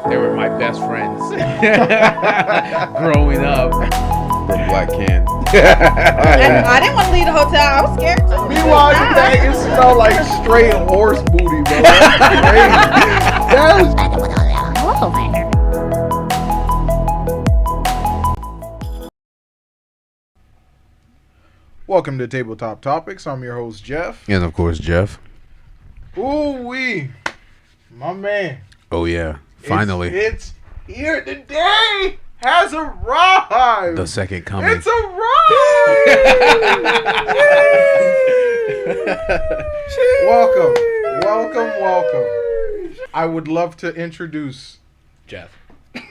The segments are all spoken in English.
They were my best friends growing up. From Black Can. I didn't want to leave the hotel. I was scared too. Meanwhile, you bag, it smelled like straight horse booty, bro. That's crazy. That was Welcome to Tabletop Topics. I'm your host, Jeff. And of course, Jeff. Ooh-wee. My man. Oh, yeah. Finally. It's here. The day has arrived. The second coming. It's arrived. Welcome. I would love to introduce Jeff.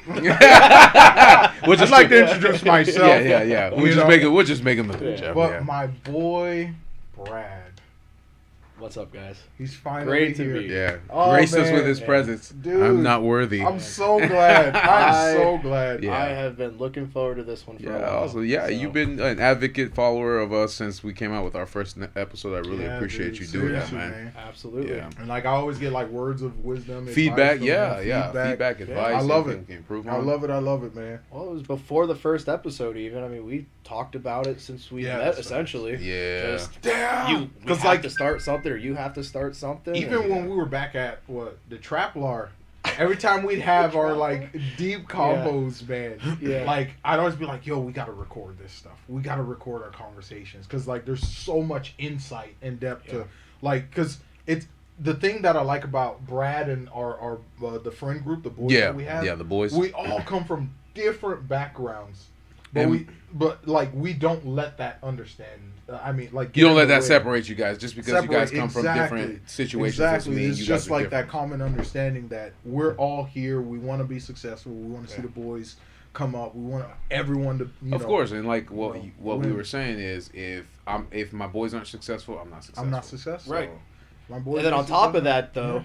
I'd like to introduce myself. Yeah. We'll just make him a Jeff. But Yeah. my boy, Brad. What's up, guys? He's finally Great to here. be Yeah. Oh, Grace us man. with his presence. Dude. I'm not worthy. I'm so glad. I'm so glad. Yeah. I have been looking forward to this one for a while. Also, you've been an advocate follower of us since we came out with our first episode. I really appreciate dude, you doing that, seriously, man. Absolutely. Yeah. And like I always get like words of wisdom, Feedback, advice from yeah. them, Feedback, advice. I love anything it. we can improve I on. love it, man. Well, it was before the first episode, even. I mean, we talked about it since we Yeah, met, that's essentially. Yeah. Just, Damn. we Because have like to start something, or you have to start something. even when we were back at the Traplar, every time we'd have our like deep combos, man. Yeah. Like I'd always be like, "Yo, we gotta record this stuff. We gotta record our conversations because like there's so much insight and depth to like because it's the thing that I like about Brad and our the friend group, the boys that we have. Yeah, the boys. We all come from different backgrounds, but And- we don't let that understand. I mean, like You don't get let in the that way. separate you guys just because you guys come from different situations. doesn't Exactly. mean It's you guys just are like that different. common understanding that we're all here. We want to be successful. We want to see Yeah. the boys come up. We want everyone to, Of course, and like what you know, what we win. were saying is if my boys aren't successful, I'm not successful. I'm not successful. Right. My boys And then are on top of successful. that, though,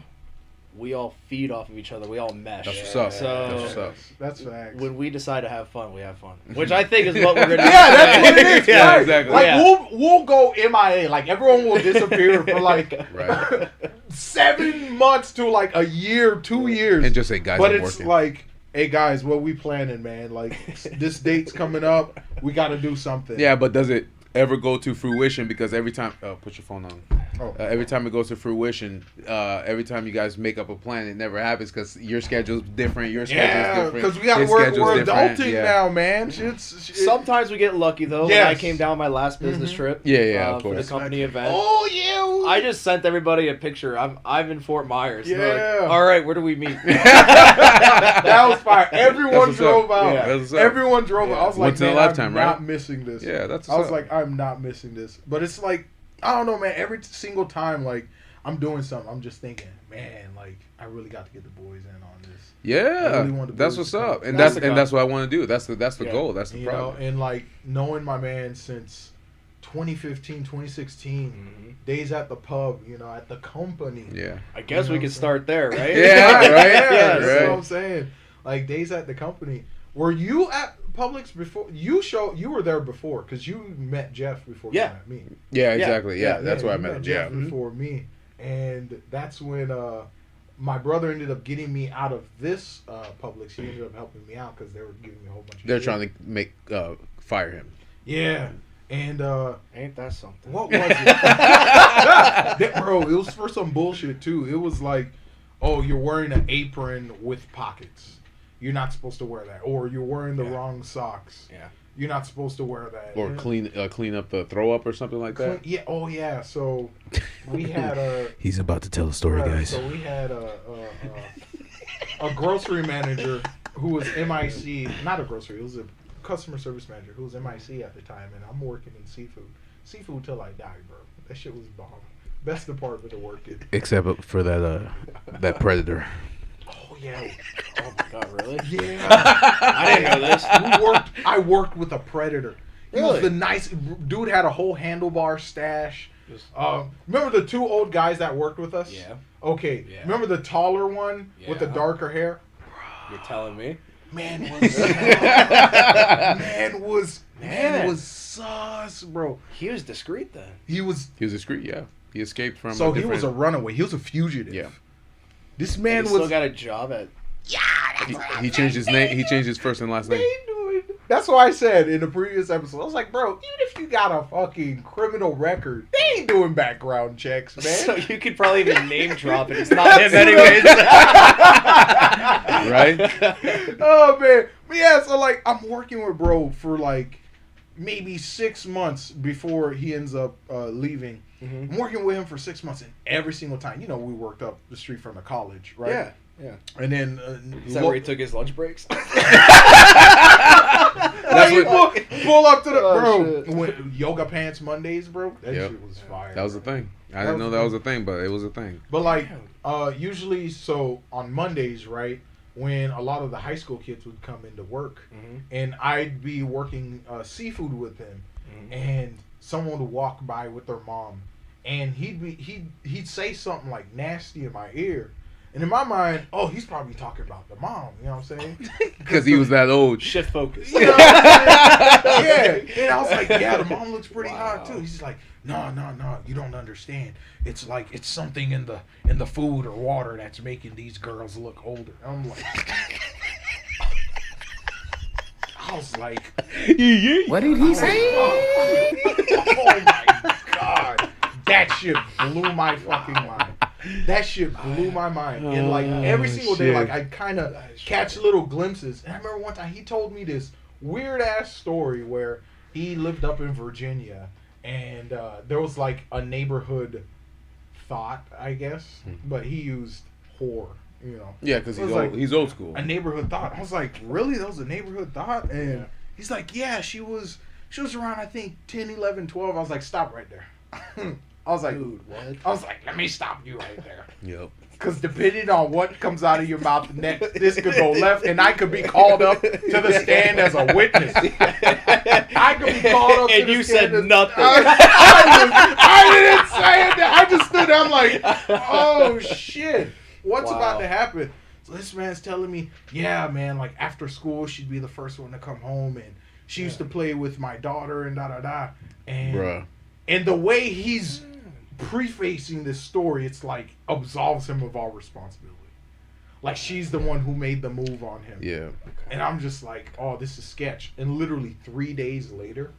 we all feed off of each other. We all mesh. That's what's up. So That's what's up. That's facts. when we decide to have fun, we have fun. Which I think is what we're going to do. Yeah, that's what it is. Yeah, right. exactly. Like Yeah. we'll go MIA. Like everyone will disappear for like Right. 7 months to like a year, 2 years. And just say, guys, But I'm it's working. like, hey guys, what we planning, man? Like this date's coming up. We got to do something. Yeah, but does it ever go to fruition? Because every time, put your phone on. Oh. Every time it goes to fruition, every time you guys make up a plan, it never happens because your schedule's different. Your schedule's Yeah, different. because we got his we're schedule's different. adulting Yeah. now, man. Sometimes we get lucky, though. When I Yes. came down my last business trip Yeah, of for the course. company event. Oh yeah. I just sent everybody a picture. I'm in Fort Myers. And they're Yeah. like, all right, where do we meet? That was fire. Everyone That's what's drove up. out. Yeah. That's what's up. Everyone drove out. I was like, Once in a man, lifetime, I'm right? not missing this. Yeah, that's I was what's up. like, I'm not missing this. But it's like, I don't know, man. Every single time, like, I'm doing something, I'm just thinking, man, like, I really got to get the boys in on this. I Yeah, really want the that's boys what's to come. up, and That's that's the and that's what I want to do. That's the Yeah. goal. That's the You know, problem. and like knowing my man since 2015, 2016, days at the pub, you know, at the company. Yeah, I guess You we know could what I'm start there, right? Yeah, right, Yeah, that's right. what I'm saying. Like days at the company. Were you at Publix before? You were there before because you met Jeff before Yeah. you met me. yeah, exactly. Yeah, that's where I you met him. Jeff Yeah, before me, and that's when my brother ended up getting me out of this Publix. He ended up helping me out because they were giving me a whole bunch of. they're shit. trying to make fire him. Yeah, and Ain't that something? what was it? Bro, it was for some bullshit too. It was like, oh, you're wearing an apron with pockets. You're not supposed to wear that, or you're wearing the wrong socks. Yeah. You're not supposed to wear that. Or clean up the throw up or something like that. Yeah. Oh yeah. So we had a. He's about to tell a story, Right, so we had a grocery manager who was MIC, not a grocery, it was a customer service manager who was MIC at the time, and I'm working in seafood. Seafood till I die, bro. That shit was bomb. Best department to work in. Except for that predator. Oh yeah. Oh my god, really? Yeah. I didn't know this. I worked with a predator. He was Really? the nice dude. Had a whole handlebar stash. Remember the two old guys that worked with us? Yeah. Okay. Yeah. Remember the taller one with the Yeah. darker hair? You're telling me? Man was sus, bro. He was discreet then. He was He was discreet. Yeah, he escaped from. he was a runaway. He was a fugitive. Yeah. This Man man he was still got a job at He changed his name. He changed his first and last name. That's what I said in the previous episode. I was like, bro, even if you got a fucking criminal record, they ain't doing background checks, man. So you could probably even name drop it. It's not him anyways. Right? Oh man, but yeah. So like, I'm working with bro for like maybe 6 months before he ends up leaving. I'm working with him for 6 months, and every single time, we worked up the street from the college, right? Yeah. Yeah. And then Is that where he took his lunch breaks? Pull up to the bro. When Yoga Pants Mondays, bro. That shit was fire. That was a thing. I didn't know that was a thing, but it was a thing. But like, usually, so on Mondays, right, when a lot of the high school kids would come into work, and I'd be working seafood with them, and someone would walk by with their mom, and he'd say something like nasty in my ear. And in my mind, he's probably talking about the mom. You know what I'm saying? Because he was that old. Shift focus. You know what I'm saying? Yeah. And I was like, yeah, the mom looks pretty hot too. He's like, no, you don't understand. It's like it's something in the food or water that's making these girls look older. I'm like, I was like, What did he say? oh my god, that shit blew my fucking mind. That shit blew my mind. And like every single day, like I kind of catch little glimpses. And I remember one time he told me this weird ass story where he lived up in Virginia, and there was like a neighborhood thought, I guess, but he used whore. Yeah, because he's old school. A neighborhood thought. I was like, really? That was a neighborhood thought? And he's like, yeah, she was around, I think, 10, 11, 12. I was like, stop right there. I was like, dude, what? I was like, let me stop you right there. Yep. Because depending on what comes out of your mouth next, this could go left, and I could be called up to the stand as a witness. I could be called up and to the you stand said nothing. I didn't say it. I just stood there. I'm like, oh, shit. What's about to happen? So this man's telling me, yeah, man, like after school, she'd be the first one to come home, and she used to play with my daughter and da-da-da. And, Bruh. and the way he's prefacing this story, it's like absolves him of all responsibility. Like she's the one who made the move on him. Yeah. And I'm just like, oh, this is sketch. And literally 3 days later,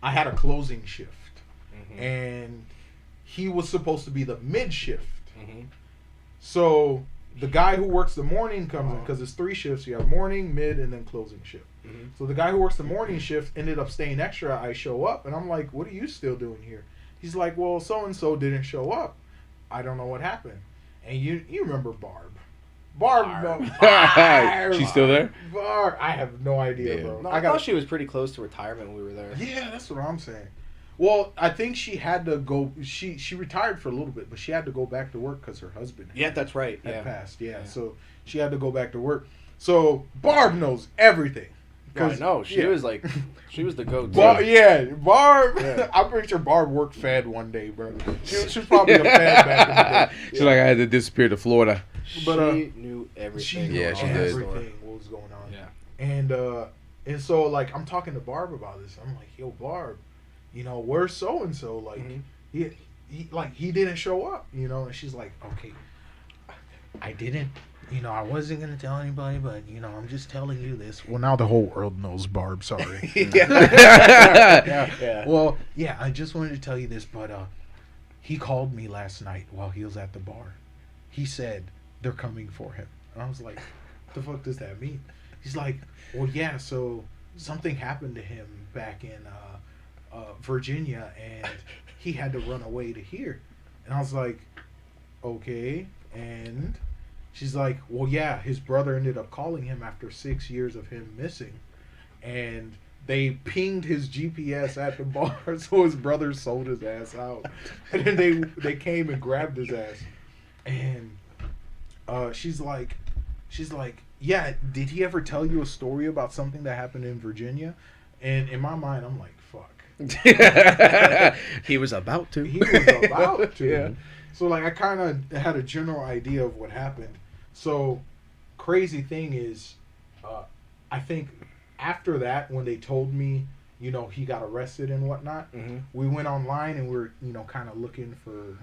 I had a closing shift. And he was supposed to be the mid shift. So the guy who works the morning comes in, because it's 3 shifts. You have morning, mid, and then closing shift. So the guy who works the morning shift ended up staying extra. I show up, and I'm like, what are you still doing here? He's like, well, so-and-so didn't show up. I don't know what happened. And you remember Barb. Barb. She's still there? Barb. I have no idea, bro. No, I thought she was pretty close to retirement when we were there. Yeah, that's what I'm saying. Well, I think she had to go. She retired for a little bit, but she had to go back to work because her husband That's right. had passed. Yeah, so she had to go back to work. So Barb knows everything. I know. She was like, she was the go-to. Barb. Yeah. I'm pretty sure Barb worked Fed one day, bro. She was probably a Fed back in the day. She's like, I had to disappear to Florida. But she knew everything. She knew Yeah, she did. everything what was going on. Yeah. And so like I'm talking to Barb about this. I'm like, yo, Barb, where's so and so? Like he didn't show up, and she's like, okay, I didn't. I wasn't going to tell anybody, but, I'm just telling you this. Well, now the whole world knows Barb, sorry. Yeah. Well, yeah, I just wanted to tell you this, but he called me last night while he was at the bar. He said they're coming for him. And I was like, what the fuck does that mean? He's like, well, yeah, so something happened to him back in Virginia, and he had to run away to here. And I was like, okay, and... She's like, well, yeah, his brother ended up calling him after 6 years of him missing. And they pinged his GPS at the bar, so his brother sold his ass out. And then they came and grabbed his ass. And she's like, yeah, did he ever tell you a story about something that happened in Virginia? And in my mind, I'm like, fuck. He was about to. He was about to. Yeah. So, like, I kind of had a general idea of what happened. So, crazy thing is, I think after that, when they told me, he got arrested and whatnot, we went online and we were, kind of looking for,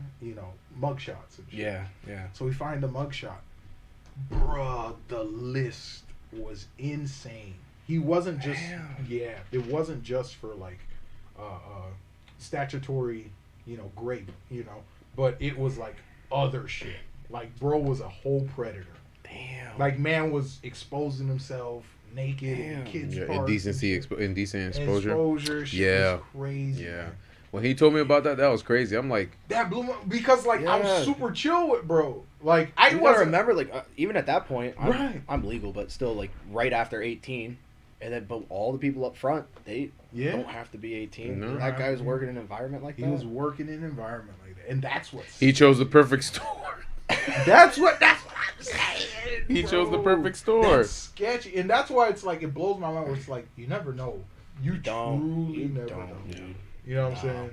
mugshots and shit. Yeah. So we find the mugshot. Bruh. the list was insane. He wasn't just it wasn't just for like statutory, grape, but it was like other shit. Like bro was a whole predator. Damn. Like man was exposing himself naked in kids' parks. Indecent exposure. Shit Yeah. was crazy. Yeah. Man. When he told me about that was crazy. I'm like, That blew my, because like I was super chill with bro. Like I You gotta wasn't remember, like even at that point, Right. I'm legal, but still, like right after 18, and then but all the people up front, they don't have to be 18. No. That guy was working in an environment like He that. was working in an environment like that, and that's what he chose the perfect store. That's what I'm saying. He chose the bro. perfect store. That's sketchy, and that's why it's like it blows my mind. Where it's like you never know. You truly never know. Dude. You know what I'm saying?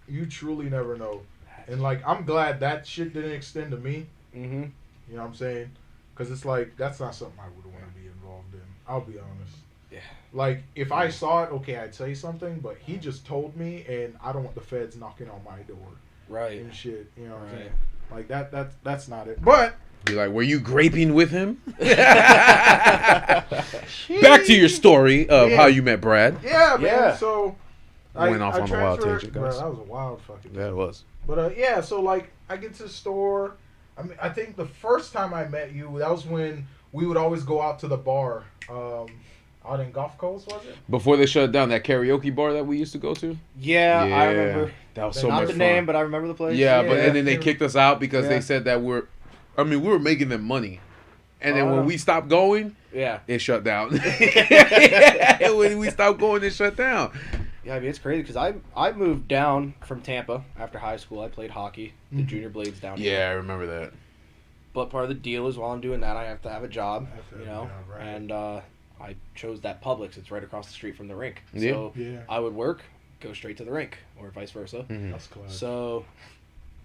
You truly never know. And like I'm glad that shit didn't extend to me. Mm-hmm. You know what I'm saying? Because it's like that's not something I would want to be involved in. I'll be honest. Yeah. Like if I saw it, okay, I'd say something. But he just told me, and I don't want the feds knocking on my door Right. and shit. You know what I'm Right. saying? Like that's not it. But Be like, were you graping with him? Back to your story of how you met Brad. yeah, man. Yeah. So Went off on a wild transferred- tangent, bro, guys. that was a wild fucking. Yeah, it was. But yeah, so like I get to the store. I mean, I think the first time I met you, that was when we would always go out to the bar. Out in Gulf Coast, was it? Before they shut down that karaoke bar that we used to go to. Yeah, I remember. That was so Not much the fun. name, but I remember the place. Yeah, but Yeah. and then they kicked us out because Yeah. they said that we were making them money, and then Oh. when we stopped going, Yeah. it shut down. When we stopped going, it shut down. Yeah, I mean, it's crazy because I moved down from Tampa after high school. I played hockey, the junior blades down here. Yeah, I remember that. But part of the deal is while I'm doing that, I have to have a job, Have to you have a know. job, right. And I chose that Publix. It's right across the street from the rink. Yeah. So Yeah. I would work, go straight to the rink, or vice versa. Mhm. That's class. So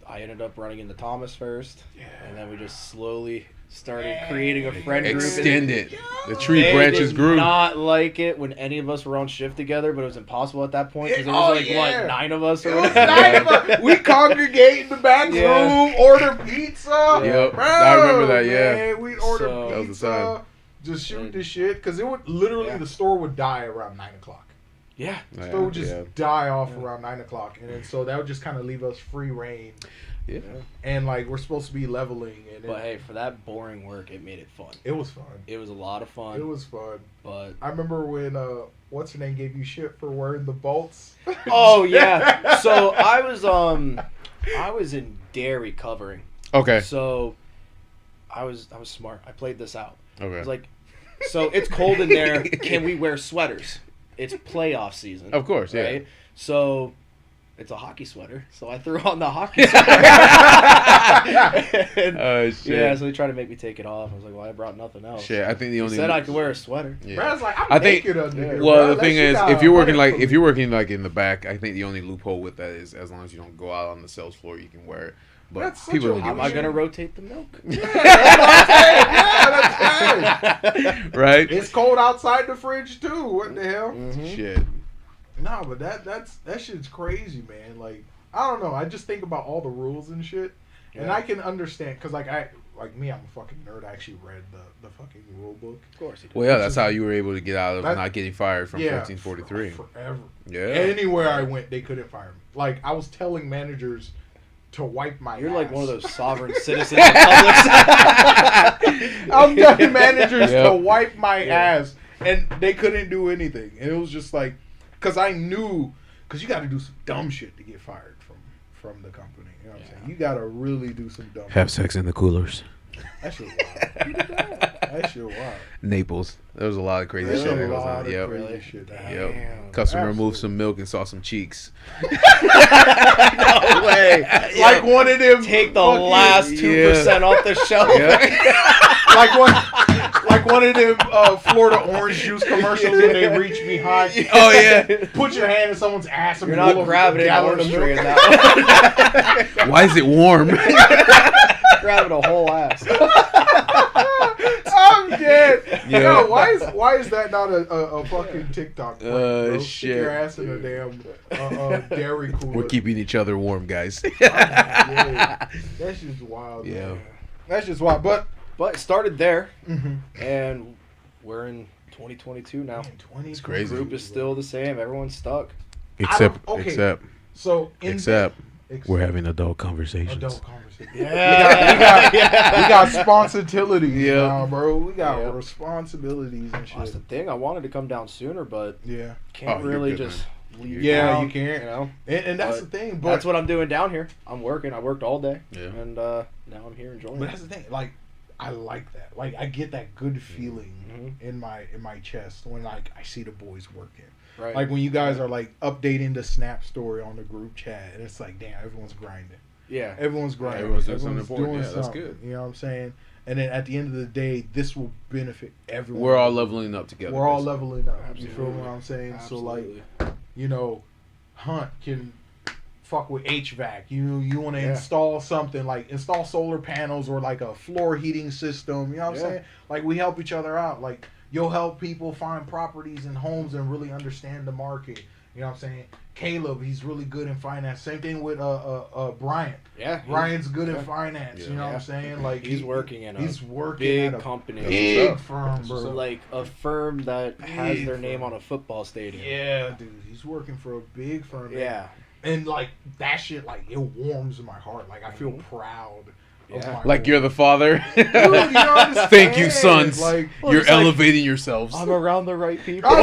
I ended up running into Thomas first, and then we just slowly started creating a friend group. Extend it. The tree They branches did grew. not like it when any of us were on shift together, but it was impossible at that point because there Oh, was like yeah. what 9 of us or It was whatever. 9 of us. We congregate in the back Yeah. room, order pizza. Yep, Bro, I remember that, yeah. Man, we'd order So- That was the pizza. time. Just shoot And- the shit because it would literally Yeah. the store would die around 9 o'clock. Yeah, The store would just yeah. die off around 9 o'clock, and then so that would just kind of leave us free reign. Yeah. And like we're supposed to be leveling, and but hey, for that boring work, it made it fun. it was fun. It was a lot of fun. It was fun. but I remember when what's her name gave you shit for wearing the bolts. oh yeah, so I was in dairy covering. Okay. So I was smart. I played this out. I Okay. was like, so it's cold in there. Can we wear sweaters? It's playoff season. Of course, yeah. Right? So it's a hockey sweater. So I threw on the hockey sweater. And, Shit. yeah, so they tried to make me take it off. I was like, well, I brought nothing else. Shit, I think the They only. said I could wear a sweater. Yeah. Brad's like, I'm I think- naked under here. Well, bro. the That thing shit is, got if you're working $100 like if you're working like in the back, I think the only loophole with that is as long as you don't go out on the sales floor, you can wear it. But That's such people a don't How give am a I shit. going to rotate the milk? Yeah, that's fine. Right? It's cold outside the fridge too. What the hell? Mhm. Shit. No, but that shit's crazy, man. Like I don't know. I just think about all the rules and shit, and Yeah. I can understand because like me, I'm a fucking nerd. I actually read the fucking rule book. Of course. Well, yeah, that's how you were able to get out of That- not getting fired from Yeah, 1443. forever. Yeah. Anywhere I went, they couldn't fire me. Like I was telling managers to wipe my. You're ass. like one of those sovereign citizens of Publix. I'm telling managers Yep. to wipe my Yeah. ass, and they couldn't do anything. And it was just like, because I knew, because you got to do some dumb shit to get fired from the company. You know what I'm saying? You got to really do some dumb. Have sex in the coolers. That shit wild. That shit wild. Naples. There was a lot of crazy There's shit a that goes lot on. of Yep. crazy Really? shit that Yep. happened. Customer removed Absolutely. some milk and saw some cheeks. No way. Like one of them. Take the fucking- last 2% off the shelf. like one of them Florida orange juice commercials when they reach behind. Oh, yeah. Put your hand in someone's ass and You're blow not a grabbing it in gallon the of tree in milk. that one. Why is it warm? Grabbing a whole ass. I'm dead. Yeah. Yo, why is that not a fucking TikTok? Prank, bro? Stick shit. your ass in a damn dairy cooler. We're keeping each other warm, guys. I'm dead. That's just wild. Yeah. Man. That's just wild. But But it started there, Mm-hmm. and we're in 2022 now. It's crazy. The group is still the same. Everyone's stuck. Except, okay. except, So in except, the, we're having adult conversations. adult conversation. Yeah. We got responsibilities Yep. now, bro. We got Yep. responsibilities and That's shit. the thing. I wanted to come down sooner, but Yeah. can't Oh, you're really good, just leave Yeah, town, you can't. You know, And that's But the thing. But that's what I'm doing down here. I'm working. I worked all day, Yeah. and now I'm here enjoying But it. that's the thing. Like, I like that. Like, I get that good feeling Mhm. in my chest when like I see the boys working. Right. Like when you guys are like updating the Snap story on the group chat, and it's like, damn, everyone's grinding. yeah. Everyone's grinding. Everyone's doing something important. Yeah, that's something, good. You know what I'm saying? And then at the end of the day, this will benefit everyone. We're all leveling up together. We're all basically. leveling up. You Absolutely. feel what I'm saying? Absolutely. So like, you know, Hunt can fuck with HVAC. You want to Yeah. install something like install solar panels or like a floor heating system. You know what I'm Yeah. saying? Like we help each other out. Like you'll help people find properties and homes and really understand the market. You know what I'm saying? Caleb, he's really good in finance. Same thing with Bryant. Yeah. Brian's good in yeah. finance. You know what Yeah. I'm saying? Like He's working in a he's working big at a company. big firm, bro. So like a firm that has Big their name firm. on a football stadium. Yeah, dude, he's working for a big firm. Yeah. And like that shit, like it warms my heart. Like I feel Mhm. proud. Yeah. Of my Like you're the father. Dude, you don't understand. Thank you, sons. Like, Well, You're it's like- elevating yourselves. I'm around the right people. like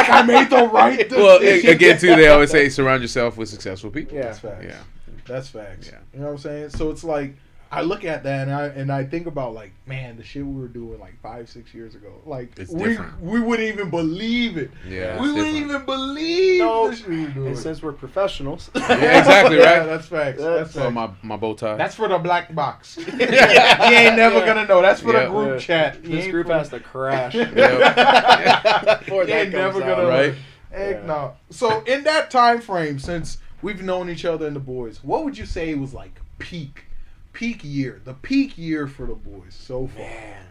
I made the right decision. Well, again, too, they always say surround yourself with successful people. Yeah. That's facts. Yeah. That's facts. Yeah. You know what I'm saying? So it's like I look at that and I think about like, man, the shit we were doing like 5-6 years ago. Like It's we different. we wouldn't even believe it. Yeah, we it's wouldn't different. even believe No. the shit we were doing. And since we're professionals. Yeah, exactly, Yeah, right? that's facts. Yeah. That's So facts. my bow tie. That's for the black box. You ain't never Yeah. gonna know. That's for Yeah. the group chat. You This ain't group for- has to crash. Yep. Before You that ain't comes never out. gonna Right? Heck Yeah. no. So in that time frame, since we've known each other and the boys, what would you say was like peak year, the peak year for the boys so far? Man.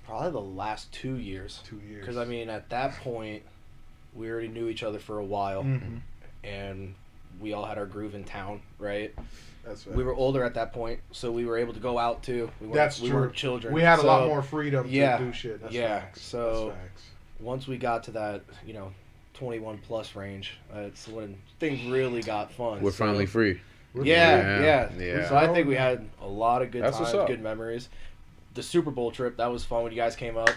Probably the last 2 years. 2 years. Because, I mean, at that point, we already knew each other for a while. Mhm. And we all had our groove in town, right? That's We were older at that point, so we were able to go out, too. We weren't, That's we true. weren't children. We had a lot So, more freedom yeah, to do shit. That's yeah, facts. so- That's facts. Once we got to that, 21 plus range, it's when things really got fun. We're So- finally free. We're Yeah, free. yeah. Yeah. So I think we had a lot of good That's what's times, up. good memories. The Super Bowl trip, that was fun when you guys came up.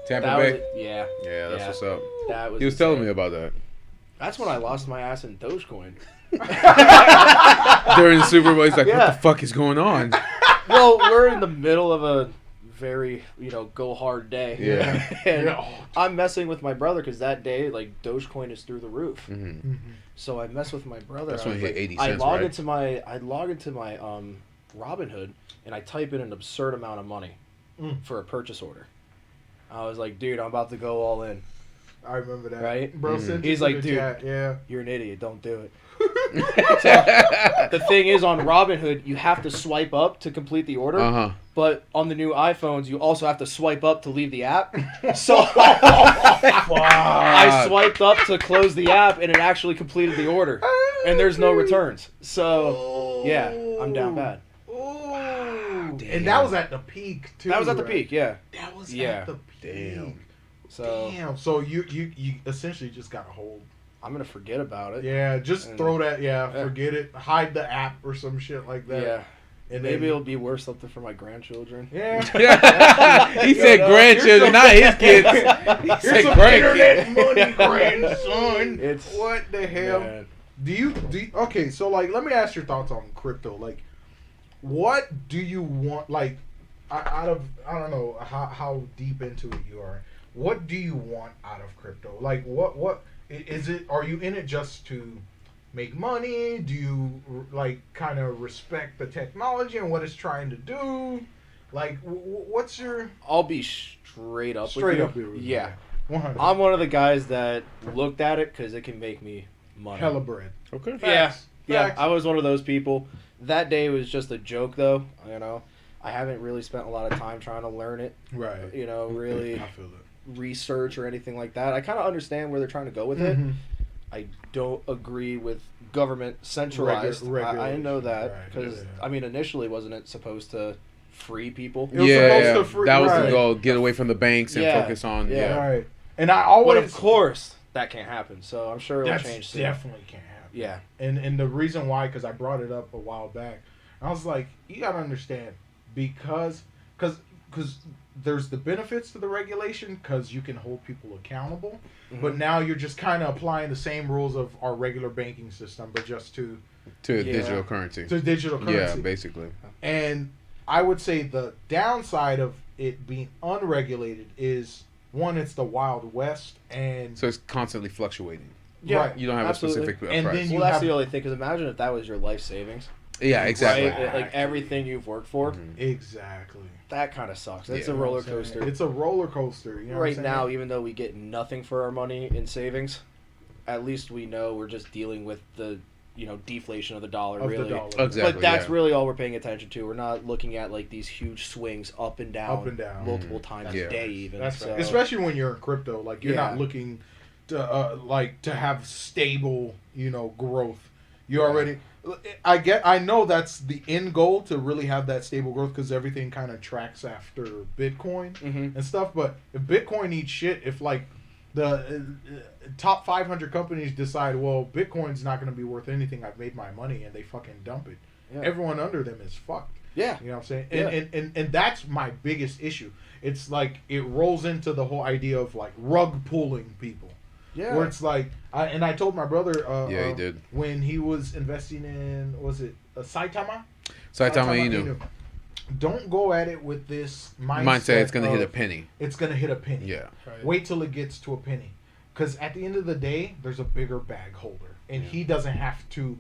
Tampa That Bay. was, yeah, Yeah, that's yeah. what's up. that was. He was telling insane. me about that That's when I lost my ass in Dogecoin. during the Super Bowl. He's like, Yeah. "What the fuck is going on?" Well, we're in the middle of a very, go hard day. Yeah. And Yeah. I'm messing with my brother because that day, like, Dogecoin is through the roof. hmm Mhm. So I mess with my brother. That's I when was it hit 80 I cents, log right? into my Robinhood and I type in an absurd amount of money for a purchase order. I was like, dude, I'm about to go all in. I remember that. Right? Bro, Mhm. sent He's it to like, the dude. chat. Yeah. You're an idiot. Don't do it. The thing is, on Robinhood, you have to swipe up to complete the order. Uh-huh. But on the new iPhones, you also have to swipe up to leave the app. So I swiped up to close the app, and it actually completed the order. And there's no returns. So, yeah, I'm down bad. Oh, and that was at the peak too. That was at the right? peak, yeah. That was Yeah. at the peak. Damn. So Damn. So you essentially just got to hold. I'm gonna forget about it. Yeah, just And- throw that. Yeah, Yeah. forget it. Hide the app or some shit like that. Yeah. And Maybe then, it'll be worth something for my grandchildren. Yeah. He said grandchildren, not his kids. He Here's said some internet grandkids. money, grandson. It's- what the hell? Man. Do you okay? So like, let me ask your thoughts on crypto. Like, what do you want? Like, out of I don't know how deep into it you are. What do you want out of crypto? Like, what is it? Are you in it just to make money? Do you like kind of respect the technology and what it's trying to do? Like, what's your I'll be straight up straight with up? you. Yeah. 100. I'm one of the guys that looked at it because it can make me money. hella bread. Okay. Yeah. Facts. Yeah, Facts. I was one of those people. That day was just a joke, though. I haven't really spent a lot of time trying to learn it. Right. Really I feel it. research or anything like that. I kind of understand where they're trying to go with it. Mhm. I don't agree with government centralized. I know that Right, because yeah. I mean, initially, wasn't it supposed to free people? It was Yeah, supposed yeah. to free- That was right. the goal. Get away from the banks and Yeah, focus on. yeah. Yeah. Right. And I But always of course, that can't happen. So I'm sure it'll that's change soon. definitely can't happen. Yeah. And the reason why, because I brought it up a while back, I was like, you gotta understand, because there's the benefits to the regulation, because you can hold people accountable, but now you're just kind of applying the same rules of our regular banking system, but just to To Yeah. digital currency. digital Yeah, currency. basically. And I would say the downside of it being unregulated is, one, it's the Wild West, and So it's constantly fluctuating. Yeah, right. You don't have absolutely. a specific And price. then Well, you that's have- the only thing. Because imagine if that was your life savings. Yeah, exactly. Right? Like everything you've worked for. Mhm. exactly. That kind of sucks. It's Yeah. a You know roller what I'm saying? coaster. It's a roller coaster. You know what Right I'm now, saying? even though we get nothing for our money in savings, at least we know we're just dealing with the deflation of the dollar. Of really. the dollar. Exactly. But that's yeah. really all we're paying attention to. We're not looking at like these huge swings up and down, Up and down. multiple times Yeah. a day, even. That's so, right. Especially when you're in crypto, like you're not Yeah. looking to have stable, growth. You already. I know that's the end goal, to really have that stable growth, because everything kind of tracks after Bitcoin Mhm. and stuff. But if Bitcoin eats shit, if like the top 500 companies decide, well, Bitcoin's not going to be worth anything, I've made my money, and they fucking dump it, Yeah. everyone under them is fucked. Yeah. You know what I'm saying? Yeah. And that's my biggest issue. It's like it rolls into the whole idea of like rug pulling people. Yeah. Where it's like, I told my brother, Yeah, he did. when he was investing in, was it Saitama? Saitama Inu. Don't go at it with this Mindset, it's going to hit a of, penny. It's going to hit a penny. Yeah. Right. Wait till it gets to a penny, because at the end of the day, there's a bigger bag holder, and Yeah. he doesn't have to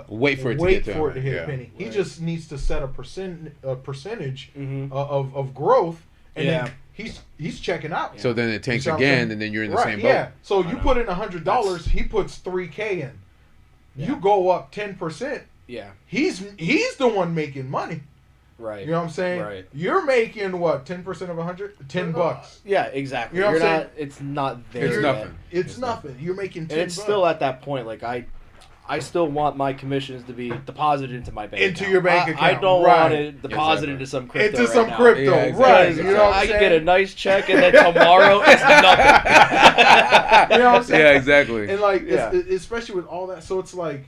Wait for it to wait get to for him, it to hit yeah. a penny. He Right. just needs to set a percentage Mhm. of growth, and Yeah. then he's checking out. So then it tanks see what I'm again, saying? and then you're in the Right, same boat. yeah. So I you know. put in $100, he puts $3K in. Yeah. You go up 10%. Yeah. He's the one making money. Right. You know what I'm saying? Right. You're making what, 10% of 100? $10. Yeah, exactly. You know what You're I'm not. It's not there. It's yet. nothing. It's nothing. You're making 10 And it's bucks. still at that point. Like I still want my commissions to be deposited into my bank Into account. your bank I account, don't right. want it deposited Exactly. into some crypto. into right some now. crypto, Yeah, exactly. right? You know what I I'm can saying? get a nice check and then tomorrow it's nothing. You know what I'm saying? Yeah, exactly. And like, Yeah. especially with all that, so it's like,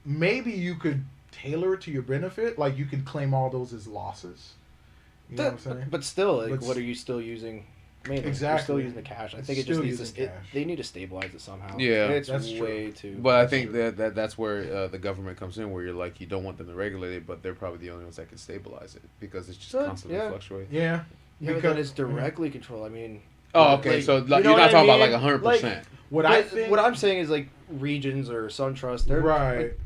maybe you could tailor it to your benefit. Like you could claim all those as losses. You know what I'm saying? But still, like, But what are you still using? Mainly, you're Exactly. still using the cash. I think it just Still needs to. using cash. They need to stabilize it somehow. Yeah. it's That's true. way too. But I That's think true. that's where the government comes in, where you're like, you don't want them to regulate it, but they're probably the only ones that can stabilize it, because it's just So, constantly yeah. fluctuating. Yeah. Yeah, but then it's directly controlled. I mean. Oh, okay. like, So you like, know you're what not I talking about mean? like 100%. What But I think. what I'm saying is like regions or SunTrust. They're right. like,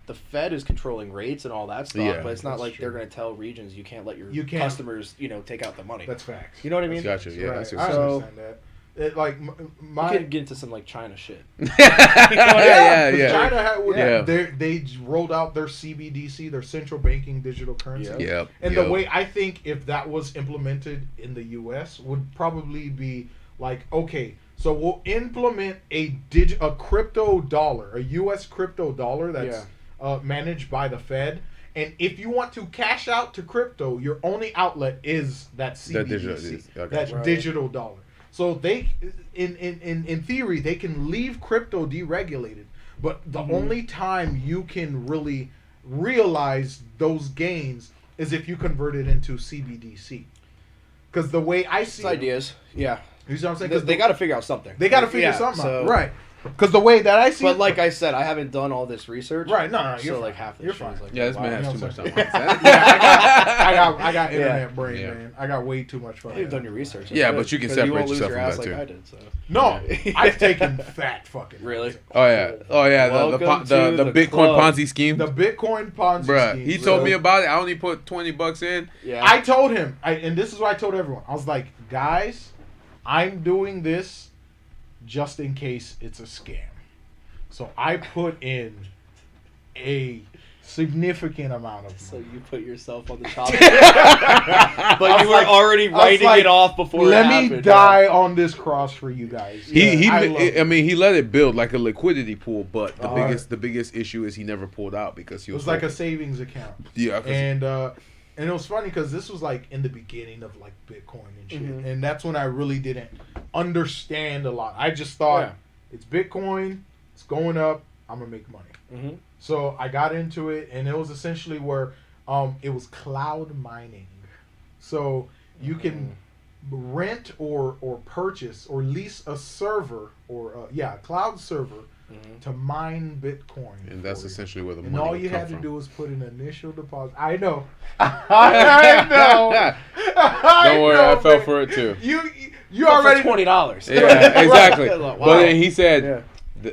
the Fed is controlling rates and all that stuff, Yeah, but it's not that's like they're true. going to tell regions you can't let your You can't. customers, take out the money. That's facts. You know what I mean? Gotcha. Yeah, Right. I see I what you're So- understand that. It, like my. We could get into some like China shit. saying. yeah, 'cause yeah. China had, Yeah. they rolled out their CBDC, their central banking digital currency. Yeah. Yep. And yep. the way I think, if that was implemented in the U.S., would probably be like, okay, so we'll implement a crypto dollar, a U.S. crypto dollar that's managed by the Fed. And if you want to cash out to crypto, your only outlet is that The CBDC, digital- okay. that Right. digital dollar. So they, in theory, they can leave crypto deregulated, but the only time you can really realize those gains is if you convert it into CBDC. Because the way I see It's ideas. Yeah. you see what I'm saying? They, Because they got to figure out something. they got to figure Yeah, something so- out, right? Because the way that I see But it, like I said, I haven't done all this research. right? No, you're So fine. like half the you're shit is fine. like, Yeah, this wow. man You know has too what much I'm time. I got Yeah. internet brain, Yeah. man. I got way too much fun. You've done your research. Yeah, That's but you good, can 'cause separate won't lose yourself your from ass that, like too. I did. So. No, I've taken fat fucking. Really? Oh yeah. Oh yeah. Welcome The to the Bitcoin club. Ponzi scheme. The Bitcoin Ponzi Bruh, scheme. he told bro. me about it. I only put $20 in. Yeah. I told him, and this is what I told everyone. I was like, guys, I'm doing this just in case it's a scam. So I put in a significant amount of So money. you put yourself on the chopping block, but you were already writing like, it off before Let it me happened. die on this cross for you guys. I mean, he let it build like a liquidity pool, but the Alright. biggest issue is he never pulled out because he It was was like a savings account. yeah. 'Cause And it was funny because this was like in the beginning of like Bitcoin and shit, Mhm. and that's when I really didn't understand a lot. I just thought it's Bitcoin, it's going up, I'm gonna make money. Mm-hmm. So I got into it, and it was essentially where it was cloud mining. So you can rent or purchase or lease a server or a cloud server to mine Bitcoin. and that's for you. essentially where the And money all would you come had to from. do was put an initial deposit. I know. I know. Don't worry, I fell man. for it too. You already $20. Yeah, exactly. Wow. But then he said, Yeah.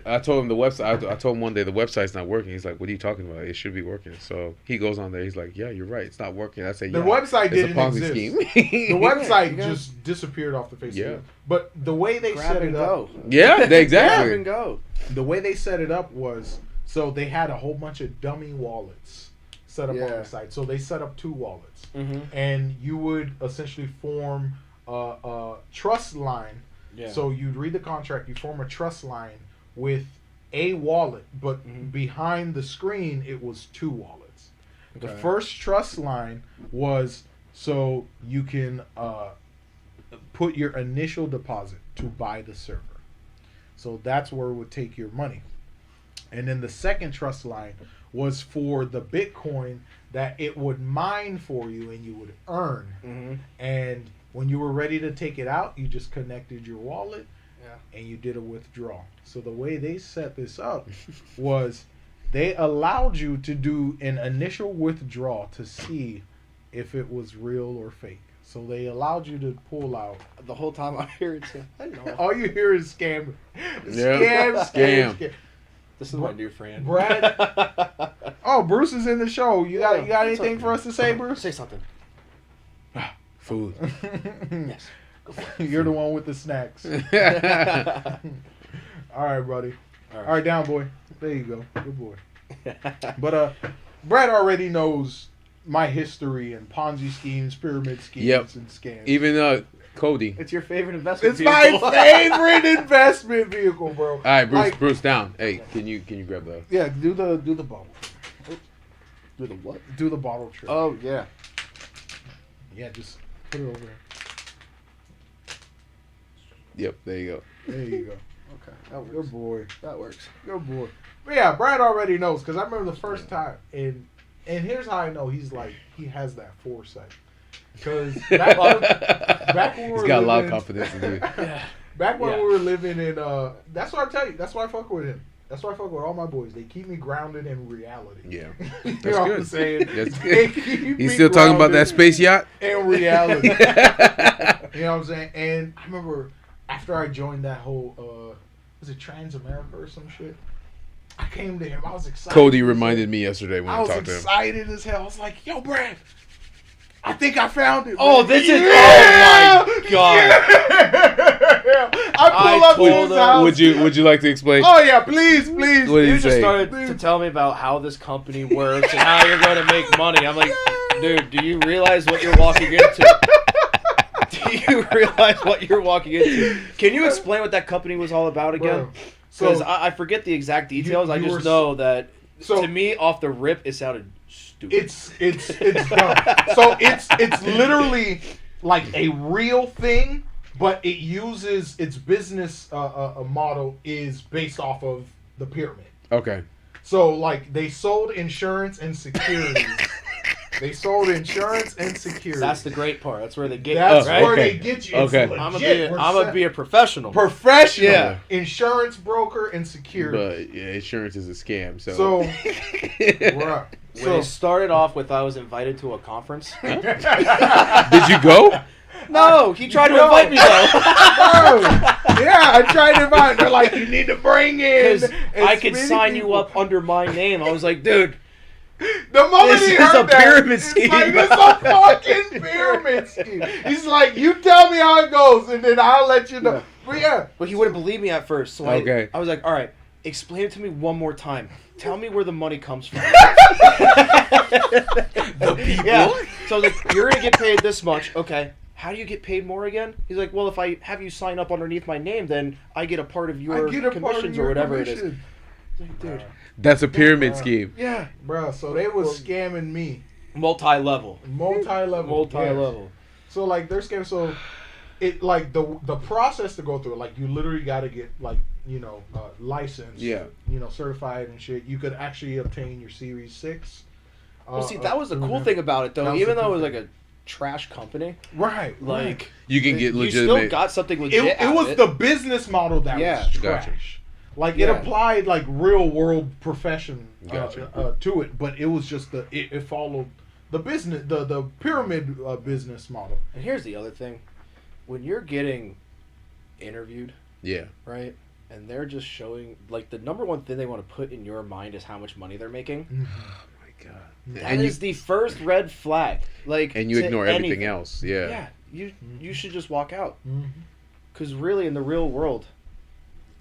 I told him the website. I told him one day the website's not working. He's like, "What are you talking about? It should be working." So he goes on there. He's like, "Yeah, you're right. It's not working." I say, The "Yeah, website it's a didn't Ponzi exist. scheme." The website you go. just disappeared off the face Yeah. of the earth. But the way they Grab set and it up, go. Yeah, they Grab exactly. and go. the way they set it up was so they had a whole bunch of dummy wallets set up on Yeah. the site. So they set up 2 wallets, Mm-hmm. and you would essentially form a trust line. Yeah. So you'd read the contract, you form a trust line with a wallet, but Mhm. behind the screen it was 2 wallets. The Okay. first trust line was so you can put your initial deposit to buy the server. So that's where it would take your money. And then the second trust line was for the Bitcoin that it would mine for you and you would earn. Mm-hmm. And when you were ready to take it out, you just connected your wallet Yeah. and you did a withdrawal. So the way they set this up was they allowed you to do an initial withdrawal to see if it was real or fake. So they allowed you to pull out. The whole time I hear it too. I know. All you hear is scam. Yeah. Scam. This is my new friend. Brad. Oh, Bruce is in the show. You got Yeah, anything for us to say, Bruce? Say something. Food. Yes. You're the one with the snacks. All right, buddy. All right, down, boy. There you go. Good boy. But Brad already knows my history and Ponzi schemes, pyramid schemes, Yep. and scams. Even Cody. It's your favorite investment It's my vehicle. favorite investment vehicle, bro. All right, Bruce. Like- Bruce, down. Hey, can you grab the? Yeah, do the bottle. Do the what? Do the bottle trick. Oh, yeah. Yeah, just put it over there. Yep, there you go. There you go. Okay. That works. Good boy. That works. Good boy. But yeah, Brad already knows because I remember the first time, and here's how I know he has that foresight. Because back when we He's were got a lot of living- confidence in you. Back when Yeah. we were living in, that's what I tell you. That's why I fuck with him. That's why I fuck with all my boys. They keep me grounded in reality. Yeah, You that's know what I'm good. saying? That's They good. keep me He's still talking about that grounded space yacht. in reality. You know what I'm saying? And I remember after I joined that whole, was it Transamerica or some shit? I came to him. I was excited. Cody reminded me yesterday when I I was talked to him. excited as hell. I was like, "Yo, Brad, I think I found it." Oh, man." this is. Yeah! Oh, my God. Yeah! I pull I up to told his him- house. Would you like to explain? Oh yeah, please, please. What did You he just say? started to tell me about how this company works and how you're going to make money. I'm like, dude, do you realize what you're walking into? Do you realize what you're walking into? Can you explain what that company was all about again? Bro, Because so I forget the exact details. I you just were- know that so- to me, off the rip, it sounded stupid. it's dumb. So it's literally like a real thing, but it uses its business model is based off of the pyramid. Okay. So like they sold insurance and securities. They sold insurance and securities. That's the great part. That's where they get That's you, right? where Okay. they get you. It's Okay. I'm legit. gonna be a professional. professional Yeah. insurance broker and securities. But yeah, insurance is a scam. So. So, bruh. When So, it started off with I was invited to a conference. Did you go? No, he tried to No. invite me though. yeah, I tried to find. They're like, you need to bring in. Because as I could many sign you people." up under my name. I was like, dude, The moment This he is heard a that, pyramid it's scheme. Like, it's a fucking pyramid scheme. He's like, you tell me how it goes, and then I'll let you know. Yeah. But yeah, but he wouldn't believe me at first. So Okay. I was like, all right, explain it to me one more time. tell me where the money comes from. The people. Yeah. So I was like, you're gonna get paid this much. Okay. How do you get paid more again? He's like, well, if I have you sign up underneath my name, then I get a part of your commissions or whatever it is. Like, dude. That's a pyramid scheme. Yeah. Bro, so they was scamming me. Multi-level. Yes. So like they're scamming. So it like the process to go through. Like you literally got to get like licensed. Yeah. Certified and shit. You could actually obtain your Series 6. Well, see, that was the cool thing about it, though. Even though it was like a trash company, right? Like you can get legitimate. You still got something legit. It was the business model that was trash. Gotcha. Like it applied like real world profession to it, but it was just it followed the business the pyramid business model. And here's the other thing: when you're getting interviewed, right, and they're just showing like the number one thing they want to put in your mind is how much money they're making. Oh my god! That is the first red flag. Like, and you ignore everything else. Yeah. Yeah. You should just walk out. Because really, in the real world,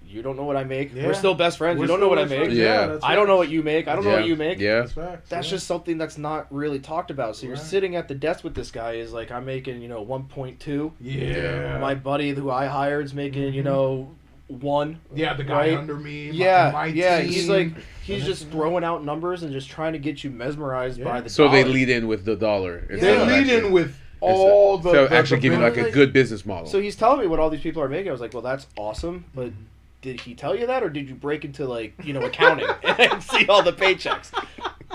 you don't know what I make. Yeah. We're still best friends. You don't know what I make. Yeah. I don't know what you make. I don't know what you make. Yeah. That's just something that's not really talked about. So you're sitting at the desk with this guy is like, I'm making, 1.2. Yeah. My buddy who I hired is making, 1. Yeah, the guy under me. My team. He's just throwing out numbers and just trying to get you mesmerized by the So dollar. they lead in with the dollar. They lead in with all the... So actually give you like a good business model. So he's telling me what all these people are making. I was like, well, that's awesome, but did he tell you that, or did you break into accounting and see all the paychecks?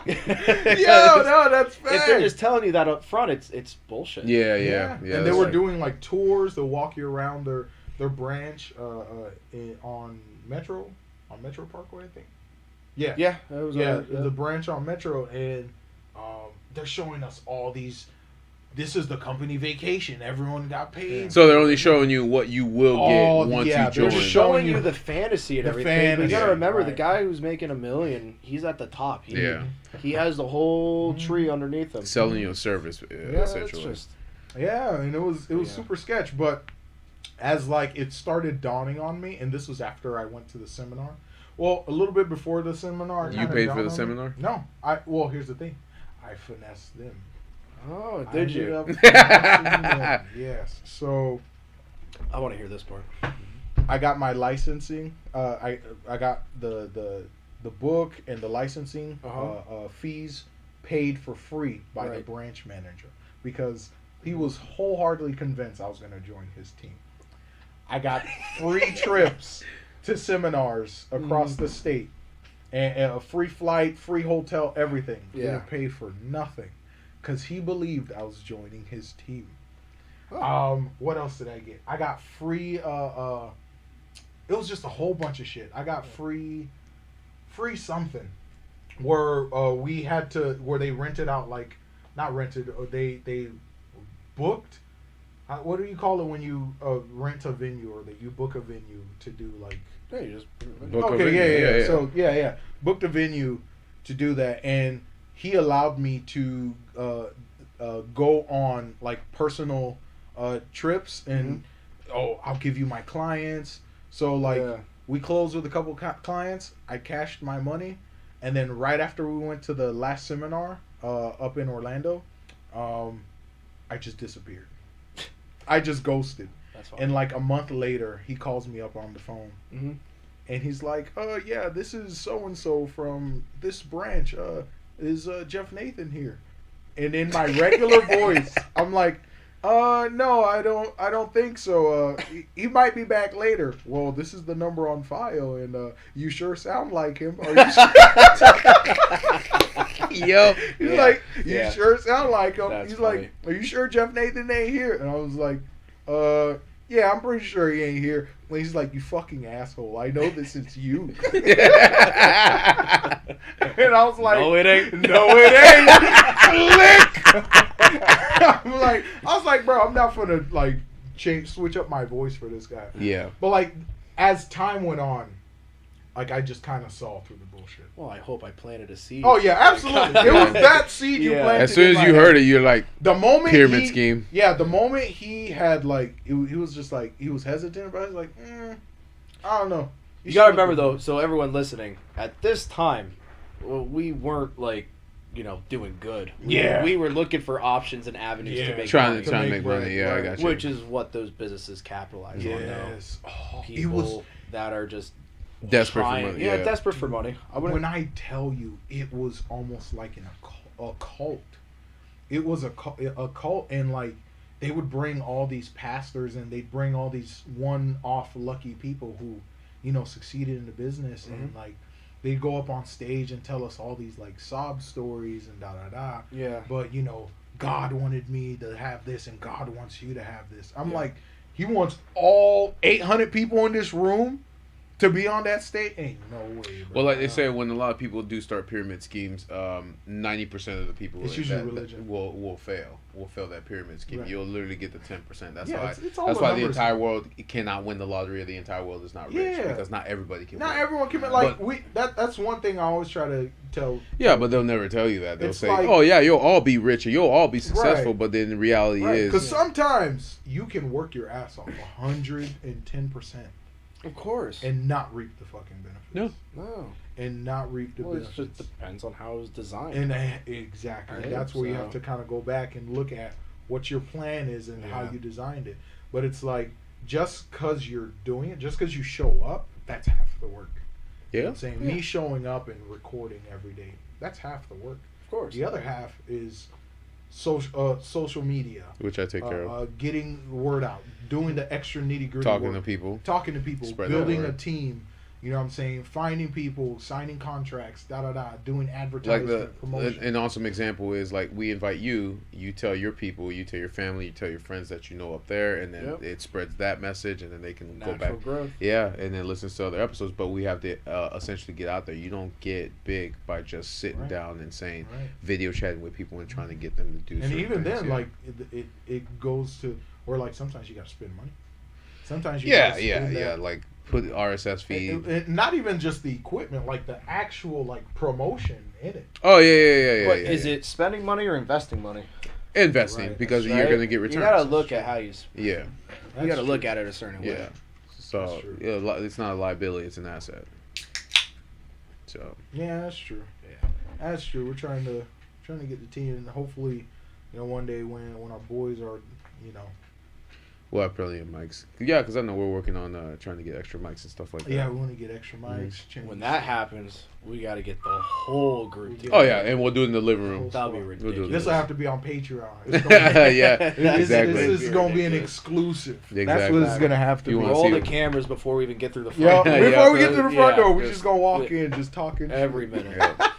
No, that's fair. If they're just telling you that up front, it's bullshit. Yeah. And they were doing like tours to walk you around their branch on Metro Parkway, I think. Yeah. Yeah. That was the branch on Metro, and they're showing us all these. This is the company vacation. Everyone got paid. So they're only showing you what you will get once you join. They're showing you the fantasy and the everything. Fantasy, you gotta remember, the guy who's making $1 million, he's at the top. He has the whole tree underneath him. Selling you a service, essentially. And it was super sketch. But as like it started dawning on me, and this was after I went to the seminar. Well, a little bit before the seminar. You paid for the seminar? No, here's the thing, I finessed them. Oh, did you? Yes. So I want to hear this part. I got my licensing. I got the book and the licensing fees paid for free by the branch manager because he was wholeheartedly convinced I was going to join his team. I got free trips to seminars across the state, and a free flight, free hotel, everything. Didn't pay for nothing. Because he believed I was joining his team. What else did I get? I got free. It was just a whole bunch of shit. I got free something, where where they rented out not rented. They booked. What do you call it when you rent a venue or that you book a venue to do like? Yeah, you just book a venue. Yeah. So booked a venue to do that, and he allowed me to go on like personal trips, and I'll give you my clients. So we closed with a couple clients. I cashed my money, and then right after we went to the last seminar up in Orlando, I just disappeared. I just ghosted. That's fine. And like a month later, he calls me up on the phone. And he's like, this is so and so from this branch. Is Jeff Nathan here? And in my regular voice, I'm like, no, I don't think so. He might be back later. Well, this is the number on file, and you sure sound like him. Are you sure? Yo, he's like, you sure sound like him. That's He's funny. like, are you sure Jeff Nathan ain't here? And I was like, yeah, I'm pretty sure he ain't here. Well, he's like, you fucking asshole. I know this is you. And I was like, no, it ain't. No, it ain't. Click. I was like, bro, I'm not gonna like switch up my voice for this guy. Yeah. But like, as time went on, like I just kind of saw through the bullshit. Well, I hope I planted a seed. Oh yeah, absolutely. It was that seed you planted. As soon as you heard it, you're like, the moment pyramid scheme. Yeah, the moment he had like, he was just like, he was hesitant, but I was like, I don't know. You gotta remember though, so everyone listening, at this time, well, we weren't like, doing good. Yeah. We were looking for options and avenues to make trying money. to make money. money, Yeah, I right. got you. Which is what those businesses capitalize on now. Yes. Oh, it People was that are just desperate trying, for money. yeah, desperate for money. when I tell you, it was almost like a cult. It was a cult, and like they would bring all these pastors, and they'd bring all these one-off lucky people who, succeeded in the business, and like they'd go up on stage and tell us all these like sob stories and da da da. Yeah. But God wanted me to have this, and God wants you to have this. I'm Yeah. like, He wants all 800 people in this room to be on that stage. Ain't no way, bro. Well, like they say, when a lot of people do start pyramid schemes, 90% of the people It's usually religion. will fail. Will fail that pyramid scheme. Right. You'll literally get the 10%. That's Yeah, why. it's all That's the why the numbers. entire world cannot win the lottery. Of the entire world is not rich Yeah. because not everybody can. Not win. everyone can that's one thing I always try to tell. Yeah, but they'll never tell you that. They'll It's say, like- "Oh yeah, you'll all be rich or you'll all be successful," Right. but then the reality Because is, sometimes you can work your ass off 110% Of course. and not reap the fucking benefits. No. No. And not reap the Well, it benefits. just depends on how it was designed. And exactly, Right, that's where you so- have to kind of go back and look at what your plan is and how Yeah. you designed it. But it's like, just because you're doing it, just because you show up, that's half the work. You know yeah, what I'm saying? Me showing up and recording every day, that's half the work. Of course. The other half is social media, which I take care of. getting the word out, doing the extra nitty gritty Talking to work, people. talking to people, Spread that building a word. team. You know what I'm saying? Finding people, signing contracts, doing Like advertisement, promotion. an awesome example is like we invite you. You tell your people, you tell your family, you tell your friends that you know up there, and then Yep. it spreads that message, and then they can go Natural back. growth. Yeah, and then listen to other episodes. But we have to essentially get out there. You don't get big by just sitting Right. down and saying Right. video chatting with people and trying to get them to do. And certain even things, then, yeah. like it goes to where like sometimes you got to spend money. Sometimes you yeah, gotta yeah, spend yeah. that- Like put RSS feed. and not even just the equipment, like the actual like promotion in it. Oh yeah. But yeah, is yeah. it spending money or investing money? investing Right, because Right? you're gonna get returns? You gotta look at how you. Yeah, You gotta look at it a certain way. yeah. So That's true. yeah, it's not a liability; it's an asset. So Yeah, that's true. Yeah. That's true. We're trying to get the team, and hopefully, one day when our boys are, we'll have plenty of mics. Yeah, because I know we're working on trying to get extra mics and stuff like that. yeah, we want to get extra mics. change- When that happens, we gotta get the whole group together. Oh yeah, and we'll do it in the living room. That'll be We'll do ridiculous. This will have to be on Patreon. It's gonna be, Yeah, this, exactly. This is gonna be an exclusive. That's Exactly. what it's gonna have to You be. wanna Roll see the it. cameras before we even get through the Yeah, front. Yeah, before we get to the front yeah, door, we're just- just gonna walk in, just talking every shit. minute. Yeah.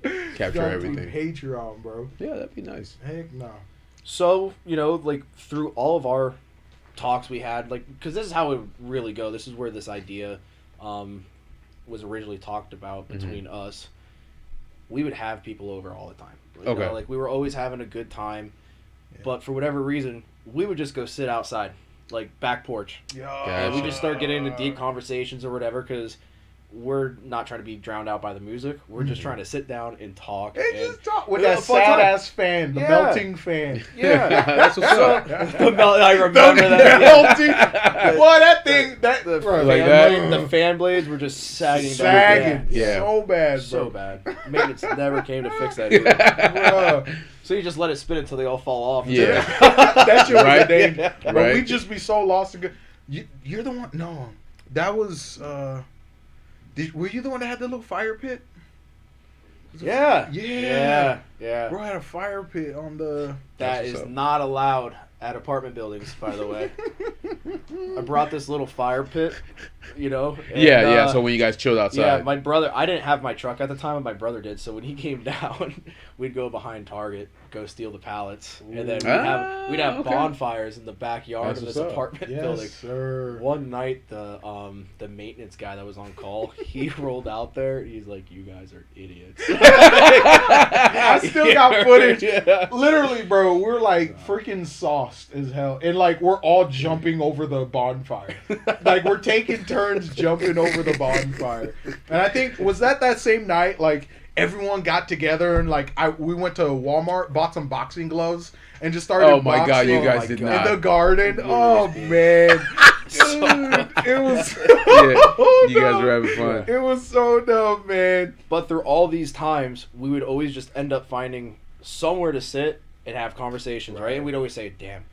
It's Capture gotta be everything. Patreon, bro. Yeah, that'd be nice. Heck no. So, like through all of our talks we had, like, because this is how it would really go. This is where this idea was originally talked about between us. We would have people over all the time. You Okay. know, like we were always having a good time, Yeah. but for whatever reason, we would just go sit outside, like back porch, and we Gotcha. just start getting into deep conversations or whatever, because we're not trying to be drowned out by the music. We're just trying to sit down and talk. And and just talk with Yeah, that fun sad time. ass fan, the Yeah. melting fan. yeah, That's what's up. I remember that. melting. Boy, that thing, that The, bro, Like fan that? blade- the fan blades were just sagging. sagging, Yeah. so bad, bro. So bad. Maintenance never came to fix that. Either. Bruh. So you just let it spin until they all fall off. Yeah. That shit was Right? a danger. But Right. we just be so lost. You're the one. No, that was. Were you the one that had the little fire pit? Yeah. Yeah. Yeah. Bro had a fire pit on the. That That's is what's up. not allowed at apartment buildings, by the way. I brought this little fire pit, and, Yeah. So when you guys chilled outside, yeah, my brother. I didn't have my truck at the time, and my brother did. So when he came down, we'd go behind Target, go steal the pallets, and then we'd have okay. bonfires in the backyard That's of this what's up. apartment Yes, building. sir. One night, the maintenance guy that was on call, he rolled out there. He's like, "You guys are idiots." I still got footage. Yeah. Literally, bro, we're like freaking sauced as hell. And like we're all jumping over the bonfire. Like we're taking turns jumping over the bonfire. And I think was that same night like everyone got together and like we went to Walmart, bought some boxing gloves and just started oh my god, you boxing guys my did God. in not. the garden. You Oh really man. So Dude. It was. Yeah, you guys were having fun. It was so dumb, man. But through all these times, we would always just end up finding somewhere to sit and have conversations, right? And we'd always say, damn,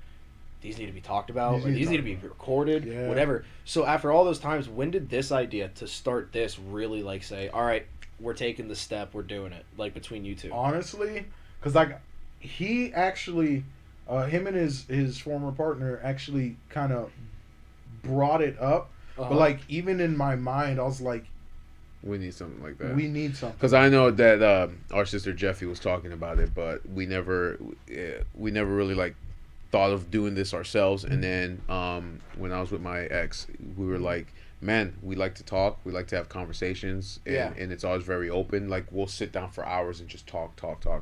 these need to be talked about, or these need to be recorded, whatever. So after all those times, when did this idea to start this really, like, say, all right, we're taking the step, we're doing it, like, between you two? Honestly, because, like, he actually, him and his former partner actually kind of brought it up. But, like, even in my mind, I was like, we need something like that. we need something. Because I know that our sister Jeffy was talking about it, but we never really like thought of doing this ourselves. And then when I was with my ex, we were like, man, we like to talk, we like to have conversations, and it's always very open. Like, we'll sit down for hours and just talk,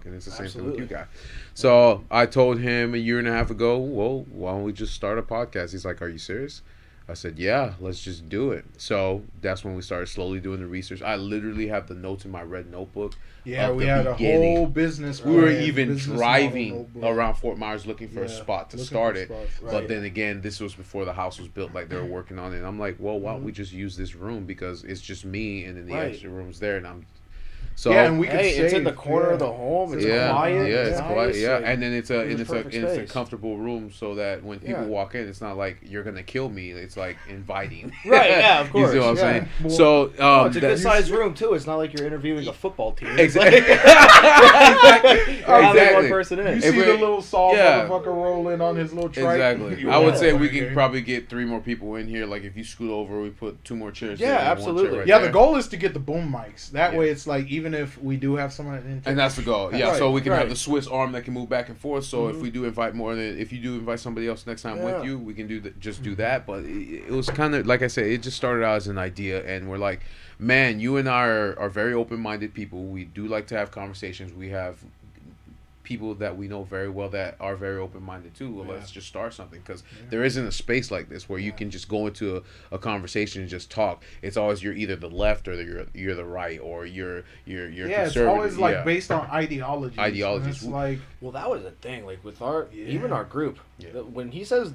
and it's the same thing with you guys. So I told him a year and a half ago, well, why don't we just start a podcast? He's like, are you serious? I said, yeah, let's just do it. So that's when we started slowly doing the research. I literally have the notes in my red notebook. Yeah, we had a whole business. We were even driving around Fort Myers looking for a spot to start it. But then again, this was before the house was built, like they were working on it. And I'm like, well, why don't we just use this room? Because it's just me, and then the extra room's there, and I'm... So and we could it's in the corner of the home. It's quiet. Yeah, it's quiet. Yeah, like, and then it's a space. comfortable room, so that when people walk in, it's not like you're gonna kill me. It's like inviting. Right. Yeah. Of course. You see what I'm saying? So it's a good sized room too. It's not like you're interviewing a football team. Exactly. Exactly. One person in. You see the little soft motherfucker roll in on his little trike. Exactly. I would say we can probably get 3 more people in here. Like, if you scoot over, we put 2 more chairs. Yeah, there, absolutely. Right yeah, there. the goal is to get the boom mics. That way, it's like, even if we do have someone and that's the goal. Yeah, Right, so we can right. have the Swiss arm that can move back and forth. So if we do invite more than, if you do invite somebody else next time with you, we can do just do that. But it was kind of, like I said, it just started out as an idea, and we're like, man, you and I are very open-minded people. We do like to have conversations. We have people that we know very well that are very open-minded too. Well, let's just start something, because there isn't a space like this where you can just go into a conversation and just talk. It's always you're either the left or you're the right, or you're conservative. it's always like based on ideologies. Ideologies. It's like, well, that was the thing. Like, with our even our group, when he says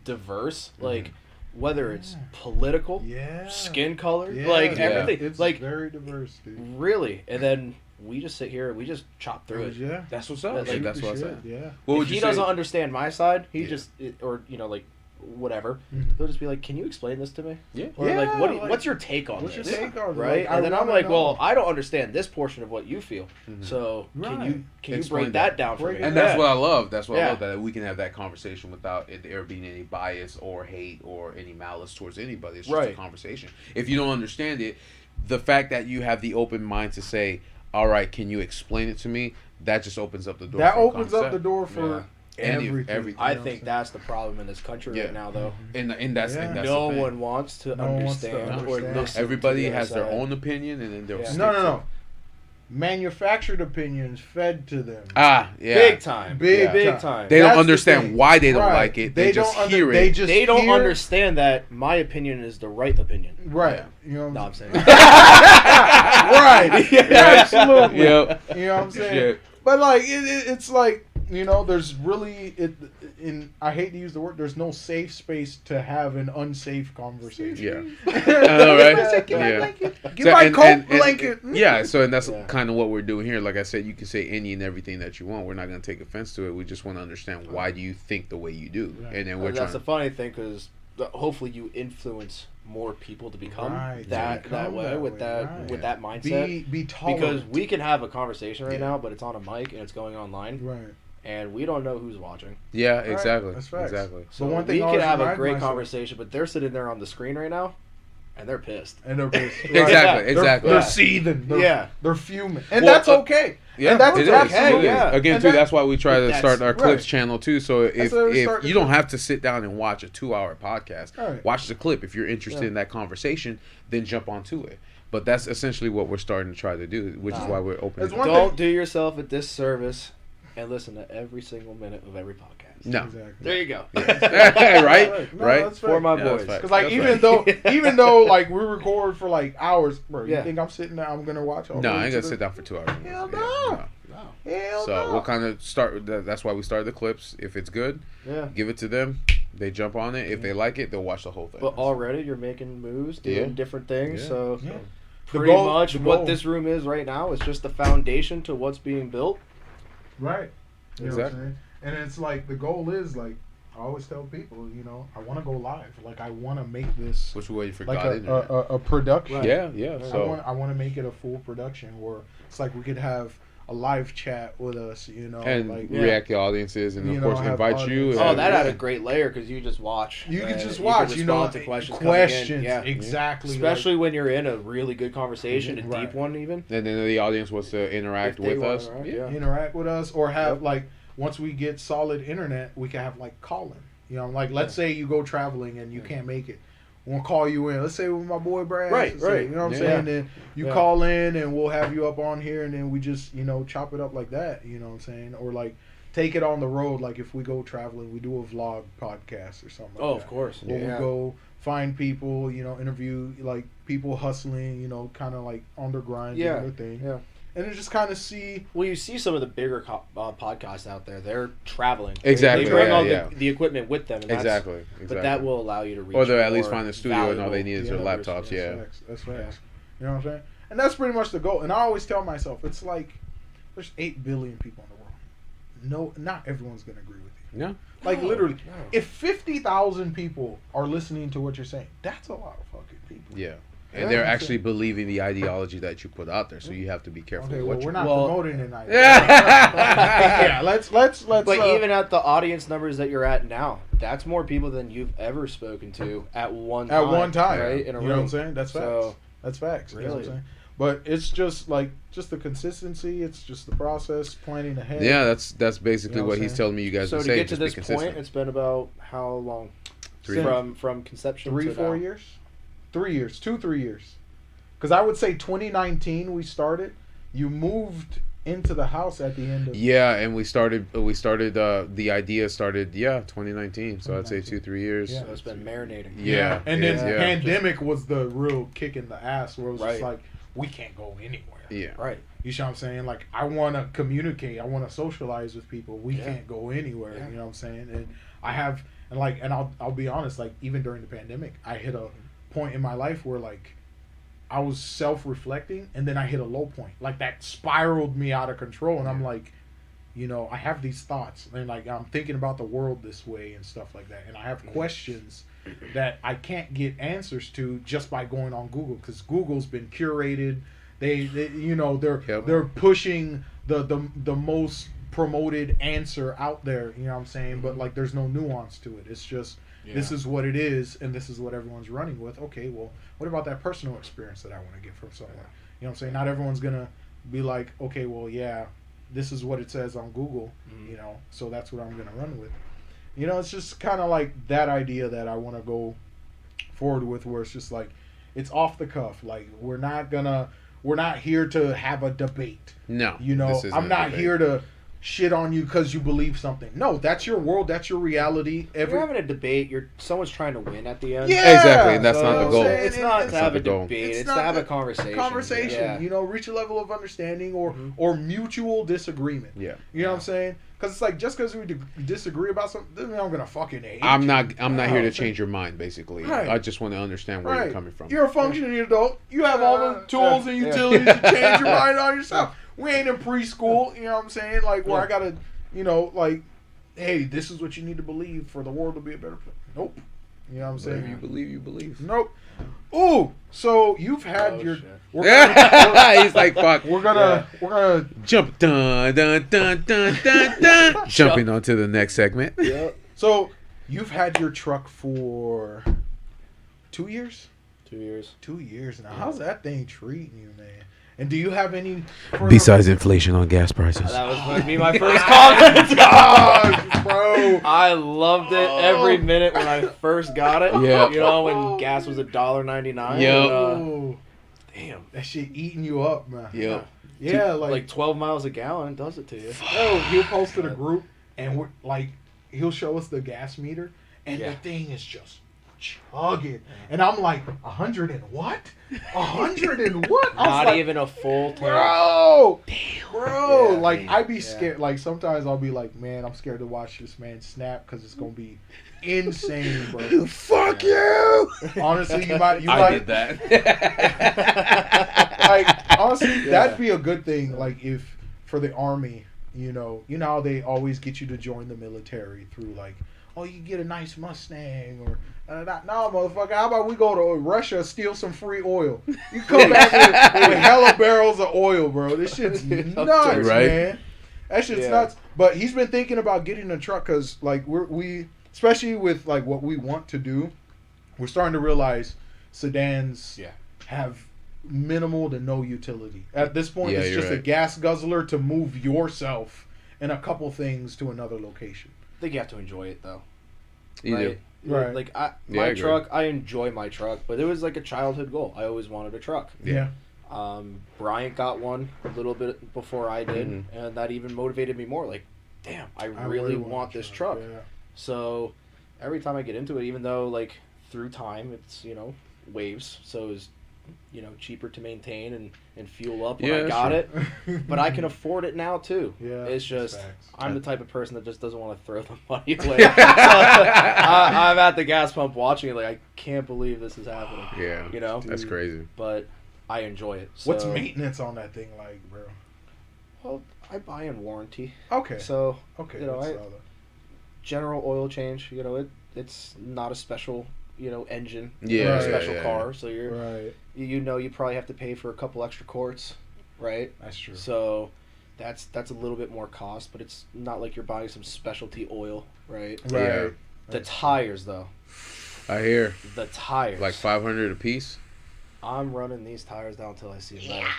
diverse, like, whether it's political, skin color, like everything, it's like very diverse, dude. Really. And then we just sit here, we just chop through it. Yeah, That's what's up. Like, That's what I said. Yeah. What if would he you doesn't say? understand my side, he just or like whatever, he'll just be like, "Can you explain this to me?" Yeah. Or like, "What's your take on what's this?" your take on it? Right? Like, I and then I'm wanna like, know. "Well, I don't understand this portion of what you feel. So can you Explain break that. that down for Break me?" it And that's what I love. That's what I Yeah. love, that we can have that conversation without there being any bias or hate or any malice towards anybody. It's just a conversation. If you don't understand it, the fact that you have the open mind to say, all right, can you explain it to me? That just opens up the door. That for opens up the door for everything. I think that's the problem in this country right now, though. And that's and that's No the thing. one wants to No one wants to understand or understand. listen. Everybody to the has their other side. own opinion, and then they'll stick No. to it. Manufactured opinions fed to them. Ah, yeah. Big time. Big time. They That's don't the understand thing. why they don't Right. like it. They just don't hear They it. just They don't hear- understand that my opinion is the right opinion. Right. You know what No, I'm I'm saying? saying. Right. Absolutely. Yep. You know what I'm saying? Shit. But like it's like, you know, there's really I hate to use the word, there's no safe space to have an unsafe conversation. Yeah. All right. Get my Yeah. blanket. Get So, my and- coat and- blanket. Yeah, so and that's Yeah. kind of what we're doing here. Like I said, you can say any and everything that you want. We're not going to take offense to it. We just want to understand why do you think the way you do, and then we're And that's trying. the funny thing, because hopefully you influence more people to become Right, that to become way, that with way, that right. with that mindset. Be tolerant. Because we can have a conversation right Yeah. now, but it's on a mic and it's going online, Right. and we don't know who's watching. Yeah, Right, exactly. that's facts. Exactly. So one thing we I could always have a remind great myself- conversation, but they're sitting there on the screen right now, and they're pissed. And they're pissed. Right. Exactly. They're, Exactly. They're seething. Yeah. They're fuming. And Well, that's okay. Yeah, and that's it is. absolutely It is. yeah. Again, And too, that- that's why we try to that's- start our clips right. channel too. So if why we started you the don't clip. have to sit down and watch a 2-hour podcast, Right. watch the clip. If you're interested Yeah. in that conversation, then jump onto it. But that's essentially what we're starting to try to do, which is why we're opening. It's one Don't do yourself a disservice and listen to every single minute of every podcast. No. Exactly. There you go. Right? No, Right? that's For fair. my Yeah, that's boys. fact. Because like That's even though like we record for like hours, bro, you Yeah. think I'm sitting there? I'm gonna watch all. No, the I way ain't to gonna the- sit down for 2 hours. Hell Yeah, no. Hell So no. we'll kind of start. That's why we started the clips. If it's good, Yeah. give it to them. They jump on it. If they like it, they'll watch the whole thing. But already you're making moves, doing different things. Yeah. So Yeah. pretty much what this room is right now is just the foundation to what's being built. Right. You know what I'm Exactly. saying? And it's like the goal is like I always tell people, you know, I want to go live. Like I want to make this Which way you like forgot internet. a production. Right. Yeah. Right. So I want to make it a full production where it's like we could have a live chat with us, you know, and like react to audiences, and You of know, course have invite you. audience. Oh, and- that had a great layer because you just watch. you could and just watch, you know, respond to questions. coming in. Yeah. exactly. Especially when you're in a really good conversation, a Right. deep one even. And then the audience wants to interact If they with wanna us. interact, Yeah. like, interact with us or have Yep. like once we get solid internet, we can have like calling. You know, like let's say you go traveling and you can't make it. We'll call you in. Let's say with my boy Brad. Right, let's say, right. You know what I'm Yeah. saying? Then you Yeah. call in and we'll have you up on here and then we just, you know, chop it up like that. You know what I'm saying? Or like take it on the road. Like if we go traveling, we do a vlog podcast or something like Oh, that. of course. Where Yeah. we go find people, you know, interview like people hustling, you know, kind of like on their grind, Yeah, doing their thing. yeah. And then just kind of see. Well, you see some of the bigger podcasts out there. They're traveling. Exactly, They bring yeah, all yeah. the equipment with them. And that's- Exactly. But that will allow you to reach. Or they'll at least more find a studio and all they valuable need is their viewers. laptops. That's Yeah. facts. That's facts. You know what I'm saying? And that's pretty much the goal. And I always tell myself, it's like there's 8 billion people in the world. No, not everyone's gonna agree with you. Yeah. Like No, literally, no. if 50,000 people are listening to what you're saying, that's a lot of fucking people. Yeah. Yeah, And they're I'm actually believing the ideology that you put out there, so you have to be careful Okay, with well, what we're you not Well- promoting it now. Yeah. Yeah, let's. But uh, even at the audience numbers that you're at now, that's more people than you've ever spoken to at one at time. one time, right? In a you know what I'm room. saying? That's facts. So, That's facts. You know what I'm Really? saying? But it's just like the consistency. It's just the process, planning ahead. Yeah, that's basically You know what what he's I'm telling me you guys so to to say. get to Just be this consistent. point, it's been about how long? Three. From conception 3, to 4 now? years, 3 years, 2-3 years. Because I would say 2019 we started. You moved into the house at the end of. Yeah, and we started the idea started 2019. So I'd say 2-3 years. Yeah. So it's been marinating. Yeah. And then Yeah. pandemic was the real kick in the ass where it was just Right. like we can't go anywhere. Yeah. Right. You see what I'm saying? Like I want to communicate, I want to socialize with people. We Yeah. can't go anywhere. Yeah. You know what I'm saying? And I have, and I'll be honest. Like even during the pandemic, I hit a point in my life where like I was self-reflecting, and then I hit a low point. Like that spiraled me out of control, and I'm like, you know, I have these thoughts, and like I'm thinking about the world this way and stuff like that, and I have questions that I can't get answers to just by going on Google, because Google's been curated. They you know Yep. they're pushing the most promoted answer out there, you know what I'm saying? But like there's no nuance to it. It's just this is what it is and this is what everyone's running with. Okay, well, what about that personal experience that I want to get from someone? You know what I'm saying? Not everyone's going to be like, okay, well, yeah, this is what it says on Google, you know, so that's what I'm going to run with. You know, it's just kind of like that idea that I want to go forward with, where it's just like it's off the cuff. Like we're not here to have a debate. No. You know, this isn't I'm a not debate. here to shit on you because you believe something. No, that's your world. That's your reality. If you're having a debate, someone's trying to win at the end. Yeah. Exactly, and that's not the So, goal. It's not It's to have not a the goal. debate. It's It's not to have a the- conversation. conversation, Yeah. you know, reach a level of understanding Mm-hmm. or mutual disagreement. Yeah. You know what I'm saying? Because it's like just because we disagree about something doesn't mean I'm gonna fucking hate I'm you. not here No, to change your mind. Basically, Right. I just want to understand where Right. you're coming from. You're a functioning adult. You have all the tools and utilities to change your mind on yourself. We ain't in preschool, you know what I'm saying? Like where I gotta, you know, like, hey, this is what you need to believe for the world to be a better place. Nope. You know what I'm Whatever saying? you believe, you believe. Nope. Ooh, so you've had Oh, your. shit. We're gonna, He's like, fuck. we're gonna Jump, dun dun dun dun dun dun. Jumping on to the next segment. Yep. So you've had your truck for 2 years? 2 years. 2 years now. How's that thing treating you, man? And do you have any Besides inflation on gas prices. That was going to be my first comment. Gosh, bro? I loved it every minute when I first got it. Yeah. You know, when gas was $1.99. Yep. Oh, Damn. that shit eating you up, man. Yep. Yeah, Like 12 miles a gallon does it to you. no, he'll post to the group, and we're like, he'll show us the gas meter, and Yeah. the thing is just chugging, and I'm like 100 and what? 100 and what? I was Not like, even a full tank. bro. Bro, Yeah, like I'd be yeah. scared. Like sometimes I'll be like, man, I'm scared to watch this man snap because it's gonna be insane, bro. Fuck you. Honestly, you might. I did that. Like honestly, Yeah. that'd be a good thing. Like if for the army, you know how they always get you to join the military through like, oh, you get a nice Mustang or. No, motherfucker. How about we go to Russia, steal some free oil? You come back with hella barrels of oil, bro. This shit's nuts, Right? man. That shit's Yeah. nuts. But he's been thinking about getting a truck because, like, we especially with like what we want to do, we're starting to realize sedans Yeah. have minimal to no utility. At this point, Yeah, it's you're just a right. gas guzzler to move yourself and a couple things to another location. I think you have to enjoy it though. You do. Right? Right. Like Yeah, I my agree. truck, I enjoy my truck, but it was like a childhood goal. I always wanted a truck. Yeah. Bryant got one a little bit before I did, Mhm. and that even motivated me more. Like, damn, I really want this truck. Yeah. So every time I get into it, even though like through time it's waves, so it's cheaper to maintain and fuel up when Yeah, I got sure. it, but I can afford it now too. Yeah, It's that's just facts. I'm the type of person that just doesn't want to throw the money away. So, I'm at the gas pump watching it like I can't believe this is happening. Yeah. That's crazy. But I enjoy it. What's So- maintenance on that thing like, bro? Well, I buy in warranty, Okay. so Okay. you know, that's I- solid. general oil change. It's not a special engine. Yeah, or a Right. special yeah. car. So Right. you probably have to pay for a couple extra quarts, right? That's true. So that's a little bit more cost, but it's not like you're buying some specialty oil, right? Right. Yeah. The tires though, I hear the tires. like 500 a piece. I'm running these tires down until I see a metal.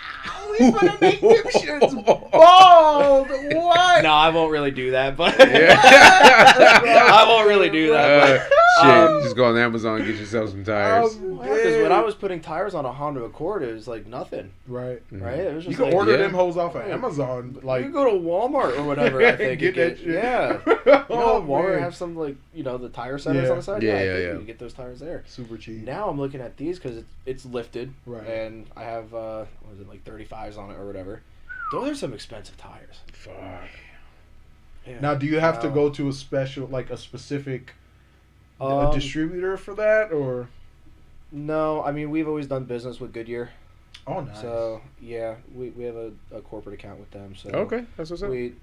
He's gonna make them shits bald. What? No, I won't really do that, but Yeah. I won't really do that. Shit, Um, just go on Amazon and get yourself some tires. Because when I was putting tires on a Honda Accord, it was like nothing, Right. right? It was You just can like, order yeah. them hoes off of Amazon. Like you go to Walmart or whatever. I think Get you that shit. Yeah. Oh, Walmart man. have some like the tire centers Yeah. on the side. Yeah, I yeah, think yeah. You can get those tires there. super cheap. Now I'm looking at these because it's lifted, Right. and I have what is it like 35s on it or whatever. Those are some expensive tires. Fuck. Yeah. Now, do you have to Now- go to a specific Um, distributor for that, or? No, I mean we've always done business with Goodyear, Oh, nice. so yeah, we have a corporate account with them. So Okay, that's what's up. we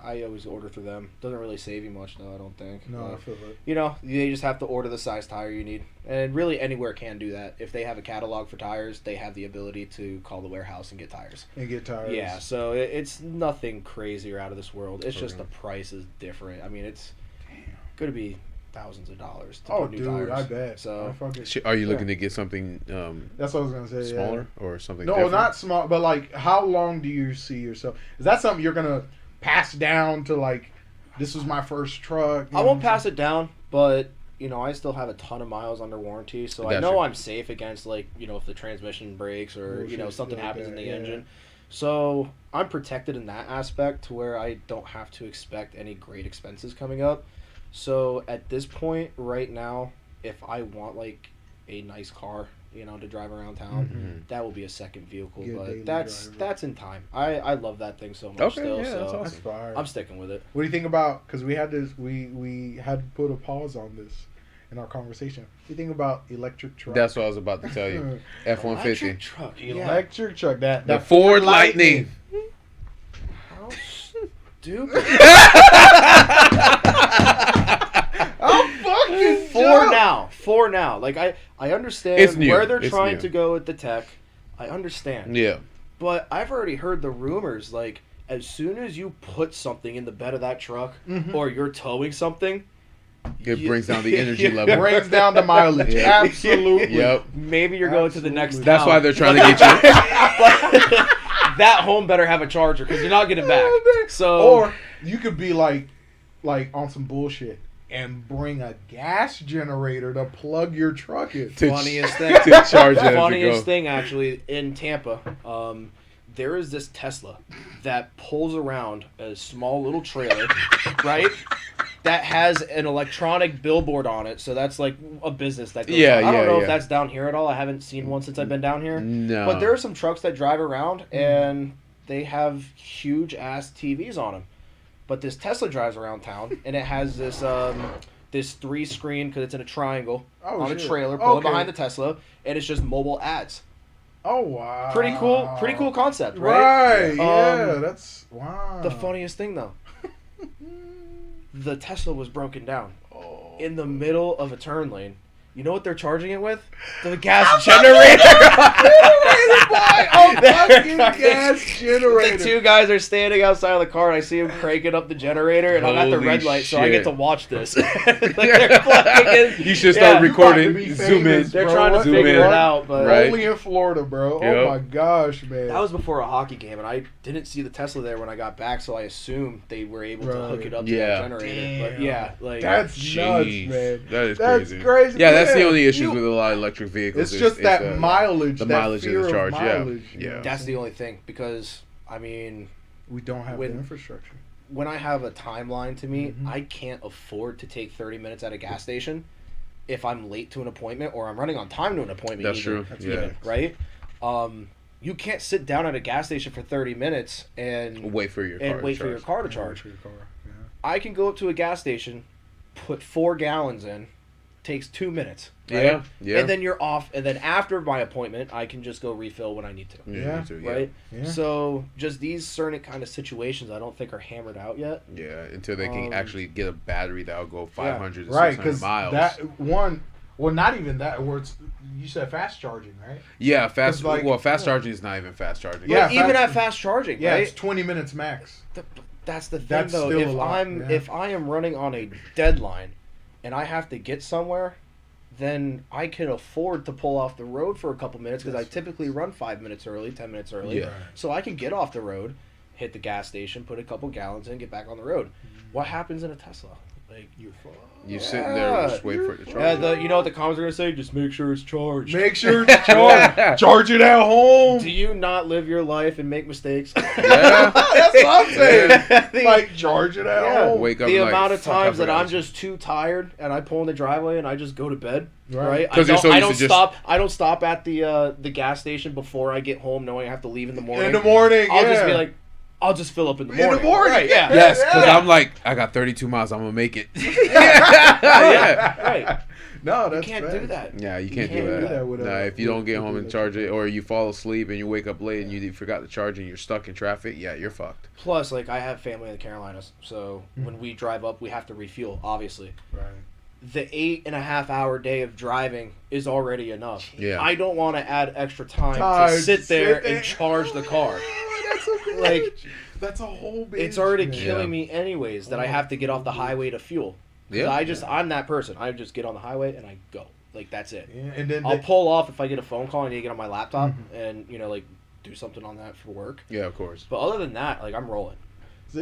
I always order through them. Doesn't really save you much though, I don't think. No, I But, feel it. they just have to order the size tire you need, and really anywhere can do that. If they have a catalog for tires, they have the ability to call the warehouse and get tires. And get tires. Yeah, so it's nothing crazy or out of this world. It's just Okay. the price is different. I mean, it's going to be thousands of dollars to Oh, put new dude, tires. I bet. So I fucking, Are you looking to get something that's what I was gonna say. yeah. smaller or something No, different? not small, but like, how long do you see yourself? Is that something you're gonna pass down to like? This was my first truck. I won't pass it down, but I still have a ton of miles under warranty, so I That's know true. I'm safe against if the transmission breaks or Bullshit, something like happens that, in the yeah. engine. So I'm protected in that aspect to where I don't have to expect any great expenses coming up. So at this point, right now, if I want like a nice car, to drive around town, Mhm. that will be a second vehicle. Get a daily But that's driver. that's in time. I love that thing so much Okay, still. yeah, so that's awesome. That's fire. I'm sticking with it. What do you think about? Because we had this, we had to put a pause on this in our conversation. What do you think about electric truck? That's what I was about to tell you. F-150. Electric truck. Yeah. Electric truck. That The Ford Lightning. How stupid. I'm fucking For now. Like I understand It's new. where they're It's trying new. to go with the tech. I understand. Yeah. But I've already heard the rumors like as soon as you put something in the bed of that truck Mhm. or you're towing something, It brings down the energy level. brings down the mileage. Yeah. Absolutely. Yep. maybe you're going to the next Absolutely. That's town. why they're trying to get you. That home better have a charger because you're not getting back. So Or you could be like on some bullshit and bring a gas generator to plug your truck in. To funniest thing. to charge it as you Funniest go. thing actually in Tampa, there is this Tesla that pulls around a small little trailer, right? that has an electronic billboard on it. So that's like a business that goes Yeah, on. I don't yeah, know yeah. if that's down here at all. I haven't seen one since I've been down here. No. But there are some trucks that drive around and they have huge ass TVs on them. But this Tesla drives around town and it has this this 3-screen, because it's in a triangle, on a trailer pulling behind the Tesla, and it's just mobile ads. Oh wow. Pretty cool concept, right? Right. Yeah, that's wow. The funniest thing though, the Tesla was broken down in the middle of a turn lane. You know what they're charging it with? The gas generator. Fucking gas generator. The 2 guys are standing outside of the car, and I see them cranking up the generator, and I'm at the Holy red light, so I get shit. to watch this. Like they're fucking, You should start Yeah. recording. You about to be Zoom in. famous, they're bro. trying to Zoom figure in. it out, but Right. Only in Florida, bro. Yep. Oh my gosh, man. that was before a hockey game, and I didn't see the Tesla there when I got back, so I assumed they were able to hook it up to Yeah. that generator. But Damn. yeah, like That's nuts, Jeez. man. That is That's crazy. crazy. Yeah, that's the Yeah. only issues You- with a lot of electric vehicles. It's just that the mileage. the that mileage fear of the charge, of yeah. mileage, you Yeah. know? that's the only thing, because I mean, We don't have when- the infrastructure. when I have a timeline to meet, Mhm. I can't afford to take 30 minutes at a gas station if I'm late to an appointment or I'm running on time to an appointment. That's even, true. That's Yeah. even, right? You can't sit down at a gas station for 30 minutes and Wait for your car. and to wait for your charge. car to Yeah, charge. for your car, yeah. I can go up to a gas station, put 4 gallons in, takes 2 minutes. Right? Yeah. Yeah. And then you're off. And then after my appointment, I can just go refill when I need to. Yeah. me too, yeah. Right? Yeah. So just these certain kind of situations I don't think are hammered out yet. Yeah, until they can Um, actually get a battery that'll go 500 to Right, 600 because miles. that one, well, not even that. Where it's you said fast charging, right? yeah, fast. 'cause, like, well, fast yeah. charging is not even fast charging. Yeah, But even fast- at fast charging, Yeah, right? it's 20 minutes max. That's the thing, That's though. still If a lot, yeah. if I am running on a deadline, and I have to get somewhere, then I can afford to pull off the road for a couple minutes because I typically run 5 minutes early, 10 minutes early. Yeah. So I can get off the road, hit the gas station, put a couple gallons in, get back on the road. What happens in a Tesla? Like You sitting there and just wait for it to charge. you know what the comments are gonna say? Just make sure it's charged. Make sure to charge. Charge it at home. Do you not live your life and make mistakes? Yeah. That's what I'm saying. The- Like charge it at Yeah. home. Wake up the and like, amount of fuck, I times that forgot I'm to- just too tired and I pull in the driveway and I just go to bed. Right. Right? 'Cause you're so I used don't to just- stop. I don't stop at the gas station before I get home, knowing I have to leave in the morning. In the morning, I'll yeah. just be like, I'll just fill up in the In the morning. morning, Right? Yeah. Yes, because Yeah. I'm like, I got 32 miles. I'm gonna make it. Yeah. Right. No, You that's can't facts. do that. Yeah, you can't can't do do that. that with Nah, a- if you don't get with home the and charge it, or you fall asleep and you wake up late and you forgot to charge and you're stuck in traffic, yeah, you're fucked. Plus, like I have family in the Carolinas, so when we drive up, we have to refuel. Obviously, Right. the 8.5-hour day of driving is already enough. Yeah. I don't want to add extra time Time to to sit there sit there. and charge the car. That's a Like, bitch. That's a whole bitch. It's already man. killing me anyways that I have to get off the highway to fuel. 'Cause Yeah. I'm that person. I just get on the highway and I go. Like that's it. Yeah, and then I'll they- pull off if I get a phone call and I need to get on my laptop Mm-hmm. and like do something on that for work. Yeah, of course. But other than that, like I'm rolling.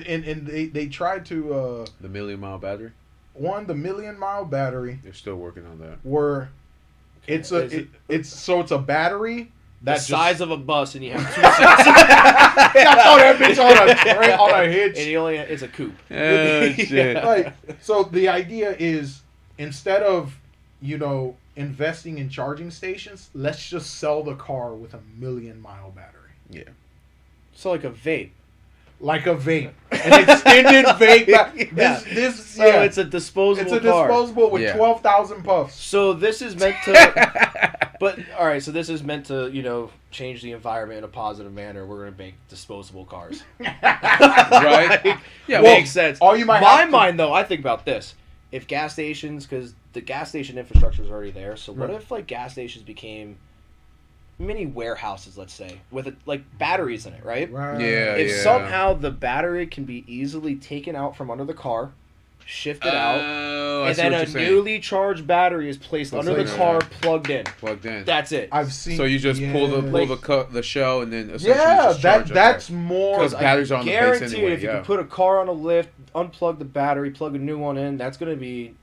and they tried to The million-mile battery. the million-mile battery They're still working on that. where it's Is it- it's a battery The that's size of a bus and you have 2 seats. I throw that bitch on a hitch. And it's a coupe. Oh, shit. Like, so the idea is instead of investing in charging stations, let's just sell the car with a million-mile battery, Yeah. So like a vape. like a vape, an extended vape. Yeah. This So yeah. it's a disposable It's a car. disposable with Yeah. 12,000 puffs. So this is meant to, but all right. So this is meant to, change the environment in a positive manner. We're gonna make disposable cars. Right? Yeah, Well, Makes sense. all you might My have to- mind though, I think about this: if gas stations, because the gas station infrastructure is already there. So what Right. if like gas stations became mini warehouses, let's say, with like batteries in it, right? Right. Yeah. If somehow the battery can be easily taken out from under the car, shifted out, Oh, I and see then what a you're saying. newly charged battery is placed That's under the like- car, plugged in. Plugged in. That's it. I've seen. So you just pull the yeah. the shell and then essentially Yeah, just charge it that's there. more. 'Cause batteries are on the base guarantee anyway, if you yeah. can put a car on a lift, unplug the battery, plug a new one in, that's going to be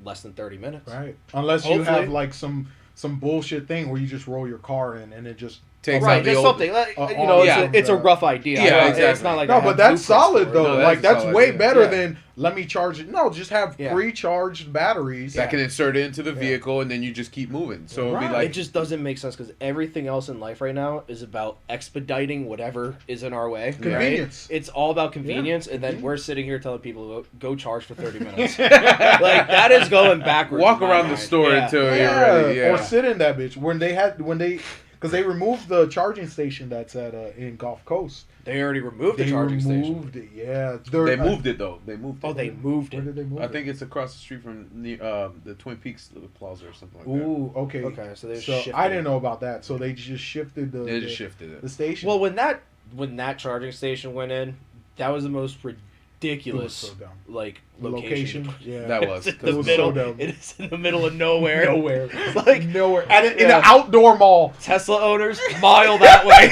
less than 30 minutes. Right. Unless you Hopefully. have like some bullshit thing where you just roll your car in and it just takes Right, out the just old. something. Like, yeah. it's a rough idea. Yeah, right? exactly. It's not like No, I have but that's blueprints solid for it. though. No, Like that's that's solid, way yeah. better Yeah. than let me charge it. No, just have Yeah. pre-charged batteries. That can insert it into the vehicle, and then you just keep moving. So it'd be Right. like It just doesn't make sense because everything else in life right now is about expediting whatever is in our way. right? Convenience. It's all about convenience, and then we're sitting here telling people go charge for 30 minutes. Like that is going backwards. walk in my around the mind. store Yeah. until you're ready. Yeah. Or sit in that bitch because they removed the charging station that's at in Gulf Coast. They already removed the They charging station. removed it. Yeah, They moved it though. They moved it. Oh, they moved Where it. did they move I it? think it's across the street from the Twin Peaks Plaza or something like that. Ooh, okay. Okay, so they So shifted I didn't it. know about that. So they just shifted They just shifted it. the station. Well, when that charging station went in, that was the most It was ridiculous so dumb. like The location. Yeah, That was. It's in 'cause the it was middle. so dumb. It is in the middle of nowhere. nowhere, It's like nowhere, and in Yeah. an outdoor mall. Tesla owners mile that way.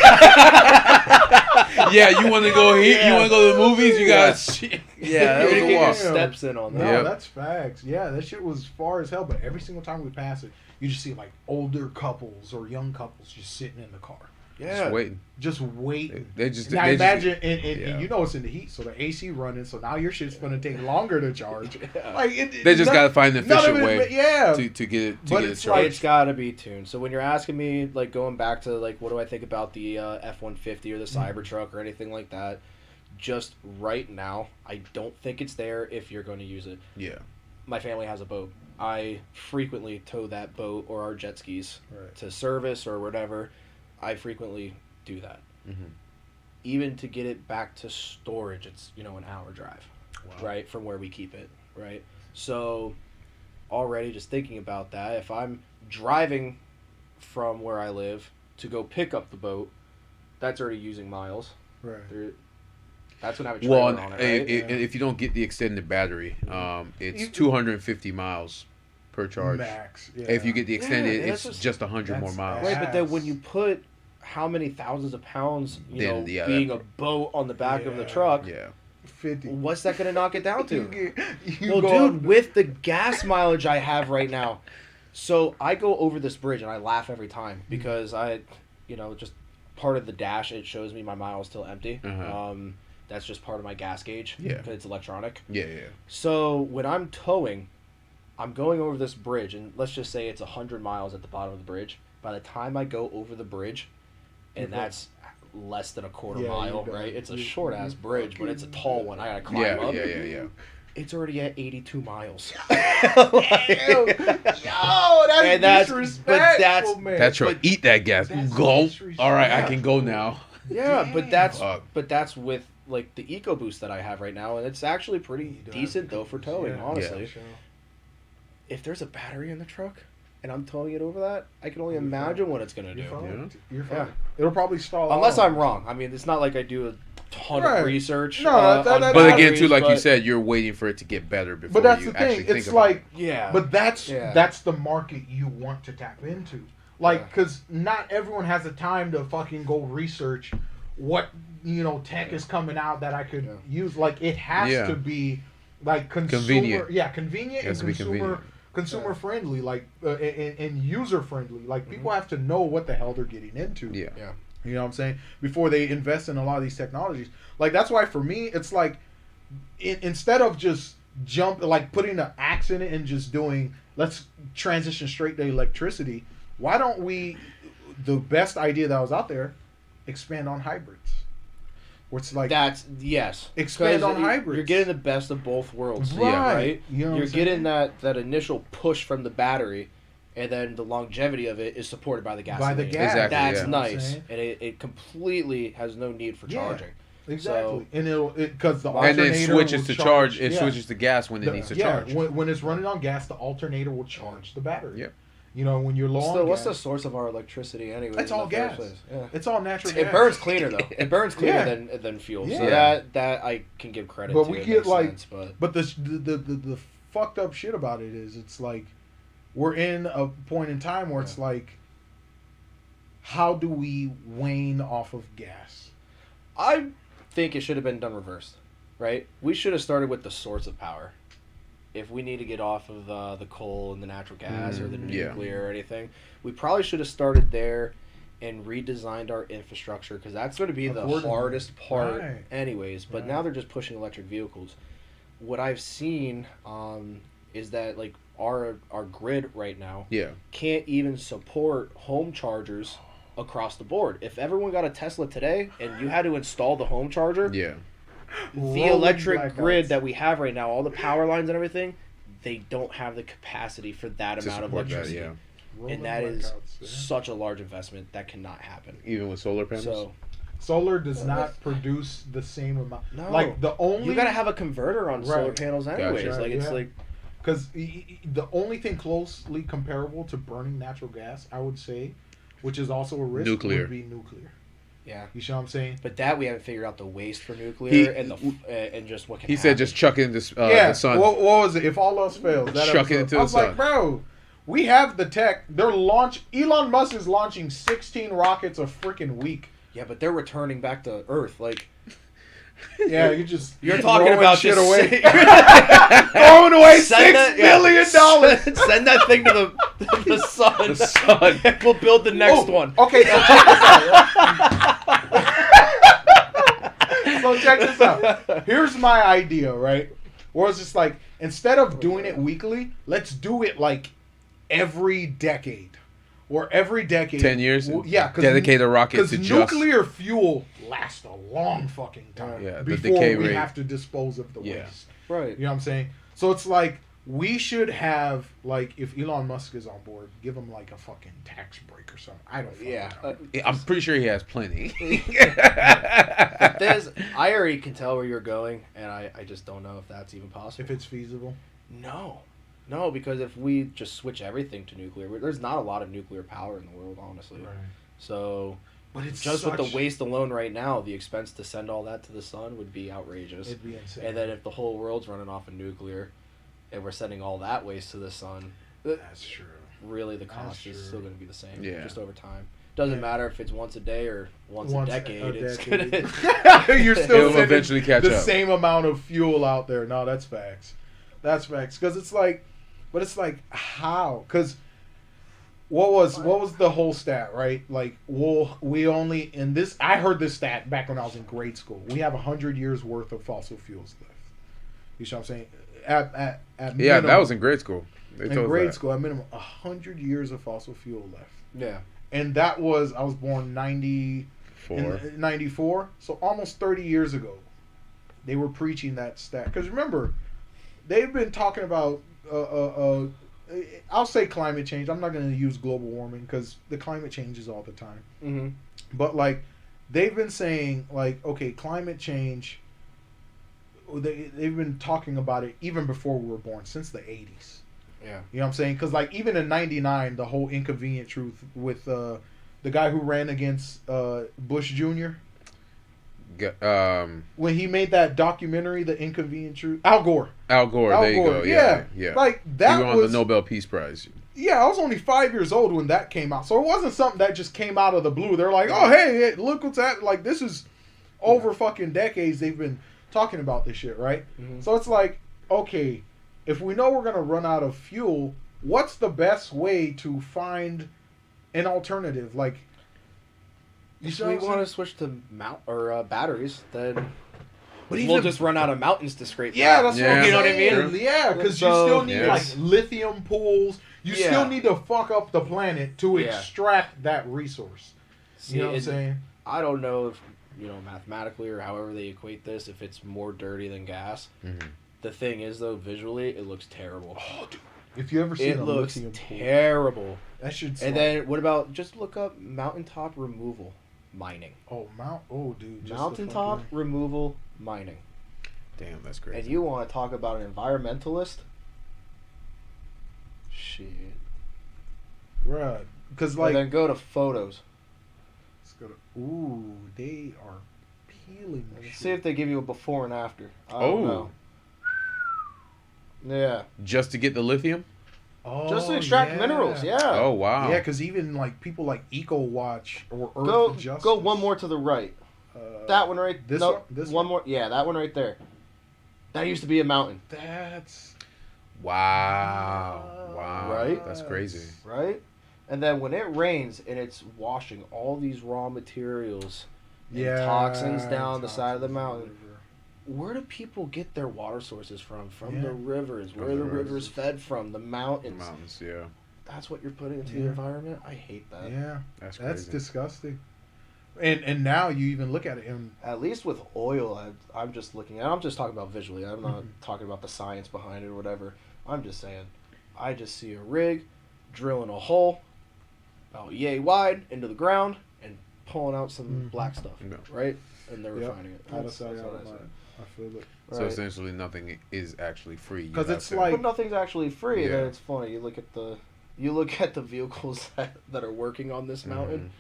Yeah, you want to go here? You Yeah. want to go to the movies? You Yeah. got shit. Yeah, that It was was a get your walk. steps in on that. No, Yep. that's facts. Yeah, that shit was far as hell. But every single time we pass it, you just see like older couples or young couples just sitting in the car, Just waiting. just waiting. They just. Now they just- imagine, and yeah. you know it's in the heat, so the AC running, so now your shit's gonna take longer to charge. Yeah. Like They just gotta find an none of efficient it- way yeah. to get it But get it it's charged. It's got to be tuned. So when you're asking me, like going back to like what do I think about the F-150 or the Cybertruck or anything like that, just right now, I don't think it's there if you're going to use it. Yeah. My family has a boat. I frequently tow that boat or our jet skis Right. to service or whatever. I frequently do that. Mhm. Even to get it back to storage, it's an hour drive, right, from where we keep it, right? So already just thinking about that, if I'm driving from where I live to go pick up the boat, that's already using miles. Right. That's gonna have a trailer Well, on it, right? if you don't get the extended battery, it's You- 250 miles per charge. Max. Yeah. If you get the extended, Yeah, it's that's just 100 more that's miles. Right, but then Yes. when you put how many thousands of pounds, Then, yeah, being that- a boat on the back of the Yeah. truck, Yeah. 50. What's that gonna knock it down to? You Well, go dude, with the gas mileage I have right now, so I go over this bridge and I laugh every time because just part of the dash, it shows me my miles still empty. Uh-huh. That's just part of my gas gauge. Yeah. Because it's electronic. Yeah. So when I'm towing, I'm going over this bridge, and let's just say it's 100 miles at the bottom of the bridge. By the time I go over the bridge, and that's less than a quarter Yeah, mile, you're right? done. It's a You- short ass you bridge, but it's a tall one. I gotta climb Yeah. up. Yeah. It's already at 82 miles. Yo, that's And that's- disrespectful, but that's- man. That's right. Eat that gas. That's Go. disrespectful. All right, I can go now. Yeah, but Fuck. that's with like the EcoBoost that I have right now, and it's actually pretty decent though for towing. Yeah. Honestly, Sure. if there's a battery in the truck and I'm towing it over that, I can only imagine what it's gonna do. You're fine. Yeah. You're fine. Yeah. It'll probably stall. Unless out. I'm wrong. I mean, it's not like I do a ton Right. of research. No, on that- But again, batteries, too, like you but- said, you're waiting for it to get better before But that's you the actually thing. think It's about like, it. yeah. but that's Yeah. that's the market you want to tap into. Like, Yeah. because not everyone has the time to fucking go research what tech is coming out that I could Yeah. use. Like, it has Yeah. to be like consumer, Convenient. yeah, convenient It has and to be convenient. consumer friendly, like and user friendly. Like, people have to know what the hell they're getting into. Yeah. Yeah. You know what I'm saying? Before they invest in a lot of these technologies. Like, that's why for me, it's like, instead of just putting an axe in it and just doing, let's transition straight to electricity, why don't we, the best idea that was out there, expand on hybrids? Where it's like, That's yes. Expand 'Cause on hybrids. You're getting the best of both worlds. Right. Right. You know what You're I'm saying? getting that initial push from the battery, and then the longevity of it is supported by the gasoline. by the gas. Exactly, That's yeah. You know what I'm nice, saying? and it completely has no need for Yeah. charging. Exactly. So- And because the And then alternator switches will to charge. It yeah. switches to gas when it The- needs to yeah, charge. When it's running on gas, the alternator will charge the battery. Yep. When you're low Still, on what's the gas, source of our electricity anyway? It's all gas. Yeah. it's all natural It gas. burns cleaner though. It burns cleaner Yeah. than fuel. So Yeah. that I can give credit But to. we It get makes like, sense, but but the fucked up shit about it is, it's like, we're in a point in time where it's like, how do we wane off of gas? I think it should have been done reversed, right? We should have started with the source of power. If we need to get off of the coal and the natural gas or the yeah. nuclear or anything, we probably should have started there and redesigned our infrastructure, because that's going to be the Accordingly. hardest part Right. anyways. But now they're just pushing electric vehicles. What I've seen is that like our grid right now Yeah. can't even support home chargers across the board. If everyone got a Tesla today and you had to install the home charger, Yeah. the Rolling electric blackouts. grid that we have right now, all the power lines and everything, they don't have the capacity for that To amount of support that, electricity. yeah. Rolling And that is blackouts, yeah. such a large investment that cannot happen. Even with solar panels. So Solar does not produce the same amount. No. Like the only you gotta have a converter on solar Right. panels anyways. Gotcha. Like it's Yeah. like because the only thing closely comparable to burning natural gas, I would say, which is also a risk, Nuclear. would be nuclear. yeah. You see what I'm saying? But that we haven't figured out the waste for nuclear He- and just what can He happen. said just chuck it in the Yeah. sun. What was it? If all else fails, that Chuck it episode. into I the was like, sun. bro, we have the tech. Elon Musk is launching 16 rockets a freaking week. Yeah, but they're returning back to Earth. Like Yeah, you just you're talking throwing about shit just away, throwing throwing away Send $6 that- yeah. million dollars. Send that thing to the sun. The sun. And we'll build the next Oh, one. Okay, so check this out. So check this out. Here's my idea, right? Where it's just like, instead of doing it weekly, let's do it like every decade. Or every decade. 10 years? Yeah. Dedicate a rocket Because to just... nuclear fuel lasts a long fucking time. Yeah, the before decay we rate. have to dispose of the Yeah. waste. Right. You know what I'm saying? So it's like, we should have, like, if Elon Musk is on board, give him like a fucking tax break or something. I don't fucking Yeah. know. I'm pretty sure he has plenty. I already can tell where you're going, and I just don't know if that's even possible. If it's feasible. No, because if we just switch everything to nuclear, there's not a lot of nuclear power in the world, honestly. Right. So But it's just with such- the waste alone right now, the expense to send all that to the sun would be outrageous. It'd be insane. And then if the whole world's running off of nuclear, and we're sending all that waste to the sun, That's true. really the cost That's is true. still going to be the same, Yeah. just over time. Doesn't Yeah. matter if it's once a day or once a decade. It's decade. gonna, You're It'll still sending eventually catch the up. same amount of fuel out there. No, that's facts. That's facts. Because it's like, but it's like, how? Because what was the whole stat, right? Like, we only in this. I heard this stat back when I was in grade school. We have 100 years worth of fossil fuels left. You see what I'm saying? At Yeah, minimum, that was in grade school. They in told us grade that. school. At minimum, 100 years of fossil fuel left. yeah. And that was, I was born 94, so almost 30 years ago, they were preaching that stat. Because remember, they've been talking about, I'll say climate change. I'm not going to use global warming because the climate changes all the time. Mm-hmm. But like, they've been saying like, okay, climate change. They've been talking about it even before we were born, since the 80s. Yeah. You know what I'm saying? Because like even in '99, the whole inconvenient truth with the guy who ran against Bush Jr. When he made that documentary, The Inconvenient Truth, Al Gore. Al Gore, there you go. Yeah. Like He that won was the Nobel Peace Prize. Yeah, I was only 5 years old when that came out, so it wasn't something that just came out of the blue. They're like, oh hey, look what's that? Like this is over fucking decades they've been talking about this shit, right? Mhm. So it's like, okay, if we know we're gonna run out of fuel, what's the best way to find an alternative? Like, you If see we what I'm want saying? to switch to batteries, then But we'll just run out of mountains to scrape. Yeah, that. that's Yeah. what You know what I I'm mean? saying. Yeah, because So, you still need yes. like lithium pools. You Yeah. still need to fuck up the planet to Yeah. extract that resource. See, You know what I'm it- saying? I don't know if mathematically or however they equate this, if it's more dirty than gas. Mhm. The thing is, though, visually it looks terrible. Oh, dude. If you ever seen It a looks lithium pool, terrible. that should. And then what about just look up mountaintop removal mining? dude. just the Mountaintop fucking- removal mining. Damn, that's crazy. And you want to talk about an environmentalist? Shit. Bruh, because Well, like, then go to photos. let's go to, ooh, they are peeling. the See shit. if they give you a before and after. I Oh. don't know. Yeah. Just to get the lithium? Just to extract minerals, yeah. Oh, wow. Yeah, because even like people like Eco Watch or Earth Go Justice. go one more to the right. That one right. This no, one? This one more. Yeah, that one right there. That used to be a mountain, That's Wow. Wow. Right? That's crazy. right? And then when it rains and it's washing all these raw materials and Yeah, toxins down the side of the toxins mountain, river. where do people get their water sources from? From Yeah. the rivers. Where From the the rivers rivers. fed from? The The mountains. mountains, yeah. That's what you're putting into Yeah. the environment? I hate that. Yeah, That's that's crazy. disgusting. And now you even look at it and At least with oil, I'm just looking at I'm just talking about visually. I'm not Mhm. talking about the science behind it or whatever. I'm just saying, I just see a rig drilling a hole about yay wide into the ground and pulling out some Mhm. black stuff, No. right? And they're Yep. refining it. out of That's sight, what out I of said. mind. I feel it. So Right. essentially, nothing is actually free. You 'Cause have it's to- like- But nothing's actually free. And then Yeah. it's funny. You look at the vehicles that are working on this mountain.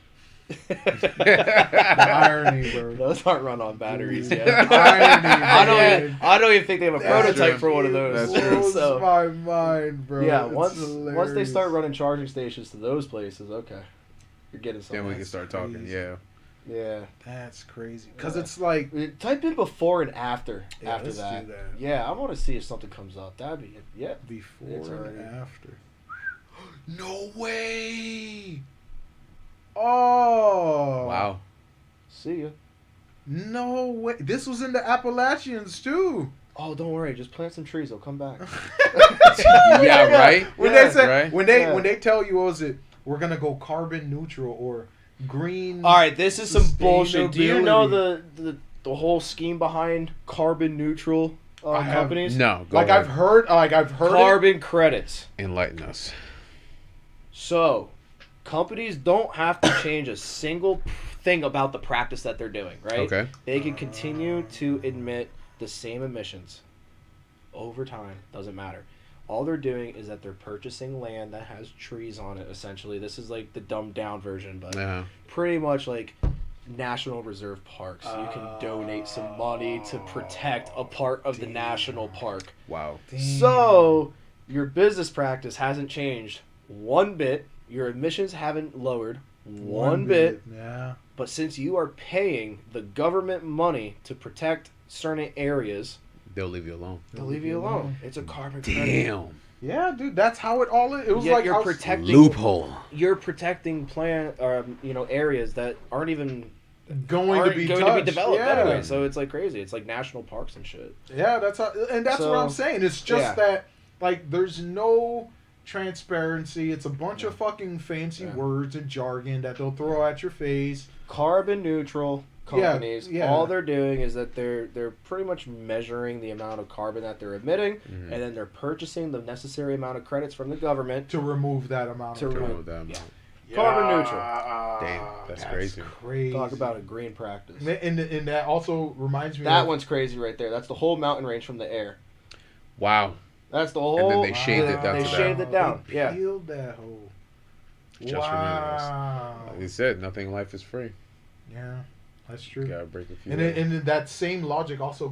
The irony, bro. Those aren't run on batteries The yet. irony, I don't even think they have a That's prototype true. for one of those. That's true. Blows So my mind, bro. yeah, It's once they start hilarious. running charging stations to those places, okay, you're getting Then something. we can start talking. crazy. Yeah. Yeah. That's crazy. Because Yeah. it's like, Type in before and after. Yeah, after let's that. do that. Yeah, I want to see if something comes up. That'd be yeah. before It's and already- after. No way! Oh! Wow. See ya. No way! This was in the Appalachians too. Oh, don't worry. Just plant some trees. They'll come back. Yeah, right? When Yeah, they say right? when they tell you, what was it? We're gonna go carbon neutral or green. All right, this is some bullshit. Do you know Sustainability. the whole scheme behind carbon neutral I have- companies? No. Go Like ahead. I've heard it. Carbon credits. Enlighten us. So, companies don't have to change a single thing about the practice that they're doing, right? Okay. They can continue to emit the same emissions over time. Doesn't matter. All they're doing is that they're purchasing land that has trees on it, essentially. This is like the dumbed down version, but Yeah. pretty much like National Reserve parks. You can donate some money to protect a part of the damn. national park. Wow. So, your business practice hasn't changed one bit. Your emissions haven't lowered one bit. Yeah. But since you are paying the government money to protect certain areas, They'll leave you alone. they'll leave you alone. It's a carbon credit. Damn. Yeah, dude, that's how it all is. It was Yet like you're I was- protecting Loophole. You're protecting areas that aren't going to be touched. developed yeah. anyway. So it's like crazy. It's like national parks and shit. Yeah, that's how, and that's So, what I'm saying. It's just yeah. that like there's no transparency. It's a bunch of fucking fancy Yeah. words and jargon that they'll throw at your face. Carbon neutral companies, yeah. all they're doing is that they're pretty much measuring the amount of carbon that they're emitting, Mhm. and then they're purchasing the necessary amount of credits from the government. To remove that amount To of remove- Remove that. yeah. Carbon neutral. Damn, that's crazy. Crazy. Talk about a green practice. And that also reminds me That of, one's crazy right there. That's the whole mountain range from the air. Wow. That's the then whole. they shaved it down They to that. shaved it down. They Yeah. peeled that hole. Just for Wow. Like you said, nothing in life is free. Yeah, that's true. You gotta break a few. And then that same logic also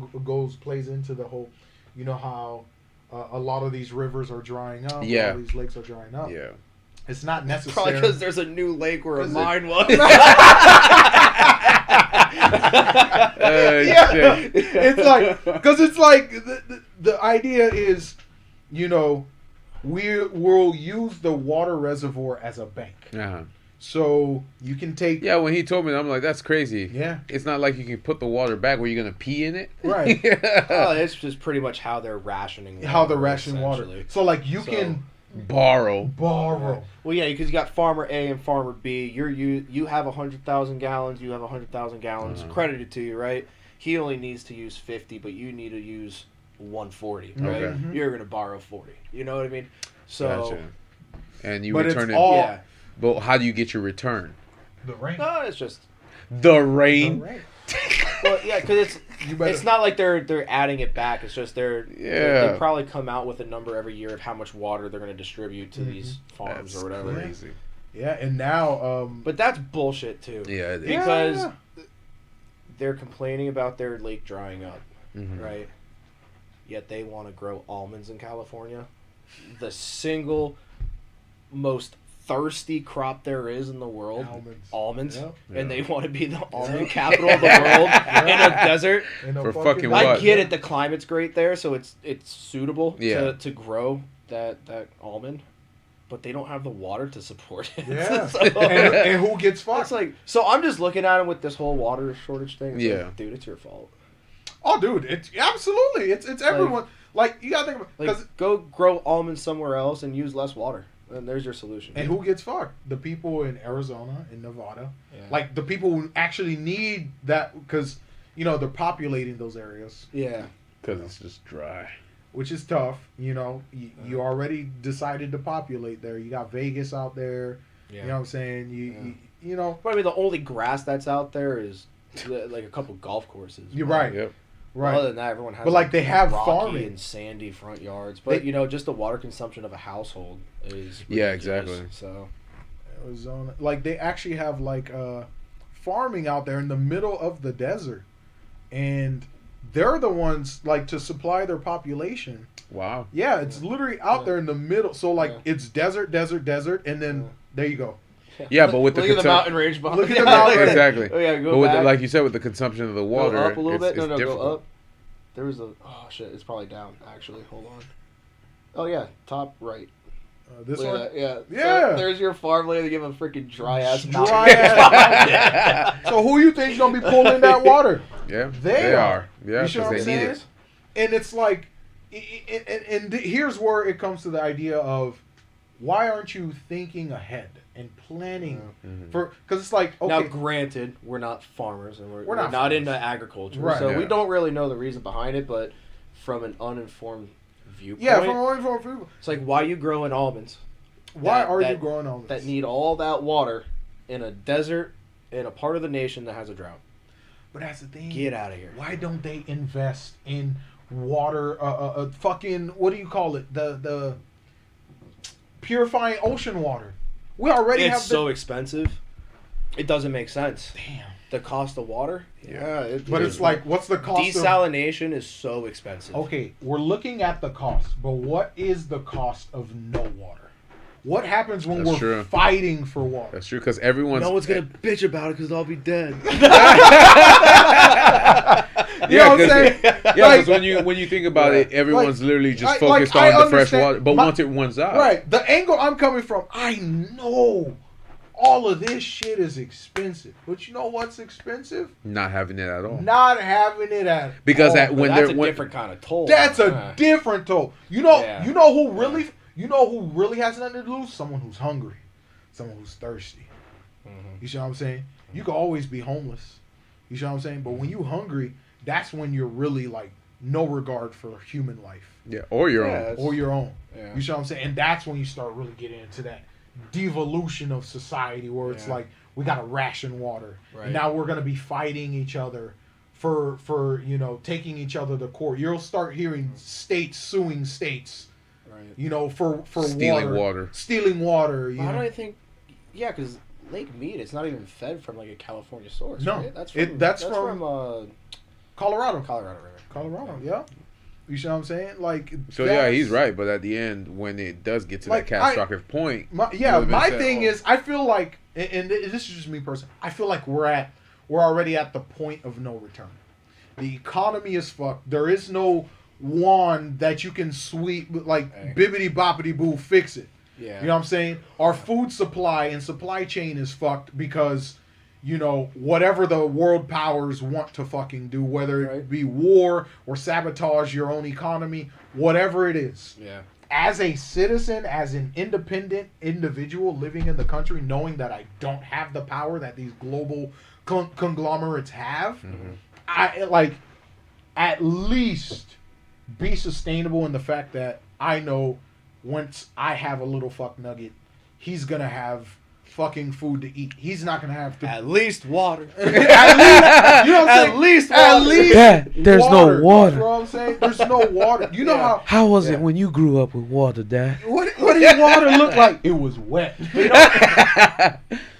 plays into the whole, you know how a lot of these rivers are drying up. A Yeah. lot of these lakes are drying up. Yeah. It's not Probably necessary. because there's a new lake where a 'Cause mine was. Yeah. Shit. It's like because it's like the idea is, you know, we'll use the water reservoir as a bank, Uh-huh. so you can take Yeah, when he told me, I'm like, that's crazy. yeah It's not like you can put the water back where you're gonna pee in it. right Oh, it's just pretty much how they're rationing. how the water, ration water. essentially. So like you So- can Borrow. borrow. Well, yeah, because you got farmer A and farmer B. You have 100,000 gallons. You have 100,000 gallons Uh-huh. credited to you, right? He only needs to use 50, but you need to use 140, right? Okay. Mhm. You're gonna borrow 40. You know what I mean? So Gotcha. And you But return it's it. all yeah, But how do you get your return? the rain. no, it's just The rain. The rain. well, yeah, because You better. it's not like they're adding it back. It's just Yeah. they probably come out with a number every year of how much water they're going to distribute to these farms That's or whatever. crazy. Yeah, and now But that's bullshit too. Yeah. It is. Yeah. because they're complaining about their lake drying up, Mhm. right? Yet they want to grow almonds in California, the single most thirsty crop there is in the world. Almonds. Almonds, Yep. and Yeah. they want to be the almond capital of the world in a desert. In a For fucking I what? get it. The climate's great there, so it's suitable Yeah. to grow that almond. but they don't have the water to support it. Yeah. So, and who gets fucked? it's like, so I'm just looking at it with this whole water shortage thing. It's Yeah. like, dude, it's your fault. Oh, dude, it's absolutely it's everyone. Like you gotta think about Like, because go grow almonds somewhere else and use less water. And there's your solution. and who gets fucked? The people in Arizona, in Nevada, Yeah. like the people who actually need that because they're populating those areas, Yeah. Because it's just dry. which is tough. You already decided to populate there. You got Vegas out there. Yeah. You know what I'm saying? You know. But I mean, the only grass that's out there is like a couple golf courses. You're right. Yep. Right. Other than that, everyone has. But, like, they have rocky farming. and sandy front yards. But just the water consumption of a household is. Yeah, ridiculous. exactly. So. Arizona, like they actually have like farming out there in the middle of the desert, and they're the ones like to supply their population. Wow. Yeah, it's literally out there in the middle. So like it's desert, and then there you go. Yeah, but with the look at the mountain range behind. Look at the mountain range. Exactly. Oh yeah, go But with back. like you said, with the consumption of the water, go up a little bit. it's No, difficult. go up. There was a. Oh shit! It's probably down. Actually, hold on. Oh yeah, top right. This Look one, at that, yeah. Yeah. So there's your farmland. They give a freaking dry ass dry ass. So who you think's gonna be pulling that water? Yeah, They are. Yeah, You see what because I'm they need saying? it. And it's like, and here's where it comes to the idea of why aren't you thinking ahead and planning for? Because it's like, okay, Now, granted, we're not farmers and we're not not farmers. into agriculture, Right. so we Yeah. don't really know the reason behind it. But from an uninformed viewpoint, yeah, from people. it's like, why you growing almonds Why That- are you that- growing on that this? need all that water in a desert in a part of the nation that has a drought? But that's the thing. Get out of here. Why don't they invest in water? Fucking what do you call it? The purifying ocean water. We already have It's so expensive. It doesn't make sense. damn. The cost of water. Yeah, But it's like, what's the cost? desalination is so expensive. Okay, we're looking at the cost, but what is the cost of no water? What happens when That's we're true. fighting for water? That's true because everyone's. No one's gonna bitch about it because I'll be dead. You know what I'm saying? Yeah, because when you think about it, everyone's literally just focused I on the fresh understand water. But once it runs out, Right. The angle I'm coming from, I know all of this shit is expensive. But you know what's expensive? not having it at all. Not having it at Because all. that when That's they're a when, different kind of toll. That's a Yeah. different toll. You know Yeah. you know who really has nothing to lose? Someone who's hungry. Someone who's thirsty. You see what I'm saying? You can always be homeless. You see what I'm saying? But when you hungry, that's when you're really like no regard for human life. yeah, or your Yeah, own. Or your own. Yeah. You see what I'm saying? And that's when you start really getting into that devolution of society where it's Yeah. like we got to ration water. Right. And now we're going to be fighting each other for taking each other to court. You'll start hearing states suing states, Right. for Stealing water. Stealing water, you How do know. I think? Yeah, because Lake Mead, it's not even fed from like a California source. No, right? that's that's from Colorado. Colorado River. Colorado, yeah. You see what I'm saying? Like So yeah, he's right. But at the end, when it does get to Like, that catastrophic point, My you would've been my said, thing "Oh." is, I feel like, and this is just me personally, I feel like we're already at the point of no return. The economy is fucked. There is no wand that you can sweep like bibbity boppity boo fix it. Yeah. You know what I'm saying? Our food supply and supply chain is fucked because, whatever the world powers want to fucking do, whether it be war or sabotage your own economy, whatever it is. Yeah. As a citizen, as an independent individual living in the country, knowing that I don't have the power that these global conglomerates have, I like at least be sustainable in the fact that I know once I have a little fuck nugget, he's gonna have fucking food to eat. He's not gonna have to. At least water. At least, you know what I'm saying? At least At water. least Dad, there's no You water. know what I'm saying? There's no water. You know how How was it when you grew up with water, Dad? what did water look like? It was wet.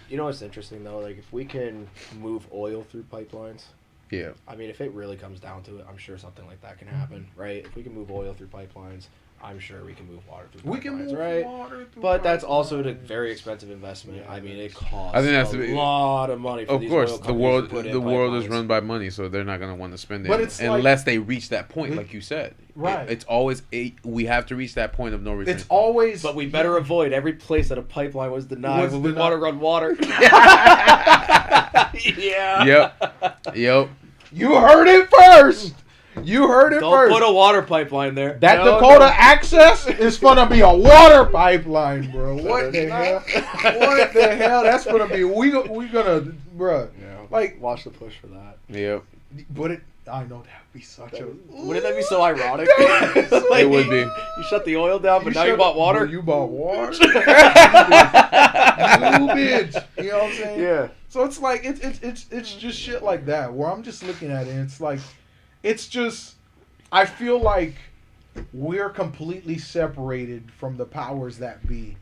You know what's interesting though? Like if we can move oil through pipelines, yeah, I mean, if it really comes down to it, I'm sure something like that can happen, right? If we can move oil through pipelines, I'm sure we can move water through pipelines, We can move right? water through But that's also a pipelines. very expensive investment. Yeah, I mean, it it costs I think that's a lot of money for Of these course, oil the companies world to put in the world is pipelines. run by money, so they're not gonna want to spend it But it's like- unless they reach that point, It- like you said. Right. It's always we have to reach that point of no return. It's always. But we better avoid every place that a pipeline was denied Was when we denied. want to run water. yeah. Yep. You heard it first. You heard it Don't first. put a water pipeline there. That No, Dakota no. access is gonna be a water pipeline, bro. What the hell? What the hell? That's gonna be. We gonna, bro. Yeah. Like, Watch the push for that. Yep. but it. I know that'd be such a. Wouldn't that be so ironic? It would be. You shut the oil down, but now you shut- bought water. You bought water. You bitch. You know what I'm saying? Yeah. So it's like it's just shit like that where I'm just looking at it and it's like it's just I feel like we're completely separated from the powers that be,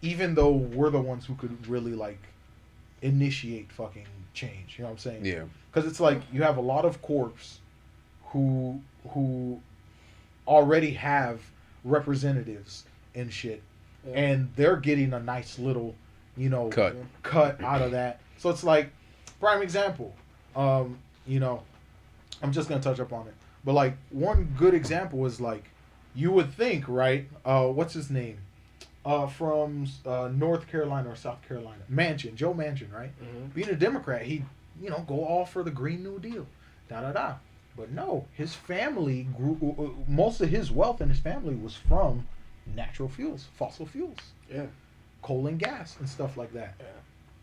even though we're the ones who could really like initiate fucking change. You know what I'm saying? Yeah. Because it's like you have a lot of corps who already have representatives and shit, Yeah. and they're getting a nice little, you know, Cut. out of that. So it's like, prime example, you know, I'm just gonna touch up on it, but like one good example is like, you would think, right? What's his name? From North Carolina or South Carolina, Manchin, Joe Manchin, right? Mhm. Being a Democrat, he, you know, go all for the Green New Deal, But no, his family grew. Most of his wealth and his family was from natural fuels, fossil fuels, Yeah. coal and gas and stuff like that. Yeah.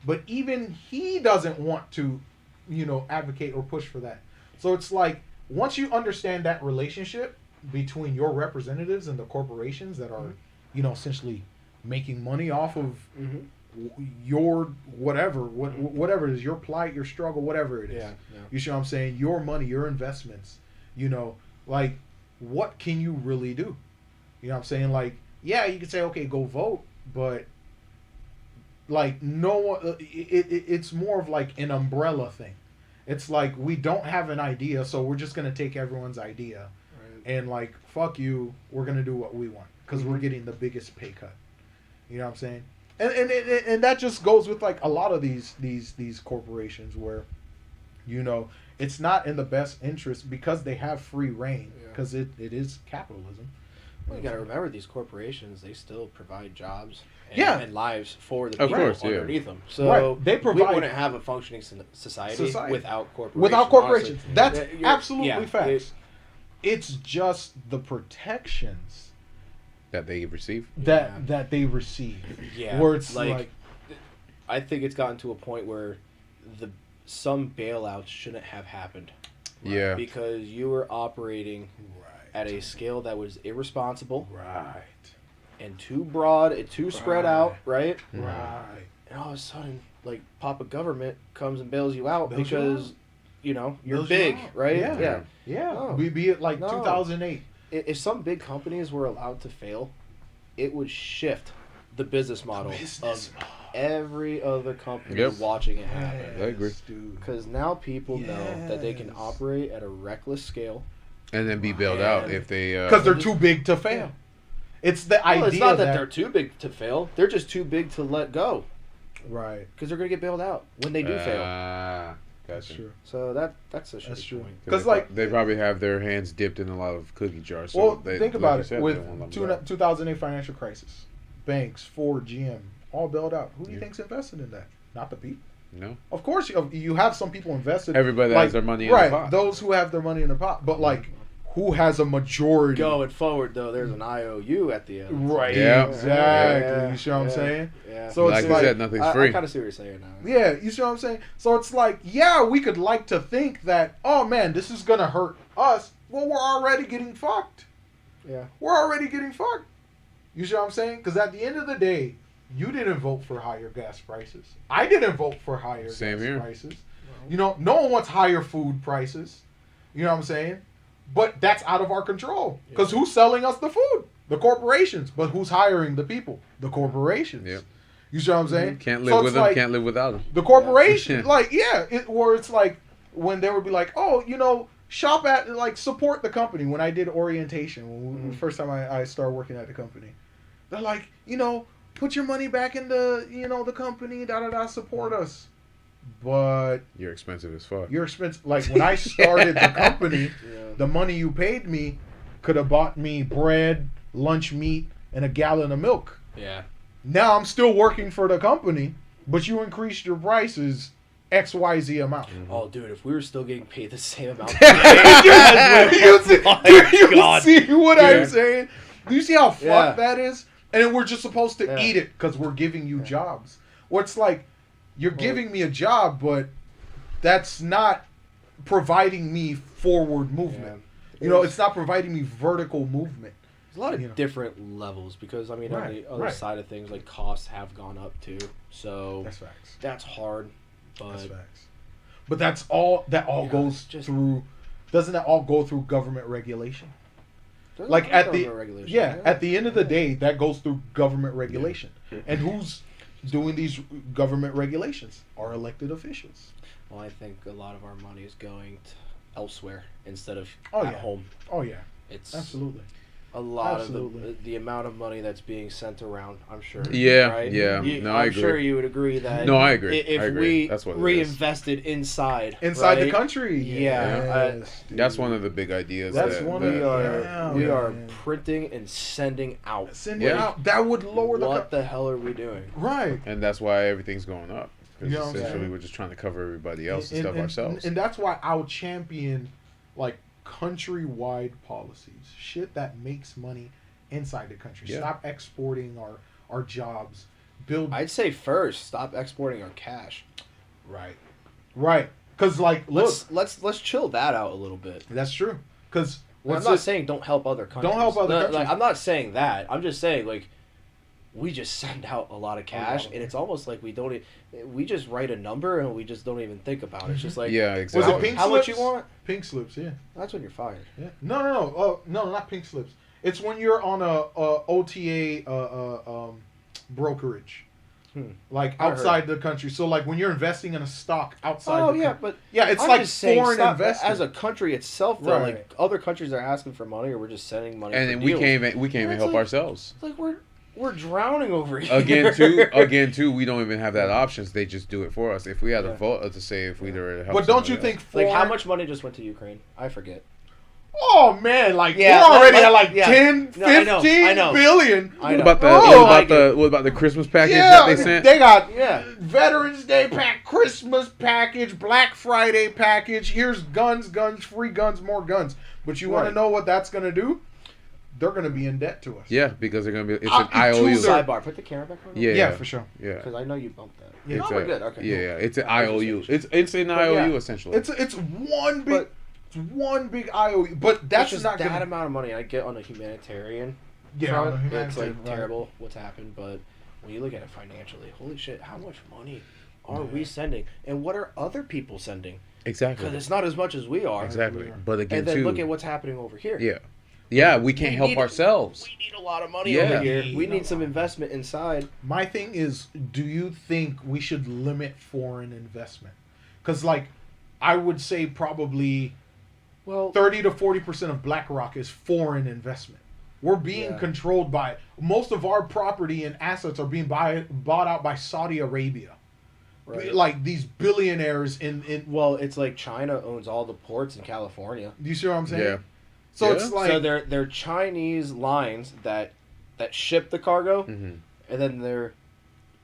But even he doesn't want to, you know, advocate or push for that. So it's like once you understand that relationship between your representatives and the corporations that are, you know, essentially making money off of Mm-hmm. your whatever it is, your plight, your struggle, whatever it is. Yeah. Yeah. You see what I'm saying? Your money, your investments, you know, like what can you really do? You know what I'm saying? Like, yeah, you could say, okay, go vote, but like no one, it's more of like an umbrella thing. It's like we don't have an idea, so we're just gonna take everyone's idea Right. and like fuck you, we're gonna do what we want because we're getting the biggest pay cut. You know what I'm saying? And that just goes with like a lot of these corporations where, you know, it's not in the best interest because they have free reign Yeah. because it is capitalism. Well, you got to remember these corporations; they still provide jobs and, Yeah. and lives for the Of people course, yeah. underneath them. So Right. They provide- we wouldn't have a functioning society without corporations. Without corporations, honestly. that's You're- absolutely yeah, facts. It's just the protections That they receive. that they receive. Yeah, Where it's like I think it's gotten to a point where some bailouts shouldn't have happened Yeah. because you were operating at a scale that was irresponsible right. and too broad and too spread out, right? Right. And all of a sudden, like, Papa Government comes and bails you out Bails you because, you know, you're Bails you big, out. right? Yeah. Yeah. No. Be it like No. 2008. If some big companies were allowed to fail, it would shift the business model of every other company Yep. watching it happen. I agree. Dude. Because now people know that they can Yes. operate at a reckless scale. And then be bailed out if they. Because they're too big to fail. It's the idea Well, it's not that they're too big to fail. They're just too big to let go right. because they're going to get bailed out when they do fail. That's Gotcha. true. So that's a shitty That's true. point. Because like, they probably have their hands dipped in a lot of cookie jars. So well, they, think like about you it. said, they With won't let them go. 2008 financial crisis, banks, Ford, GM, all bailed out. Who do you Yeah. think's invested in that? Not the people. No. Of course, you have some people invested. Everybody that like, has their money in right, the pot. those who have their money in the pot. But like, who has a majority? Going forward, though, there's an IOU at the end. Right. Yeah. Exactly. Yeah. You see what I'm Yeah. saying? Yeah. So Like it's you like, said, nothing's I free. kind of see what you're saying now. yeah, you see what I'm saying? So it's like, yeah, we could like to think that, oh man, this is gonna hurt us. Well, we're already getting fucked. Yeah. We're already getting fucked. You see what I'm saying? Because at the end of the day, you didn't vote for higher gas prices. I didn't vote for higher Same gas here. prices. You know, no one wants higher food prices. You know what I'm saying? But that's out of our control. Because who's selling us the food? The corporations. But who's hiring the people? The corporations. Yep. You see what I'm saying? Can't So live it's with them. like, Can't live without them. the corporation, Yeah. like, yeah, where it's like when they would be like, oh, you know, shop at, like, support the company. When I did orientation, when first time I started working at the company, they're like, you know, put your money back into, you know, the company, support us. But You're expensive as fuck. you're expensive. Like, when I started the company, the money you paid me could have bought me bread, lunch meat, and a gallon of milk. Yeah. Now I'm still working for the company, but you increased your prices XYZ amount. Oh, dude, if we were still getting paid the same amount. Do you see, My do you God. see what Yeah. I'm saying? Do you see how fucked Yeah. that is? And then we're just supposed to Yeah. eat it because we're giving you jobs. Well, it's like, you're giving me a job, but that's not providing me forward movement. You know, it's not providing me vertical movement. There's a lot of You know. different levels because, I mean, on Right, the other right. side of things, like, costs have gone up too. So That's facts. that's hard. But That's facts. But that all Yeah, goes just- through. Doesn't that all go through government regulation? there's Like a lot at of the government regulation, at the end of the day, that goes through government regulation. And who's doing these government regulations? Our elected officials. Well, I think a lot of our money is going elsewhere instead of Oh, at yeah. home. Oh yeah, It's absolutely. a lot Absolutely. of the amount of money that's being sent around. I'm sure. Yeah, right? yeah. No, I I'm agree. sure you would agree that. No, I agree. If I agree. we That's what it is. reinvested inside Inside the right? country. Yeah, Yes, dude. That's one of the big ideas. That's that, one that, of we the- are Yeah, we yeah, are yeah. printing and sending out. Send it Yeah. out. That would lower What the. the hell are we doing? Right. and that's why everything's going up. Because You know what I'm essentially saying? we're just trying to cover everybody else's stuff ourselves. And that's why I'll champion, like, countrywide policies. Shit that makes money inside the country. Yeah. Stop exporting our jobs. Build. I'd say first, stop exporting our cash. Right. Right. Because, like, look. Let's chill that out a little bit. That's true. Because I'm not saying don't help other countries. help other Like, countries. I'm not saying that. I'm just saying, like, we just send out a lot of cash, of and it's almost like we don't. We just write a number, and we just don't even think about it. It's just like, yeah, Was exactly. it pink how much slips? you want? Pink slips, yeah. That's when you're fired. Yeah. No. Oh, no, not pink slips. It's when you're on a OTA brokerage. Like I heard. outside the country. So like when you're investing in a stock outside Oh the yeah, country. but Yeah, it's I'm like just saying, foreign stop- investment. as a country itself. Though, Right. like other countries are asking for money, or we're just sending money. and for then we deals. can't even It's help like- ourselves. It's like we're drowning over here. Again, too, we don't even have that options. They just do it for us. If we had a Yeah. vote to say if we were to help. But don't you somebody think Like foreign... how much money just went to Ukraine? I forget. Oh man, like Yeah, we're already like- at like yeah. 10, No, I know, 15 I know. billion. I else? know. What about the Oh, what about the Christmas package Yeah, that they sent? they got Yeah. Veterans Day pack, Christmas package, Black Friday package. Here's guns, free guns, more guns. But you want Right. to know what that's gonna do? They're gonna be in debt to us. Yeah, because they're gonna be. It's an Up to IOU. two- Sidebar. Put the camera back on. Yeah, Yeah, for sure. Yeah, Because I know you bumped that. Yeah. No, It's we're a- good. Okay. Yeah, cool. yeah. It's an I was just IOU. saying. It's an But IOU yeah. essentially. It's one big But- one big IOU. But that's It's just not that gonna. amount of money I get on a humanitarian Yeah, front. on a It's humanitarian, like right. terrible what's happened, but when you look at it financially, holy shit, how much money are Yeah. we sending, and what are other people sending? exactly. Because it's not as much as we are. Exactly. But again, And then too. look at what's happening over here. Yeah. Yeah, we can't We help need- ourselves. We need a lot of money Yeah. over here. We No. need some investment inside. My thing is, do you think we should limit foreign investment? Because like, I would say probably Well, 30 to 40% of BlackRock is foreign investment. We're being Yeah. controlled by most of our property and assets are being bought out by Saudi Arabia. right. Like these billionaires in well, it's like China owns all the ports in California. do you see what I'm saying? Yeah. So Yeah. it's like So they're Chinese lines that ship the cargo, Mhm. and then they're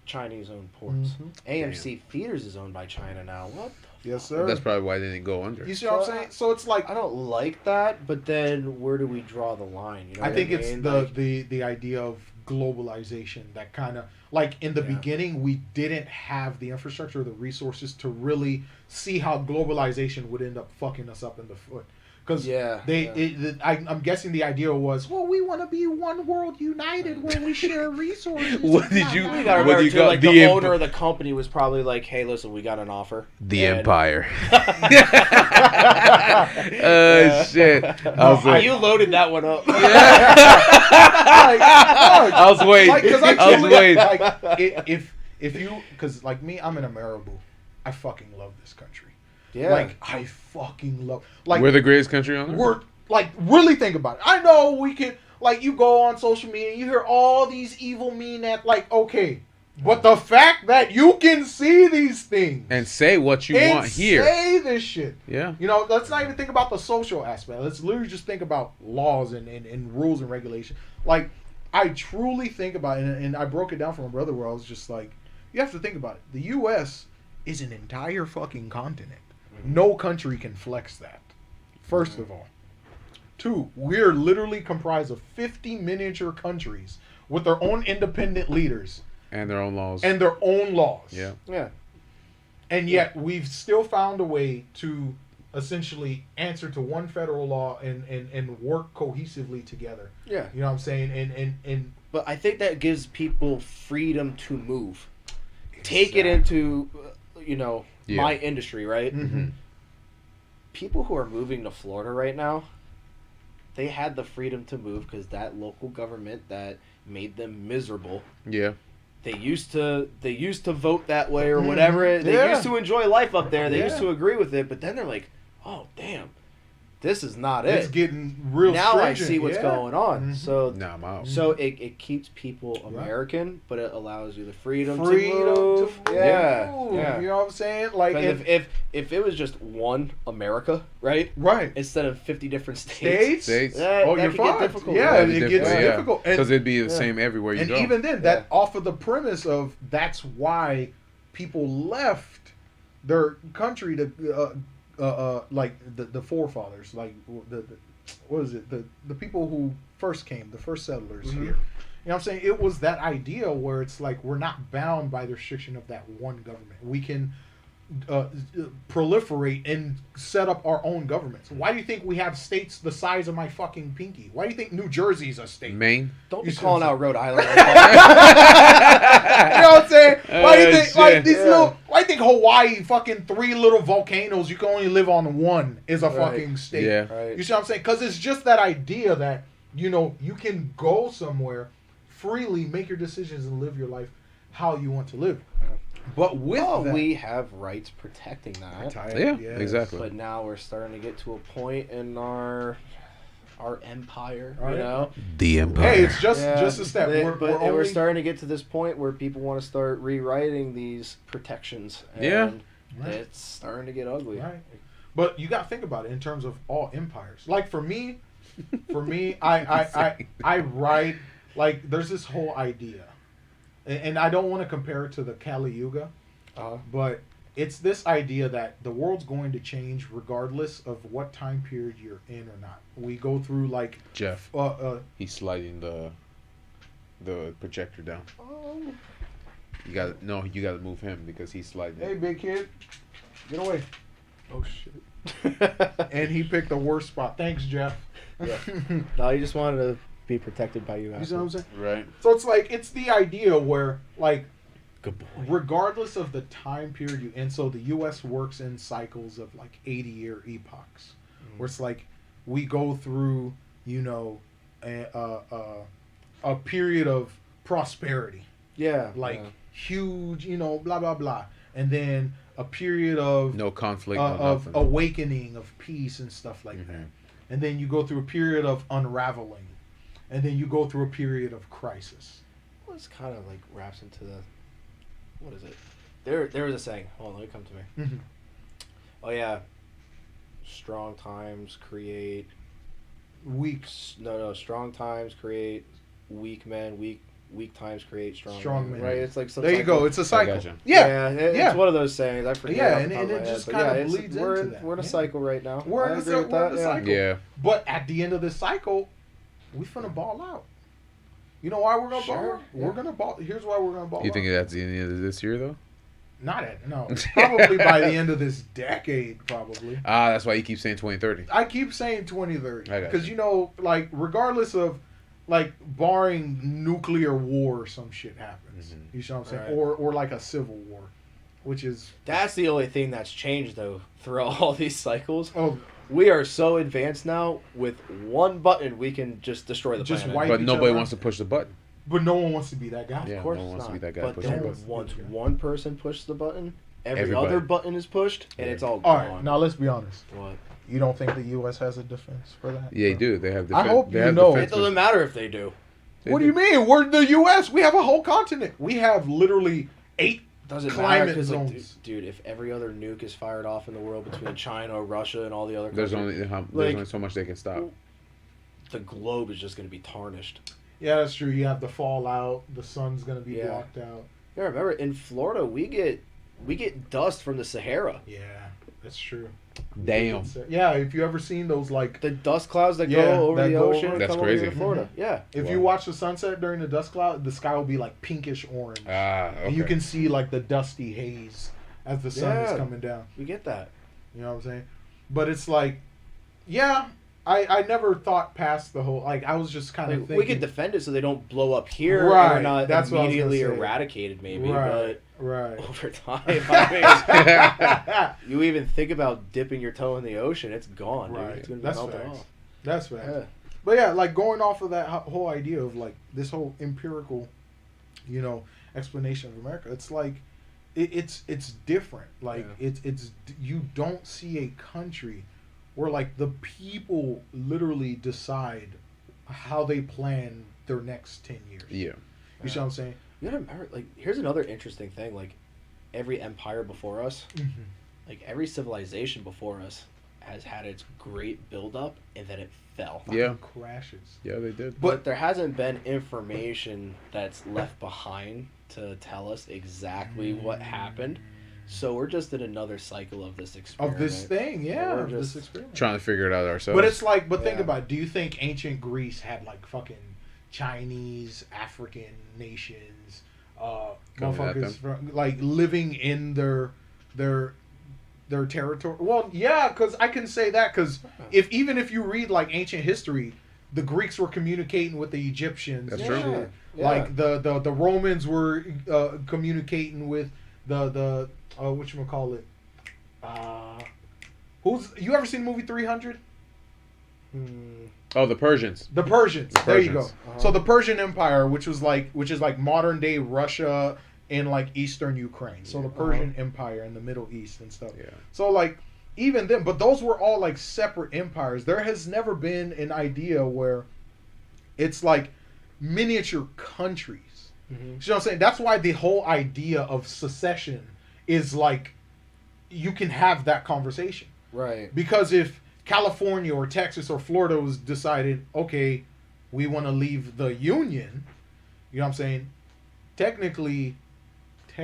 Chinese owned ports. Mhm. AMC Theaters is owned by China now. What? yes sir. That's probably why they didn't go under. You see what I'm So, saying? So it's like I don't like that, but then where do we draw the line? You know I what think I it's mean? the, Like, the idea of globalization that kind of like in the Yeah. beginning we didn't have the infrastructure or the resources to really see how globalization would end up fucking us up in the foot because Yeah, I'm guessing the idea was well we want to be one world united where we share resources. What did you- you What gotta do remember you too, got- like the the imp- owner of the company was probably like, "Hey, listen, we got an offer." The And- Empire. Shit. I was like, you loaded that one up. I was waiting. Like, 'cause I I was truly- waiting. like, if you because like me I'm in a Marabou. I fucking love this country. Yeah. Like I fucking love. Like We're the greatest country on earth. we're like really think about it. I know we can like you go on social media and you hear all these evil mean that like okay, but the fact that you can see these things And say what you and want here. say this shit. Yeah. You know, let's not even think about the social aspect. Let's literally just think about laws and rules and regulation. Like I truly think about it, and I broke it down for my brother where I was just like, you have to think about it. The U.S. is an entire fucking continent. No country can flex that. First of all. 2, we're literally comprised of 50 miniature countries with their own independent leaders And their own laws. and their own laws. Yeah. Yeah. And yet we've still found a way to essentially answer to one federal law and work cohesively together. Yeah. You know what I'm saying? And But I think that gives people freedom to move. Take it into, Yeah. my industry, right? Mhm. People who are moving to Florida right now, they had the freedom to move because that local government that made them miserable. Yeah. They used to vote that way or whatever. They Yeah. used to enjoy life up there. They used Yeah. to agree with it, but then they're like, "Oh, damn. This is not it's it." getting real Now stringent. I see what's Yeah. going on. Mhm. So Now I'm out. So it keeps people Right. American, but it allows you the freedom, Freedom to move. Yeah, move. yeah. You know what I'm saying? Like 'Cause if it was just one America, right, right. instead of 50 different states, States. that Oh, that you're could get fucked. difficult. Yeah, That'd be it gets different, yeah. difficult. And- Because it'd be the Yeah. same everywhere you And go. even then, that Yeah. off of the premise of that's why people left their country to like the forefathers, like the what is it, the people who first came, the first settlers Mm-hmm. here. You know what I'm saying? It was that idea where it's like we're not bound by the restriction of that one government. We can proliferate and set up our own governments. Why do you think we have states the size of my fucking pinky? Why do you think New Jersey's a state? Maine. Don't You be see calling what I'm out Rhode Island. Like that. You know what I'm saying? Why do you think shit. like these Yeah. little? Why do you think Hawaii, fucking 3 little volcanoes, you can only live on one, is a Right. fucking state? Yeah. Right. You see what I'm saying? Because it's just that idea that you can go somewhere freely, make your decisions, and live your life how you want to live. But with Well, that, we have rights protecting that, Yeah, Yes. exactly. but now we're starting to get to a point in our empire, Right. you know. The Empire. Hey, it's just Yeah, a step. but We're we're only, starting to get to this point where people want to start rewriting these protections. And Yeah. Right. it's starting to get ugly. Right. But you got to think about it in terms of all empires. Like for me, I write like there's this whole idea, and I don't want to compare it to the Kali Yuga, but it's this idea that the world's going to change regardless of what time period you're in or not. We go through like Jeff. uh He's sliding the projector down. You got you got to move him because he's sliding. hey big kid, get away. Oh shit. And he picked the worst spot. Thanks, Jeff. Yeah. No, you just wanted to be protected by you. You see what I'm saying? Right. So it's like it's the idea where like Good boy. regardless of the time period you and so the US works in cycles of like 80-year epochs where it's like we go through a period of prosperity, Yeah. like yeah. huge, blah blah blah, and then a period of No conflict. No of nothing. awakening, of peace and stuff like that, and then you go through a period of unraveling, and then you go through a period of crisis. Well, it's kind of like wraps into the. What is it? There was a saying. Hold on, let me come to me. Oh yeah. Strong times create Weeks. No. Strong times create weak men. Weak times create strong. Strong men. Right. It's like some There you cycle. go. It's a cycle. gotcha. Yeah. It's yeah. one of those sayings. I forget. Yeah, off and- the top and of it my just head, but kinda yeah, bleeds we're into in, that, We're in a yeah. cycle right now. We're I in agree with that. the Yeah. cycle. Yeah. But at the end of this cycle, we finna ball out. You know why we're gonna ball Sure, out? We're gonna ball. Here's why we're gonna ball You out. think that's the end of this year though? No. Probably by the end of this decade, probably. Ah, that's why you keep saying 2030. I keep saying 2030 I got because you. like regardless of like barring nuclear war or some shit happens. Mhm. You see what I'm saying? Right. Or like a civil war, which is That's the only thing that's changed though throughout all these cycles. oh We are so advanced now. With one button, we can just destroy the Just planet. wipe But each nobody other. wants to push the button. But no one wants to be that guy. Yeah. Of course no one it's wants to not. be that guy But pushing then the button. once one person pushes the button, every Everybody. other button is pushed, and it's all All gone. right, now let's be honest. What? You don't think the U.S. has a defense for that? Yeah, they do. They have. I hope you know. It doesn't matter if they do. What do you mean? We're the U.S. We have a whole continent. We have literally 8 Doesn't matter climate because, like, zones. dude, if every other nuke is fired off in the world between China, Russia, and all the other There's countries, there's only so much they can stop. the globe is just going to be tarnished. Yeah, that's true. You have the fallout. The sun's gonna be Yeah. blocked out. Yeah, remember in Florida we get dust from the Sahara. Yeah, that's true. Damn. Yeah, if you ever seen those like, The dust clouds that Yeah, go over that the go ocean over- and That's come over here crazy. to Florida. Yeah. if Wow. you watch the sunset during the dust cloud, the sky will be like pinkish orange, Ah, okay. and you can see like the dusty haze as the sun is Yeah. coming down. We get that. You know what I'm saying? But it's like, yeah, I never thought past the whole, like, I was just kind of Like, thinking. we could defend it so they don't blow up here and Right, we're not that's what I was gonna immediately say. eradicated maybe, right, right. but over time, I mean, you even think about dipping your toe in the ocean, it's gone, dude. Right. It's going to be That's melted facts. off. That's fact. Yeah. But yeah, like going off of that whole idea of like this whole empirical, explanation of America, it's like it's different. Like it's you don't see a country where like the people literally decide how they plan their next 10 years. Yeah. You see what I'm saying? You gotta remember, like, here's another interesting thing. Like, every empire before us, like, every civilization before us has had its great build-up, and then it fell. Yeah. Crashes. Yeah, they did. But there hasn't been information that's left behind to tell us exactly what happened. So we're just in another cycle of this experiment. Of this thing, yeah, We're of this just experiment. Trying to figure it out ourselves. But it's like, think Yeah. about it. Do you think ancient Greece had like fucking Chinese, African nations, Coming at motherfuckers from, like living in their territory? Well, yeah, because I can say that because even if you read like ancient history, the Greeks were communicating with the Egyptians. That's and true. shit. Yeah. Like the Romans were communicating with the whatchamacallit. Who's you ever seen the movie 300? Oh, the Persians. The Persians. The There you go. Persians. So the Persian Empire, which is like modern day Russia and like Eastern Ukraine. So the Persian Empire in the Middle East and stuff. Yeah. So like even then, but those were all like separate empires. There has never been an idea where it's like miniature countries. You know what I'm saying? That's why the whole idea of secession is like you can have that conversation. Right. Because if California or Texas or Florida was decided, okay, we want to leave the union, you know what I'm saying? Theoretically, you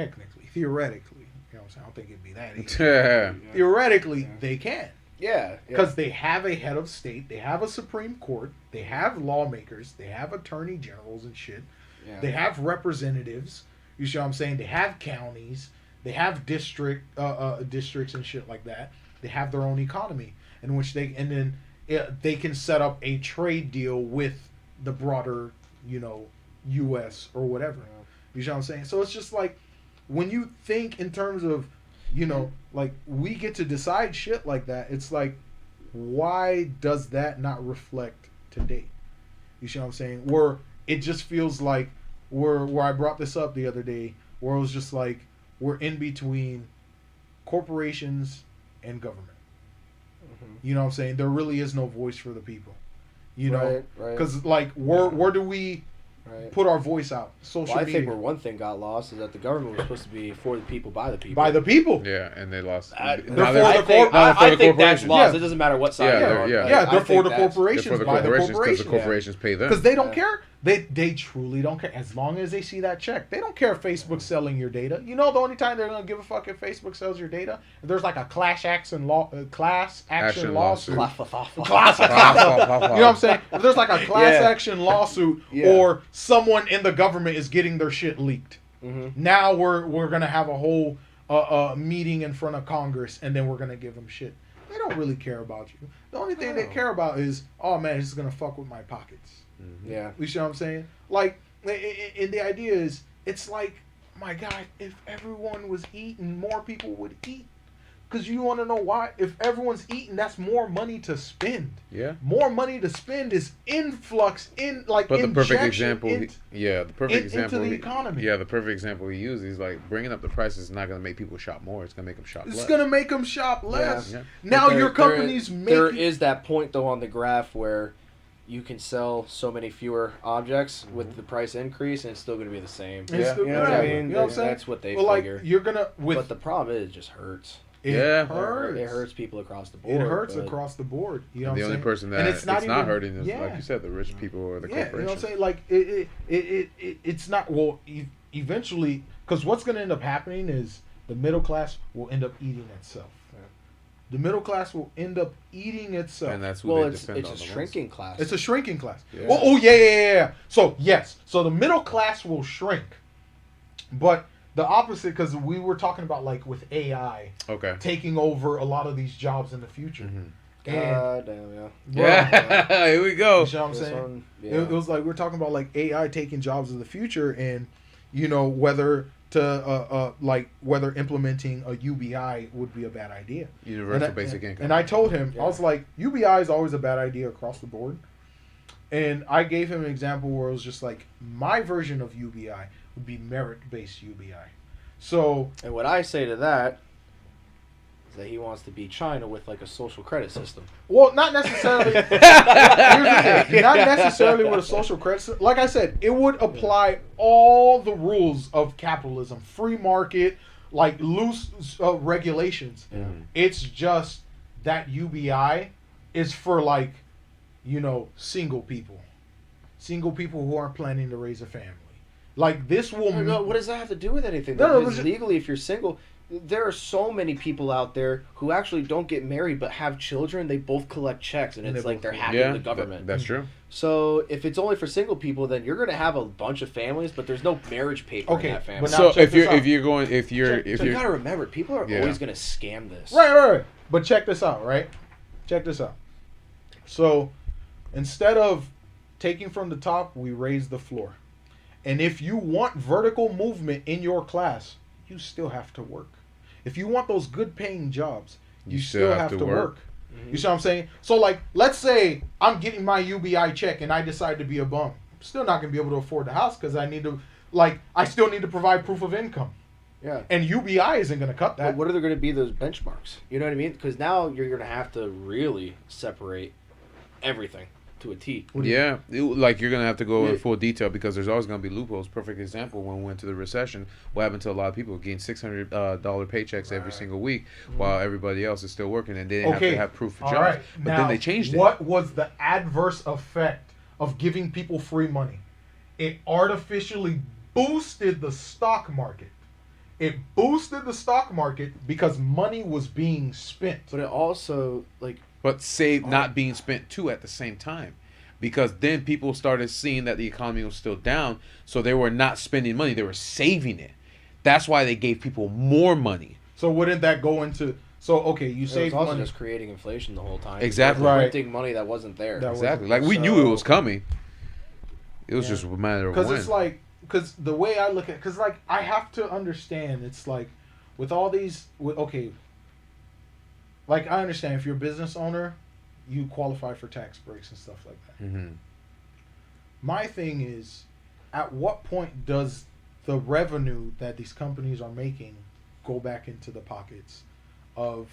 know what I'm saying? I don't think it'd be that easy. Yeah. Theoretically, they can. Yeah. Because they have a head of state, they have a Supreme Court, they have lawmakers, they have attorney generals and shit, yeah. they have representatives, you see what I'm saying? They have counties, they have districts and shit like that. They have their own economy in which they can set up a trade deal with the broader, U.S. or whatever. You see what I'm saying? So it's just like when you think in terms of, like we get to decide shit like that. It's like, why does that not reflect today? You see what I'm saying? Where it just feels like where I brought this up the other day, where it was just like we're in between corporations and government. You know what I'm saying? There really is no voice for the people. Right. Because like where do we put our voice out? Social Well, I media. think where one thing got lost is that the government was supposed to be for the people, by the people. By the people. Yeah, and they lost. I now for they're- the I think, now they're for I the think that's corporations. lost. Yeah. It doesn't matter what side Yeah, you're they're- on. yeah. Like, Yeah, I they're for think the that's- corporations. They're for the by the corporations because the corporations. corporations pay them. Because they don't Yeah. care. They truly don't care. As long as they see that check. They don't care if Facebook's selling your data. The only time they're going to give a fuck if Facebook sells your data? If there's like a class action Action lawsuit. lawsuit. Class You know what I'm saying? If there's like a class Yeah. action lawsuit Yeah. or someone in the government is getting their shit leaked. Mhm. Now we're going to have a whole meeting in front of Congress and then we're going to give them shit. They don't really care about you. The only thing they No. care about is, oh man, this is going to fuck with my pockets. Yeah. You see what I'm saying? Like, and the idea is, it's like, my God, if everyone was eating, more people would eat. Because you want to know why? If everyone's eating, that's more money to spend. Yeah. More money to spend is influx in like. But the perfect injection example, the perfect example, into the economy. Yeah, the perfect example he used is like bringing up the price is not going to make people shop more. It's going to make them shop It's less. gonna make them shop less. Yeah. Now But your company's there making. is that point though on the graph where you can sell so many fewer objects with the price increase, and it's still going to be the same. It's Yeah. still- You know what I mean? You know what I'm saying? That's what they Well, like figure. you're gonna with But the problem is, it just hurts. it Yeah. hurts. It hurts people across the board. It hurts but- across the board. You know And the what I'm only saying? person that And it's not even- hurting is, yeah. like you said, the rich people or the Yeah, you know what I'm corporations. saying? Like it's not. Well, eventually, because what's gonna end up happening is the middle class will end up eating itself. The middle class will end up eating itself. And that's who Well, they it's defend a on the most. shrinking class. It's a shrinking class. Yeah. Oh, yeah. So yes, so the middle class will shrink, but the opposite, because we were talking about like with AI Okay. taking over a lot of these jobs in the future. Mhm. And Damn, yeah. bro, Yeah. Here we go. you know what I'm This saying? one, It was like we're talking about like AI taking jobs of the future, and you know whether to like whether implementing a UBI would be a bad idea. Universal and basic income. And I told him, Yeah. I was like, UBI is always a bad idea across the board. And I gave him an example where it was just like, my version of UBI would be merit-based UBI. So, And what I say to that is that he wants to be China with like a social credit system. well, not necessarily. Here's the thing, not necessarily with a social credit system. Like I said, it would apply all the rules of capitalism, free market, like loose regulations. Mhm. It's just that UBI is for like, you know, single people who aren't planning to raise a family. Like this will. What does that have to do with anything? No, Because but- legally, if you're single, there are so many people out there who actually don't get married but have children. They both collect checks, and And it's they like both they're collect- happy Yeah, with the government. that's true. So if it's only for single people, then you're going to have a bunch of families, but there's no marriage paper Okay, in that family. but now So check if this you're out. if you're going if you're Check- if so you you're got to remember, people are Yeah. always going to scam this. Right. But check this out, right? Check this out. So instead of taking from the top, we raise the floor. And if you want vertical movement in your class, you still have to work. If you want those good paying jobs, you still have to work. You see what I'm saying? So like, let's say I'm getting my UBI check and I decide to be a bum. I'm still not gonna be able to afford the house because I need to, like, I still need to provide proof of income. Yeah. And UBI isn't gonna cut But that. what are there going to be those benchmarks? You know what I mean? Because now you're going to have to really separate everything to a T. Yeah, like you're gonna have to go in Yeah. full detail because there's always gonna be loopholes. Perfect example when we went to the recession, what happened to a lot of people getting $600 paychecks every Right. single week while everybody else is still working and they didn't have Okay. to have proof of All jobs. right. But Now, then they changed it. What was the adverse effect of giving people free money? It artificially boosted the stock market. It boosted the stock market because money was being spent. But it also, like, But save not being spent too at the same time, because then people started seeing that the economy was still down, so they were not spending money; they were saving it. That's why they gave people more money. So wouldn't that go into? So okay, you it was save also money. just creating inflation the whole time. Exactly. Right. Printing money that wasn't there. That Exactly. wasn't- Like we knew it was so- coming. It was Yeah. just a matter of Because when. it's like, because the way I look at, because like I have to understand, it's like with all these, okay, like I understand if you're a business owner, you qualify for tax breaks and stuff like that. Mhm. My thing is, at what point does the revenue that these companies are making go back into the pockets of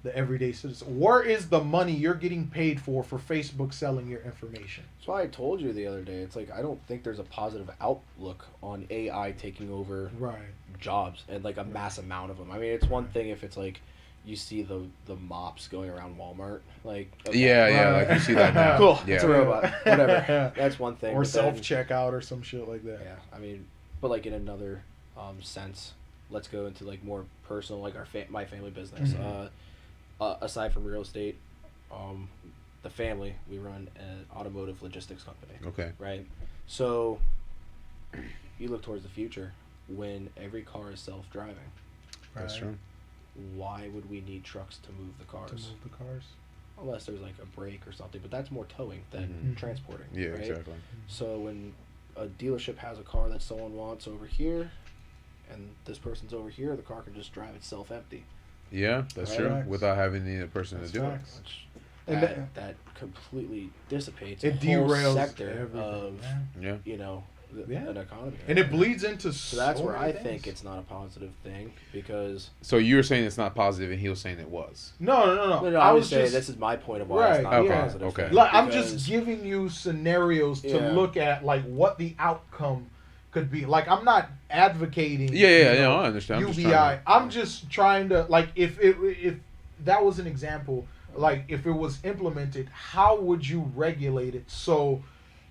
the everyday citizen? Where is the money you're getting paid for Facebook selling your information? That's why I told you the other day. It's like I don't think there's a positive outlook on AI taking over Right. jobs and like a mass amount of them. I mean, it's one thing if it's like you see the mops going around Walmart, like okay, Yeah, Right. like you see that now. cool, Yeah. it's a robot, whatever. That's one thing. Or but then- self checkout or some shit like that. Yeah, I mean, but like in another sense, let's go into like more personal, like my family business. Mhm. Aside from real estate, the family, we run an automotive logistics company, Okay. right? So you look towards the future when every car is self-driving. That's Right. true. Why would we need trucks to move the To cars? move the cars. Unless there's like a break or something, but that's more towing than Mhm. transporting. Yeah, right? exactly. So when a dealership has a car that someone wants over here, and this person's over here, the car can just drive itself empty. Yeah, that's true. Facts. Without having the person That's to do facts. Which And that completely dissipates It a whole derails sector everything, of man. it. Yeah. you know Yeah. an economy. And it bleeds into So that's so where many I things. think it's not a positive thing because So you were saying it's not positive, and he was saying it was. No. no, I I'm was just saying just this is my point of why it's Right, not okay, a positive okay. thing. like, I'm because- just giving you scenarios to Yeah. look at, like what the outcome could be. Like I'm not advocating. Yeah, you yeah, know, I understand. I'm just UBI. trying to- I'm just trying to, like, if that was an example, like if it was implemented, how would you regulate it so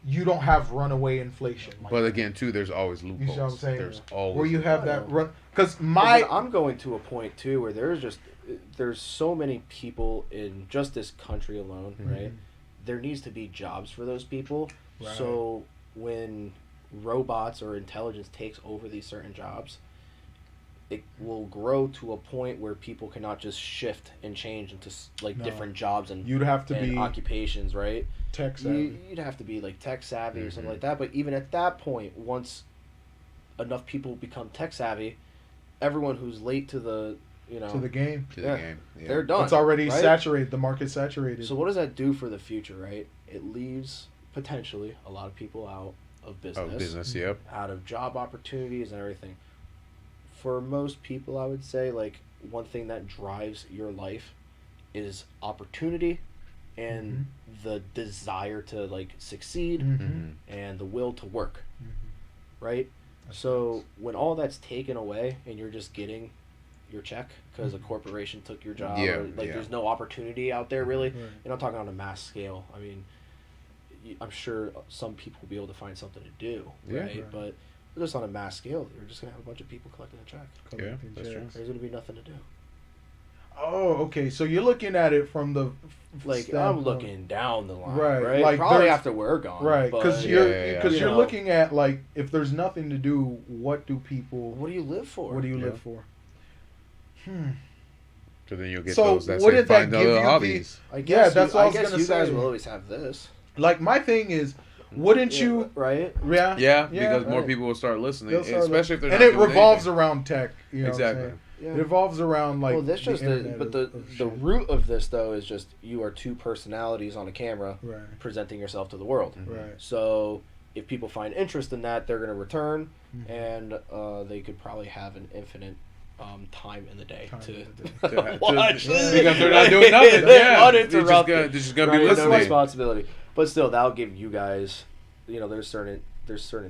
you don't have runaway inflation? Like But that? again, too, there's always you loopholes. see what I'm saying? There's always where you have I that know. run, because But my then I'm going to a point too where there's so many people in just this country alone, right? There needs to be jobs for those people. Right. So when robots or intelligence takes over these certain jobs, it will grow to a point where people cannot just shift and change into like No. different jobs and, you'd have to and be occupations, right? tech savvy. You'd have to be like tech savvy or something Mhm. like that. But even at that point, once enough people become tech savvy, everyone who's late to the to the game. to the Yeah. game. Yeah. they're done. It's already right? saturated. The market's saturated. So what does that do for the future, right? It leaves potentially a lot of people out of business, Business. Yep. out of job opportunities and everything. For most people, I would say like one thing that drives your life is opportunity and the desire to like succeed Mhm. and the will to work, Mhm. right? So when all that's taken away and you're just getting your check because a corporation took your job, Yeah, or, like yeah. there's no opportunity out there really. Right. And I'm talking on a mass scale. I mean, I'm sure some people will be able to find something to do, Yeah. right? Right. But just on a mass scale, you're just gonna have a bunch of people collecting a check. Collecting that's true. checks. There's gonna be nothing to do. Oh, okay. So you're looking at it from the Like I'm standpoint- looking down the line, Right, right? like Probably there's- after we're gone, right? Because but, you're Yeah. because You you're know. looking at, like, if there's nothing to do, what do people? What do you live for? What do you Yeah. live for? So then you'll get So those that wouldn't say that find give other you the- hobbies. I Yeah, guess that's you, what I I was guess gonna you guys say. will always have this. Like, my thing is, wouldn't Yeah, you? right? Yeah. Yeah, because more right. people will start listening, They'll start especially if they're and not it doing revolves anything. around tech. You know Exactly. What I'm Yeah. saying? It revolves around, like. Well, that's just the internet but of the shit. root of this though is just you are two personalities on a camera Right. presenting yourself to the world. Right. So if people find interest in that, they're going to return, Mhm. and they could probably have an infinite time in the day Time to, in the day. watch. Yeah. Because they're not doing nothing. Yeah, they're just uninterrupted. gonna, they're just gonna Right, be no listening. responsibility. But still, that'll give you guys, there's certain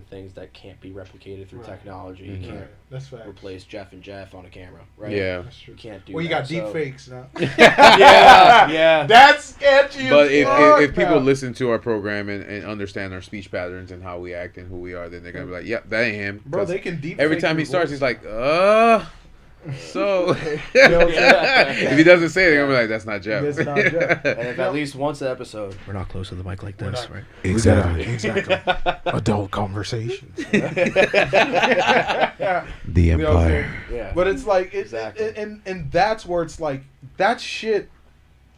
things that can't be replicated through Right. technology. Mhm. You can't Right. That's fact. replace Jeff and Jeff on a camera, right? Yeah. That's true. You can't do Well, you that. got deep so- fakes now. Yeah. That's sketchy. But as if fuck people now. listen to our program and understand our speech patterns and how we act and who we are, then they're gonna be like, "Yep, that ain't him." Bro, 'Cause they can deep. every fake time he your starts, voice. he's like, So Yeah. if he doesn't say it, they're gonna be like, "That's not Jeff." That's not Jeff. And if at least once an episode, we're not close to the mic like We're this, not- right? Exactly. Exactly. Adult conversations. The You know what I'm Empire. saying? Yeah. But it's like, Exactly. and that's where it's like, that shit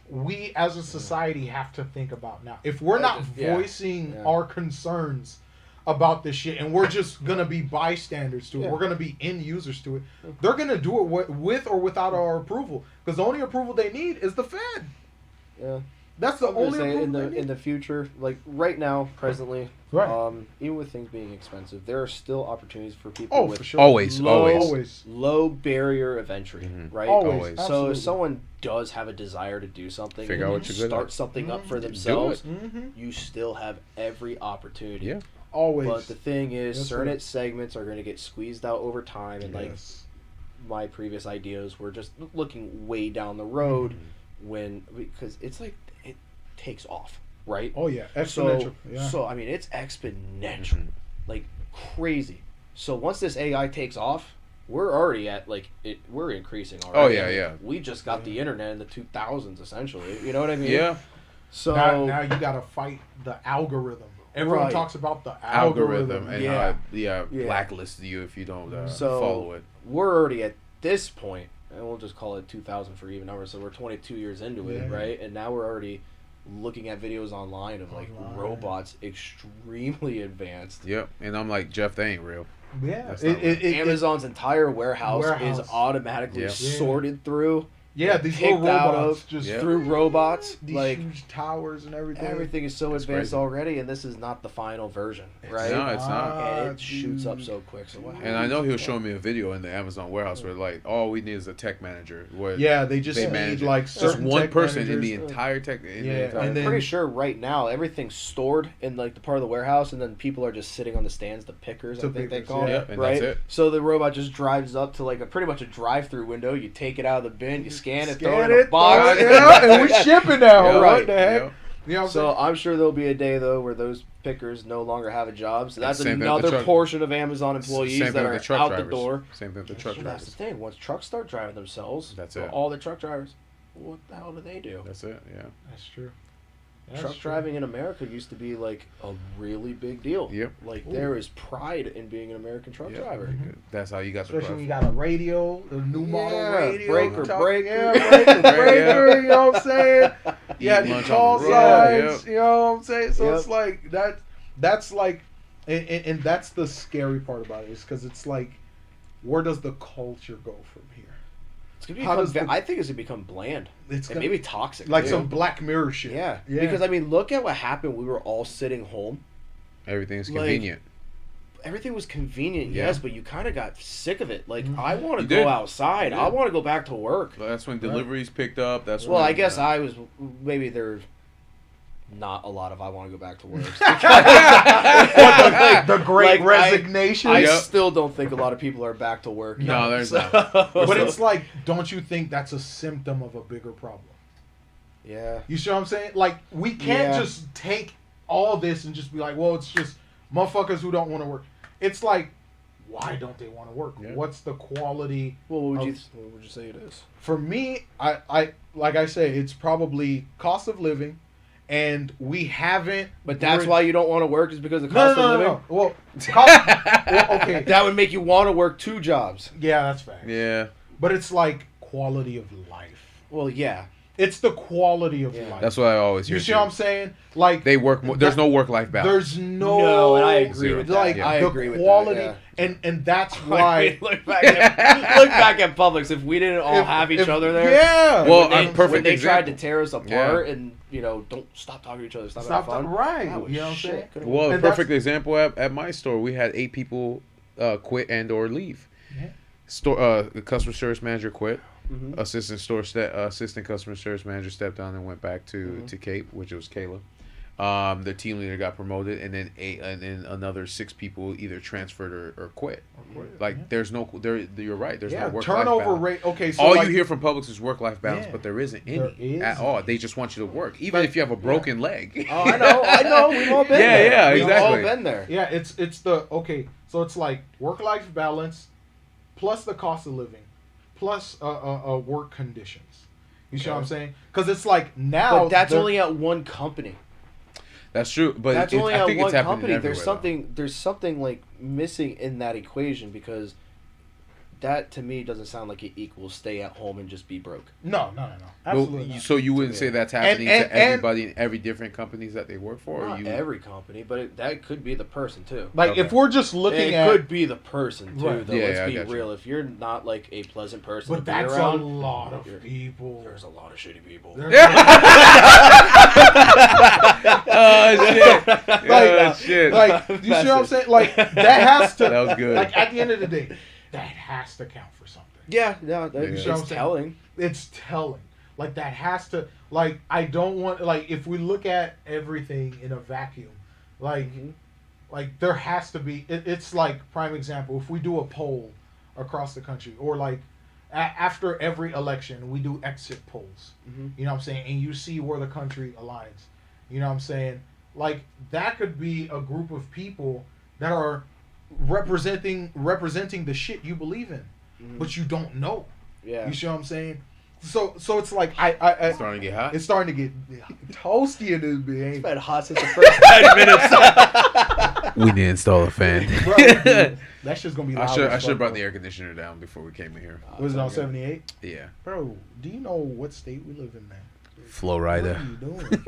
we as a society have to think about now. If we're not Yeah. voicing Yeah. our concerns about this shit, and we're just gonna be bystanders to it, Yeah. we're gonna be end users to it, they're gonna do it with or without our approval, because the only approval they need is the Fed. Yeah. That's the I'm gonna only say approval in they the need. in the future, like right now, presently, Right. even with things being expensive, there are still opportunities for people Oh, with for sure. Always, low, always. low barrier of entry, Mhm. right? Always. Always. So Absolutely. if someone does have a desire to do something, Figure and out what you're good start at. something up for Do themselves, Mhm. you still have every opportunity. Yeah. Always. But the thing is, That's certain right. segments are going to get squeezed out over time, and like Yes. my previous ideas were just looking way down the road Mm-hmm. because it's like it takes off, right? Oh yeah, exponential. Yeah. So I mean, it's exponential, Mhm. like crazy. So once this AI takes off, we're already at we're increasing already. Oh, yeah, yeah. We just got the internet in the 2000s, essentially. You know what I mean? Yeah. So now you gotta fight the algorithm. Everyone Right. talks about the Algorithm and Yeah. how it, Yeah. blacklists you if you don't So- follow it. we're already at this point, and we'll just call it 2000 for even numbers. So we're 22 years into it, Yeah. right? And now we're already looking at videos online of like Online. robots extremely advanced. Yep. And I'm like, Jeff, they ain't real. Yeah, That's not it, Amazon's entire warehouse is Warehouse. automatically Yeah. sorted through Yeah, these little picked out robots of just through robots. these Like huge towers and everything. everything is so That's advanced crazy. already, and this is not the final version, right? No, it's not. And Ah, it shoots up dude. so quick. So what And I know he was happens? showing me a video in the Amazon warehouse where like all we need is a tech manager. Where Yeah, they just they need manage it. like just certain one tech person in managers. the entire tech. In Yeah, the entire, I'm and then- pretty sure right now everything's stored in like the part of the warehouse, and then people are just sitting on the stands, the pickers, The I think they pickers, call yeah. it, and right? that's it. So the robot just drives up to like pretty much a drive-through window. You take it out of the bin, you scan it, throw it in a box. yeah, and we shipping now. Yeah, What right. the heck? Yeah. You know what I'm So saying? I'm sure there'll be a day though where those pickers no longer have a job. So that's Same thing with the another truck- portion of Amazon employees Same thing that with are the truck out drivers. the door. Same thing with the truck So that's the drivers. thing. Once trucks start driving themselves, That's for it. all the truck drivers, what the hell do they do? That's it. Yeah. That's true. Truck driving in America used to be like a really big deal. Yep. Like Ooh. there is pride in being an American truck Yeah. driver. That's how you got the Especially when you profit. got a radio, a new model Yeah, radio. breaker, talk- breaker. Yeah, breaker, Yeah. breaker, you know what I'm saying? Yeah, Eat the lunch call on the road, signs, yep. you know what I'm saying? So Yep. it's like that's like, and that's the scary part about it is because it's like, where does the culture go from here? It's gonna How become, does the- I think it's gonna become bland It's and gonna, maybe toxic. like too. some Black Mirror shit. Yeah. Because I mean, look at what happened. We were all sitting home. Everything's Like, convenient. Everything was convenient, Yeah. yes, but you kind of got sick of it. Like, Mhm. I want to You go did. outside. You I did. want to go back to work. That's when deliveries picked up. That's Well, when, I guess I was maybe there's not a lot of I want to go back to work. The great Like, resignation. I Yep. still don't think a lot of people are back to work. No, there's So- not. But it's like, don't you think that's a symptom of a bigger problem? yeah. You see what I'm saying? Like, we can't Yeah. just take all this and just be like, well, it's just motherfuckers who don't want to work. It's like, why don't they want to work? Yeah. What's the quality? Well, what would you say it is? For me, I like I say, it's probably cost of living, and we haven't. But that's bridged- why you don't want to work is because of No, cost no, of no, living. no. Well, well, okay, That would make you want to work 2 jobs. yeah, that's fact. Yeah. But it's like quality of life. Well, yeah. It's the quality of Yeah. life. That's what I always hear. you see too. what I'm saying? Like They work more. There's no work-life balance. There's no. No, and I agree Zero. with that. Like Yeah. I the agree with quality, that. and that's Yeah. why. look back at Publix. If we didn't all have each other there, Yeah. Well, when they, a perfect when they tried example. to tear us apart and don't stop talking to each other, stop Stop having fun. right. That was You know what I'm shit. saying? Could've- Well, a And that's- perfect example at my store, we had 8 people quit and or leave. Yeah. The customer service manager quit. Mhm. Assistant customer service manager stepped down and went back to Cape, which was Kayla. The team leader got promoted, and then another 6 people either transferred or quit. Like there's no You're right. There's Yeah, no work turnover balance. rate. Okay, so All like, you hear from Publix is work-life balance, Yeah. but there isn't any There is at all. They just want you to work, even But- if you have a broken leg. Oh, I know. We've all been Yeah, there. yeah, We've exactly. all been there. Yeah, it's the okay. So it's like work-life balance, plus the cost of living, plus work conditions. You see what I'm saying? Because it's like now. But that's they're- only at one company. That's true, but That's it, only I at think one it's happening company. everywhere, There's something like missing in that equation because that to me doesn't sound like it equals stay at home and just be broke. No, though. absolutely Well, not. so you wouldn't say that's happening and- to everybody in every different companies that they work for, or Not you? every company, but that could be the person too. Like Okay. if we're just looking it at, could be the person too, Right. though. Yeah, Let's I be got you. real. If you're not like a pleasant person to but be that's around, a lot of you're- people. there's a lot of shitty people. There's a- Oh shit! Like, Oh shit! like you see what I'm saying? Like that has to. That was good. Like at the end of the day, that has to count for something. Yeah, no, Yeah. it's You see what I'm saying? telling. It's telling. Like that has to. Like I don't want. Like if we look at everything in a vacuum, like like there has to be. It's like prime example. If we do a poll across the country, or like after every election, we do exit polls. Mhm. You know what I'm saying? And you see where the country aligns. You know what I'm saying? Like that could be a group of people that are representing the shit you believe in, but you don't know. Yeah. You see what I'm saying? So it's like I It's starting to get hot. it's starting to get toasty in this bitch. It's been hot since the first 10 minutes. We need to install a fan. Bro, dude, that shit's gonna be loud. I as should fuck, have brought bro. the air conditioner down before we came in here. Was it on 78? Yeah. Bro, do you know what state we live in, man? Flow What rider. are you doing?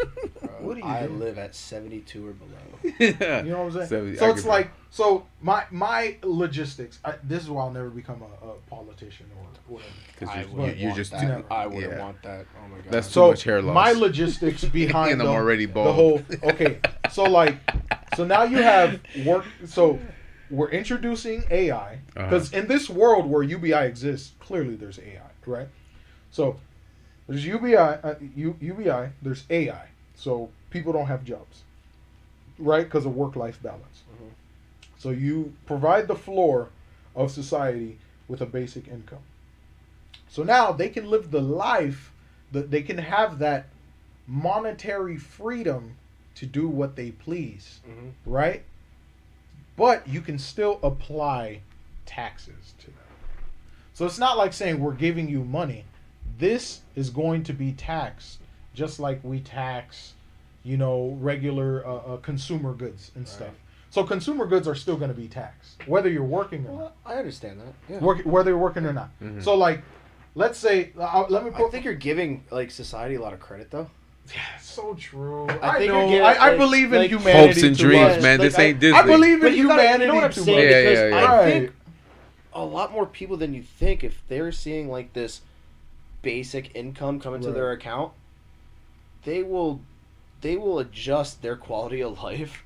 What are you I doing? live at 72 or below. You know what I'm saying? So it's like, so my logistics. This is why I'll never become a politician or whatever. I because wouldn't you want just that. never- I wouldn't yeah. want that. Oh my god. That's too So much hair loss. my logistics behind And I'm already the bald. whole. Okay, so now you have work. So we're introducing AI because in this world where UBI exists, clearly there's AI, right? So there's UBI, there's AI. So people don't have jobs, right? Because of work-life balance. Mhm. So you provide the floor of society with a basic income. So now they can live the life that they can have that monetary freedom to do what they please, Mhm. right? But you can still apply taxes to them. So it's not like saying we're giving you money. This is going to be taxed just like we tax, regular consumer goods and stuff. So consumer goods are still going to be taxed, whether you're working or not. Well, I understand that. Yeah. Whether you're working or not. Mhm. So like, let's say, let me I put. think you're giving like society a lot of credit though. Yeah, so true. I I think know. you're getting, I like- believe in like humanity. Hopes and too dreams, much. man. Like, This ain't I Disney. I believe in But you gotta, humanity you know what I'm too saying? much. Yeah, Because yeah, yeah. I Right. think a lot more people than you think, if they're seeing like this basic income come into Right. their account, they will adjust their quality of life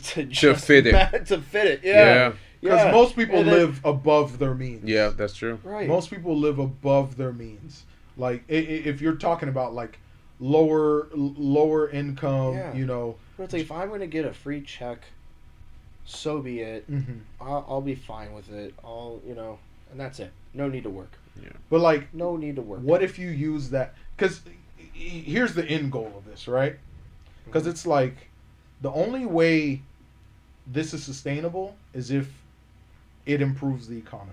to just fit it. to fit it. Yeah. Yeah. Because Yeah. most people And then- live above their means. Yeah, that's true. right. Most people live above their means. Like if you're talking about like lower income, Yeah. But it's like, if I'm gonna get a free check, so be it. mhm. I'll be fine with it. And that's it. No need to work. But like, No need to work. what if you use that? Because here's the end goal of this, right? Because it's like the only way this is sustainable is if it improves the economy.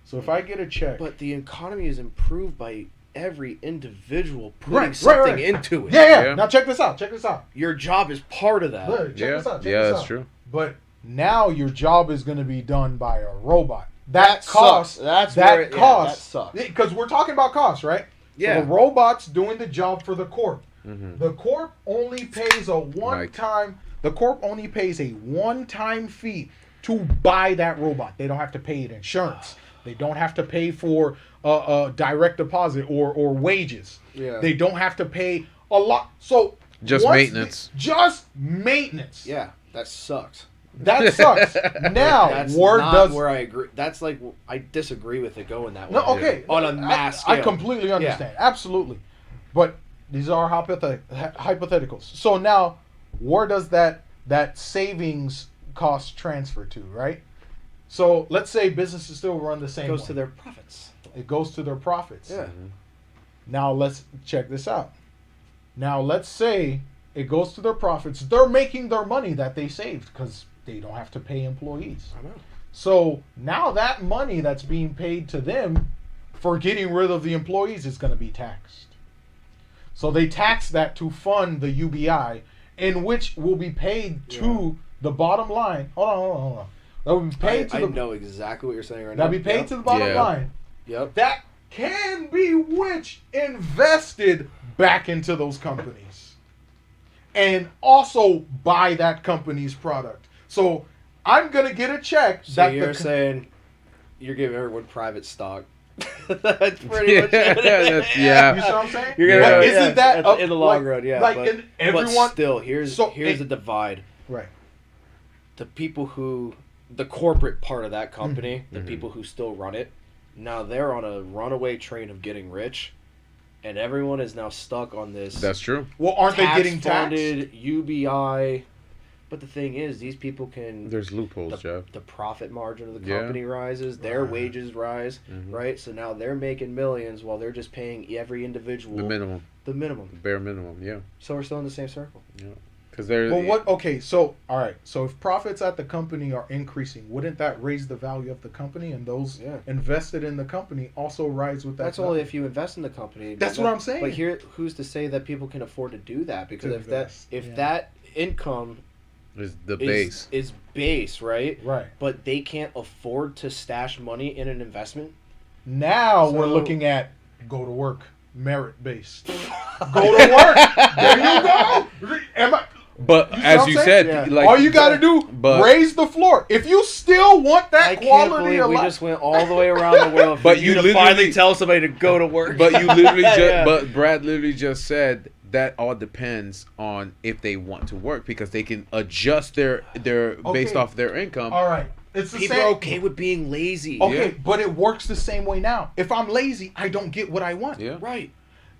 So if I get a check, But the economy is improved by every individual putting Right, something right. into it. yeah. Yeah. Now check this out. Check this out. Your job is part of that. Look, check Yeah, this out. Check yeah, this that's out. true. But now your job is going to be done by a robot. That cost. sucks. That's that where it- yeah, cost. that sucks. Because we're talking about cost, right? Yeah. So the robot's doing the job for the corp. Mhm. The corp only pays a one-time. The corp only pays a one-time fee to buy that robot. They don't have to pay it insurance. They don't have to pay for a direct deposit or wages. Yeah. They don't have to pay a lot. So Just once maintenance. just maintenance. Yeah, that sucks. That sucks. Now That's Word not does. where I agree. That's like, I disagree with it going that way. No, okay. On a mass I scale. completely understand. Absolutely. But these are hypotheticals. So now, where does that savings cost transfer to, right? So let's say businesses still run the same It goes way. to their profits. It goes to their profits. Yeah. Now let's check this out. Now let's say it goes to their profits. They're making their money that they saved because they don't have to pay employees. I know. So now that money that's being paid to them for getting rid of the employees is going to be taxed. So they tax that to fund the UBI, in which will be paid to the bottom line. Hold on. That will be paid I to the. know exactly what you're saying right now. That'll be paid to the bottom Yeah. line. Yep. That can be which invested back into those companies, and also buy that company's product. So I'm gonna get a check. So you're saying you're giving everyone private stock. That's pretty much it. That's- You yeah. see what I'm saying? You're gonna- But yeah, isn't that in the long run, yeah. Like but, in everyone, but still, here's So the it- divide. right? The people who, the corporate part of that company, the Mhm. people who still run it, now they're on a runaway train of getting rich, and everyone is now stuck on this. That's true. Well, aren't they getting taxed? tax-funded UBI? But the thing is, these people can. There's loopholes, Jeff. The profit margin of the Yeah. company rises, their Right. wages rise, Mhm. right? So now they're making millions while they're just paying every individual The minimum, the minimum. the bare minimum. Yeah. So we're still in the same circle. Because they're. Well, what? Okay, so all right. So if profits at the company are increasing, wouldn't that raise the value of the company, and those Yeah. invested in the company also rise with that? That's value? only if you invest in the company. That's But what I'm saying. But here, who's to say that people can afford to do that? Because To if invest, that yeah. that income Is the is base. is base, right? Right. But they can't afford to stash money in an investment. Now we're So- looking at go to work. merit based. Go to work. There you go. But You see as what you I'm said, saying? like all you got to do, but- raise the floor. If you still want that I can't quality believe of we life, just went all the way around the world for But you you to literally- finally tell somebody to go to work. But you literally just, Yeah. but Brad literally just said that all depends on if they want to work because they can adjust their based Okay. off their income. all right, it's the People same. are okay with being lazy. Okay, Yeah. but it works the same way now. If I'm lazy, I don't get what I want. Yeah. Right.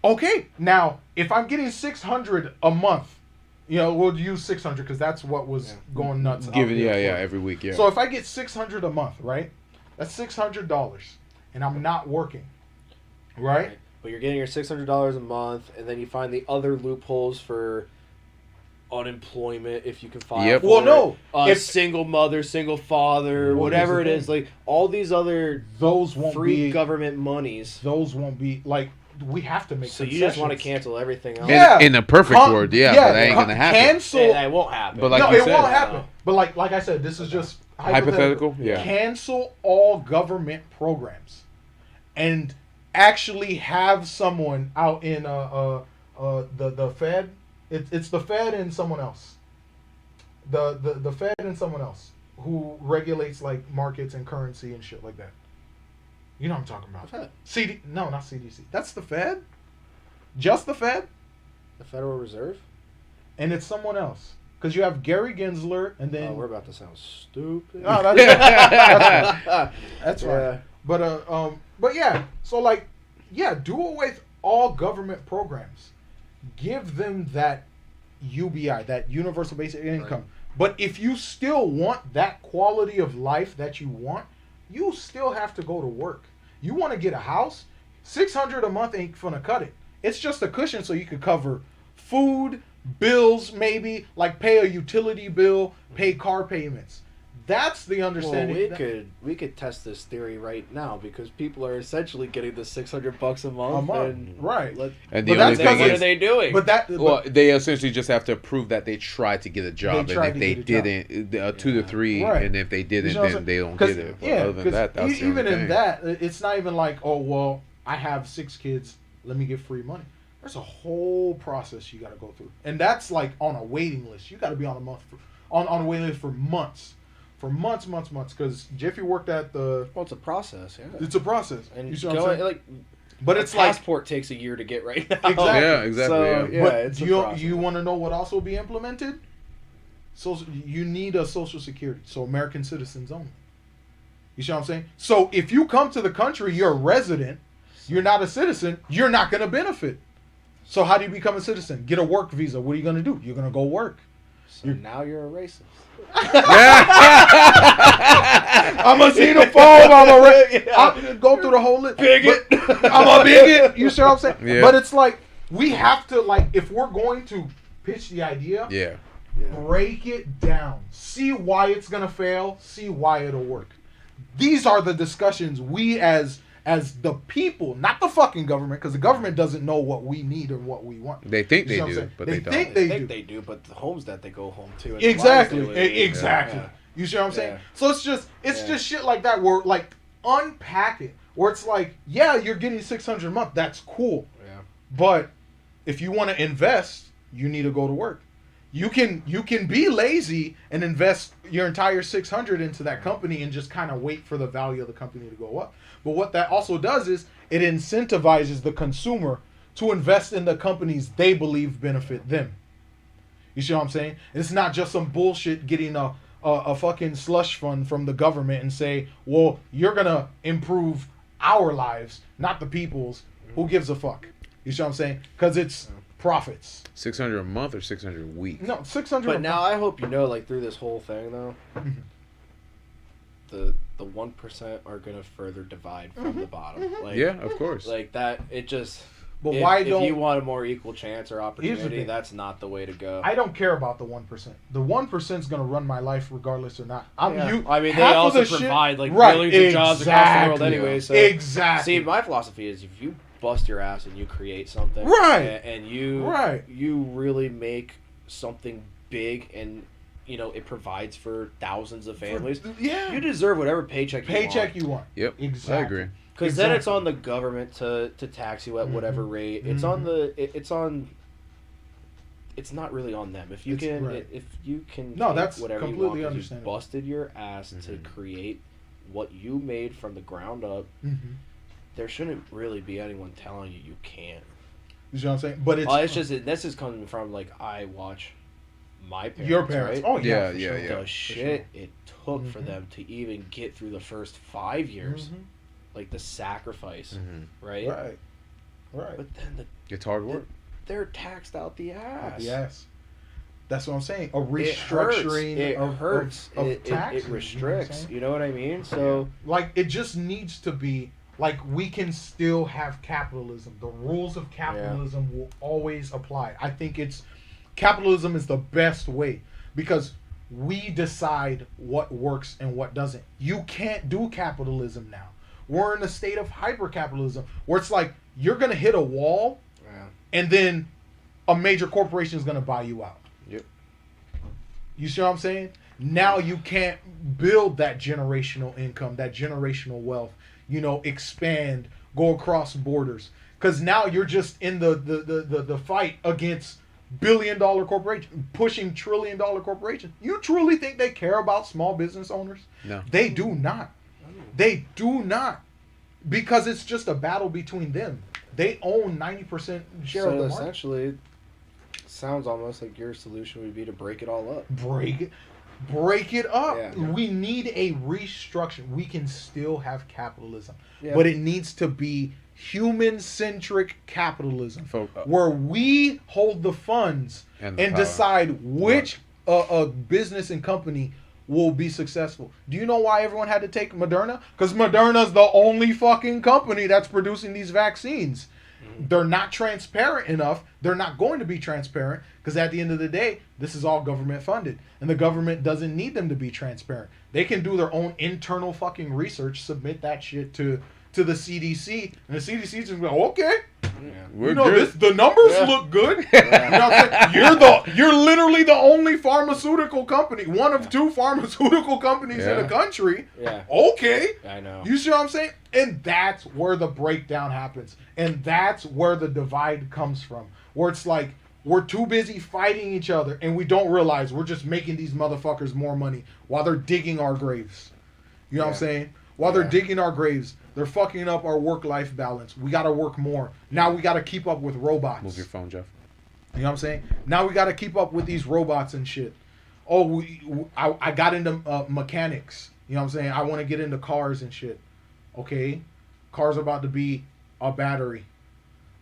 Okay, now if I'm getting $600 a month, we'll use 600 because that's what was going nuts. out Given, there yeah, for it. every week, yeah. So if I get $600 a month, right? That's $600, and I'm not working, right? But you're getting your $600 a month, and then you find the other loopholes for unemployment if you can file. Yep. For Well, no, it. if- Single mother, single father, Well, whatever it here's the is, like all these other Those won't free be. government monies. Those won't be like we have to make. So you just want to concessions. cancel everything else? Yeah. In a perfect world, yeah, but that ain't gonna happen. Cancel. That won't happen. But like no, you it said- won't happen. But like I said, this is just Hypothetical? Yeah. Cancel all government programs, and actually have someone out in the Fed. It's the Fed and someone else. The Fed and someone else who regulates like markets and currency and shit like that. You know what I'm talking about? Fed. No, not CDC. That's the Fed. Just the Fed, The Federal Reserve? and it's someone else. Because you have Gary Gensler, and then Oh, we're about to sound stupid. No, that's that's Yeah. right. But yeah. So like, yeah, do away with all government programs. Give them that UBI, that universal basic income. Right. But if you still want that quality of life that you want, you still have to go to work. You want to get a house, $600 a month ain't gonna cut it. It's just a cushion so you could cover food, bills, maybe like pay a utility bill, pay car payments. That's the Well, understanding. we could test this theory right now because people are essentially getting the $600 a month. A month, and right. And But the only that's thing because what are is, they doing? But that, well, they essentially just have to prove that they tried to get a job, They and tried if to they get a job. didn't, 2 to 3, Right. and if they You didn't, know what I'm then they saying? don't 'Cause- get it. But yeah, other than that, that's the even only in thing. that, it's not even like, oh well, I have 6 kids, let me get free money. There's a whole process you got to go through, and that's like on a waiting list. You got to be on a month on a waiting list for months, because Jeffy worked at the. well, it's a process, yeah. It's a process, And you see what I'm going, saying? like, But a it's like, passport takes a year to get right now. Exactly. Yeah, exactly. So, yeah. yeah. but it's a you process. want to know what also be implemented? So you need a social security, so American citizens only. You see what I'm saying? So if you come to the country, you're a resident, you're not a citizen, you're not going to benefit. So how do you become a citizen? Get a work visa. What are you going to do? You're going to go work. So now you're a racist. I'm a xenophobe. I'm go through the whole list. Bigot. But I'm a bigot. You see what I'm saying? Yeah. But it's like we have to if we're going to pitch the idea, Yeah. break it down. See why it's gonna fail. See why it'll work. These are the discussions we as the people, not the fucking government, because the government doesn't know what we need or what we want. They think You see they what I'm do, saying? but they don't. think I they think do. they do, but the homes that they go home to. And the Exactly. lives they live in, Exactly. yeah. You see what I'm saying? Yeah. So it's just Yeah. shit like that where like unpack it. Where it's like, yeah, you're getting $600 a month. That's cool. Yeah. But if you want to invest, you need to go to work. You can be lazy and invest your entire $600 into that company and just kind of wait for the value of the company to go up. But what that also does is it incentivizes the consumer to invest in the companies they believe benefit them. You see what I'm saying? It's not just some bullshit getting a fucking slush fund from the government and say, well, you're gonna improve our lives, not the people's. Who gives a fuck? You see what I'm saying? Because it's profits. 600 a month or 600 a week? No, 600. But now I hope you know, like through this whole thing though, the 1% are gonna further divide from the bottom. Like, Yeah, of course. like that. It just. But if, why if don't you want a more equal chance or Here's the opportunity, thing. that's not the way to go. I don't care about the 1%. The 1% is gonna run my life regardless or not. Yeah. I mean, they half of also the shit- provide like Right, millions of jobs across the world exactly. anyway. So Exactly. See, my philosophy is if you bust your ass and you create something, Right. and you Right. you really make something big, and you know it provides for thousands of families. Yeah. You deserve whatever paycheck Paycheck you want. Yep, Exactly. I agree. Because then it's on the government to tax you at whatever rate. It's on it's not really on them. If you can No, take that's whatever completely you want, 'cause you understandable. busted your ass to create what you made from the ground up. There shouldn't really be anyone telling you can't. You see what I'm saying? But This is coming from like I watch my parents. your parents. Right? Oh yeah, Yeah, for sure. The shit it took for them to even get through the first 5 years, like the sacrifice, right? Right. But then It's hard work. they're taxed out the ass. Yes. That's what I'm saying. A It restructuring hurts. of It taxes. restricts. You know what I mean? So Like it just needs to be like we can still have capitalism. The rules of capitalism will always apply. I think capitalism is the best way because we decide what works and what doesn't. You can't do capitalism now. We're in a state of hyper capitalism where it's like you're gonna hit a wall and then a major corporation is gonna buy you out. Yep. You see what I'm saying? Now you can't build that generational income, that generational wealth, expand, go across borders. Because now you're just in the fight against billion-dollar corporations, pushing trillion-dollar corporations. You truly think they care about small business owners? No. They do not. They do not. Because it's just a battle between them. They own 90% share of So the market. essentially, sounds almost like your solution would be to break it all up. Break it up. Yeah. We need a restructure. We can still have capitalism, Yeah. but it needs to be human-centric capitalism, Fo- where we hold the funds And and the power. decide which a business and company will be successful. Do you know why everyone had to take Moderna? Because Moderna's the only fucking company that's producing these vaccines. They're not transparent enough. They're not going to be transparent because at the end of the day, this is all government funded. And the government doesn't need them to be transparent. They can do their own internal fucking research, submit that shit to the CDC. And the CDC just go, okay. We're good. The numbers look good. You know what I'm saying? You're literally the only pharmaceutical company, one of two pharmaceutical companies in the country. Yeah. Okay. I know. You see what I'm saying? And that's where the breakdown happens. And that's where the divide comes from. Where it's like, we're too busy fighting each other and we don't realize we're just making these motherfuckers more money while they're digging our graves. You know what I'm saying? While they're digging our graves, they're fucking up our work-life balance. We got to work more. Now we got to keep up with robots. Move your phone, Jeff. You know what I'm saying? Now we got to keep up with these robots and shit. Oh, I got into mechanics. You know what I'm saying? I want to get into cars and shit. Okay? Cars about to be a battery.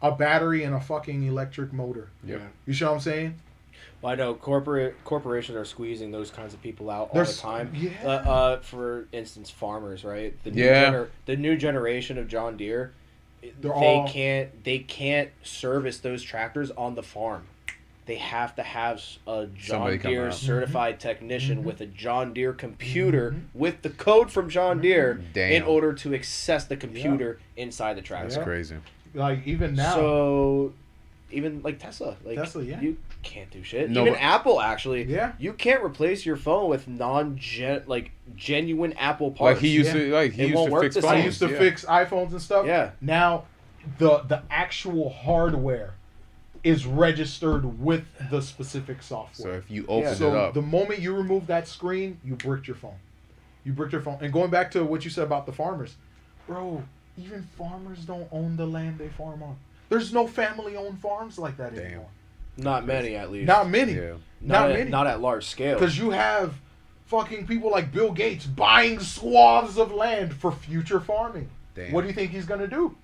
A battery and a fucking electric motor. Yep. You see what I'm saying? Well, I know corporations are squeezing those kinds of people out all There's- the time. yeah. For instance, farmers, right? The new generation of John Deere, they can't service those tractors on the farm. They have to have a John Somebody come Deere out. certified technician with a John Deere computer with the code from John Deere Damn. in order to access the computer inside the tractor. That's crazy. Like, even now. So, even like Tesla, yeah. you can't do shit. No, Even but- Apple, actually, Yeah. you can't replace your phone with genuine Apple parts. Like he used Yeah. to, like he It used won't to work fix the phones. same. I used to yeah. fix iPhones and stuff. Yeah. Now, the actual hardware is registered with the specific So software. if you open So it up, the moment you remove that screen, you bricked your phone. You bricked your phone. And going back to what you said about the farmers, bro, even farmers don't own the land they farm on. There's no family-owned farms like that Damn. anymore. Not many, at least. Not many. yeah. Not many. Not at large scale. Because you have fucking people like Bill Gates buying swaths of land for future farming. Damn. What do you think he's going to do?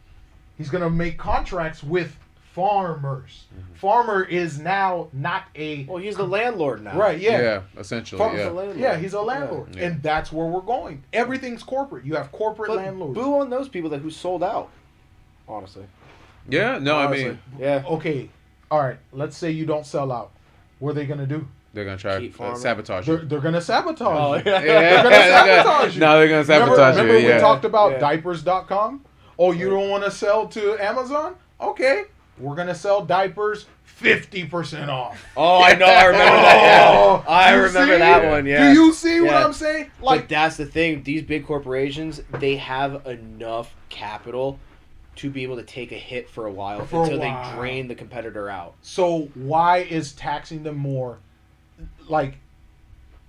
He's going to make contracts with farmers. Farmer is now not a... Well, he's the landlord now. Right, Yeah, yeah. essentially, Farmer's yeah. a landlord. Yeah, he's a landlord. Yeah. And that's where we're going. Everything's corporate. You have corporate But landlords. boo on those people who sold out. Honestly. Yeah, no, I Honestly. mean, Yeah. Okay, all right. Let's say you don't sell out. What are they going to do? they're gonna try Keep to farming. sabotage They're you. going to sabotage Oh, you. yeah. They're going to sabotage you. No, they're gonna sabotage Remember you. Yeah. we talked about Yeah. diapers.com? Oh, you don't want to sell to Amazon? Okay. We're going to sell diapers 50% off. Oh, I know. I remember that. Yeah. Oh, I you remember see? that one. Yeah. Do you see what Yeah. I'm saying? Like, that's the thing. These big corporations, they have enough capital to be able to take a hit for a while For a until while. they drain the competitor out. so why is taxing them more? Like,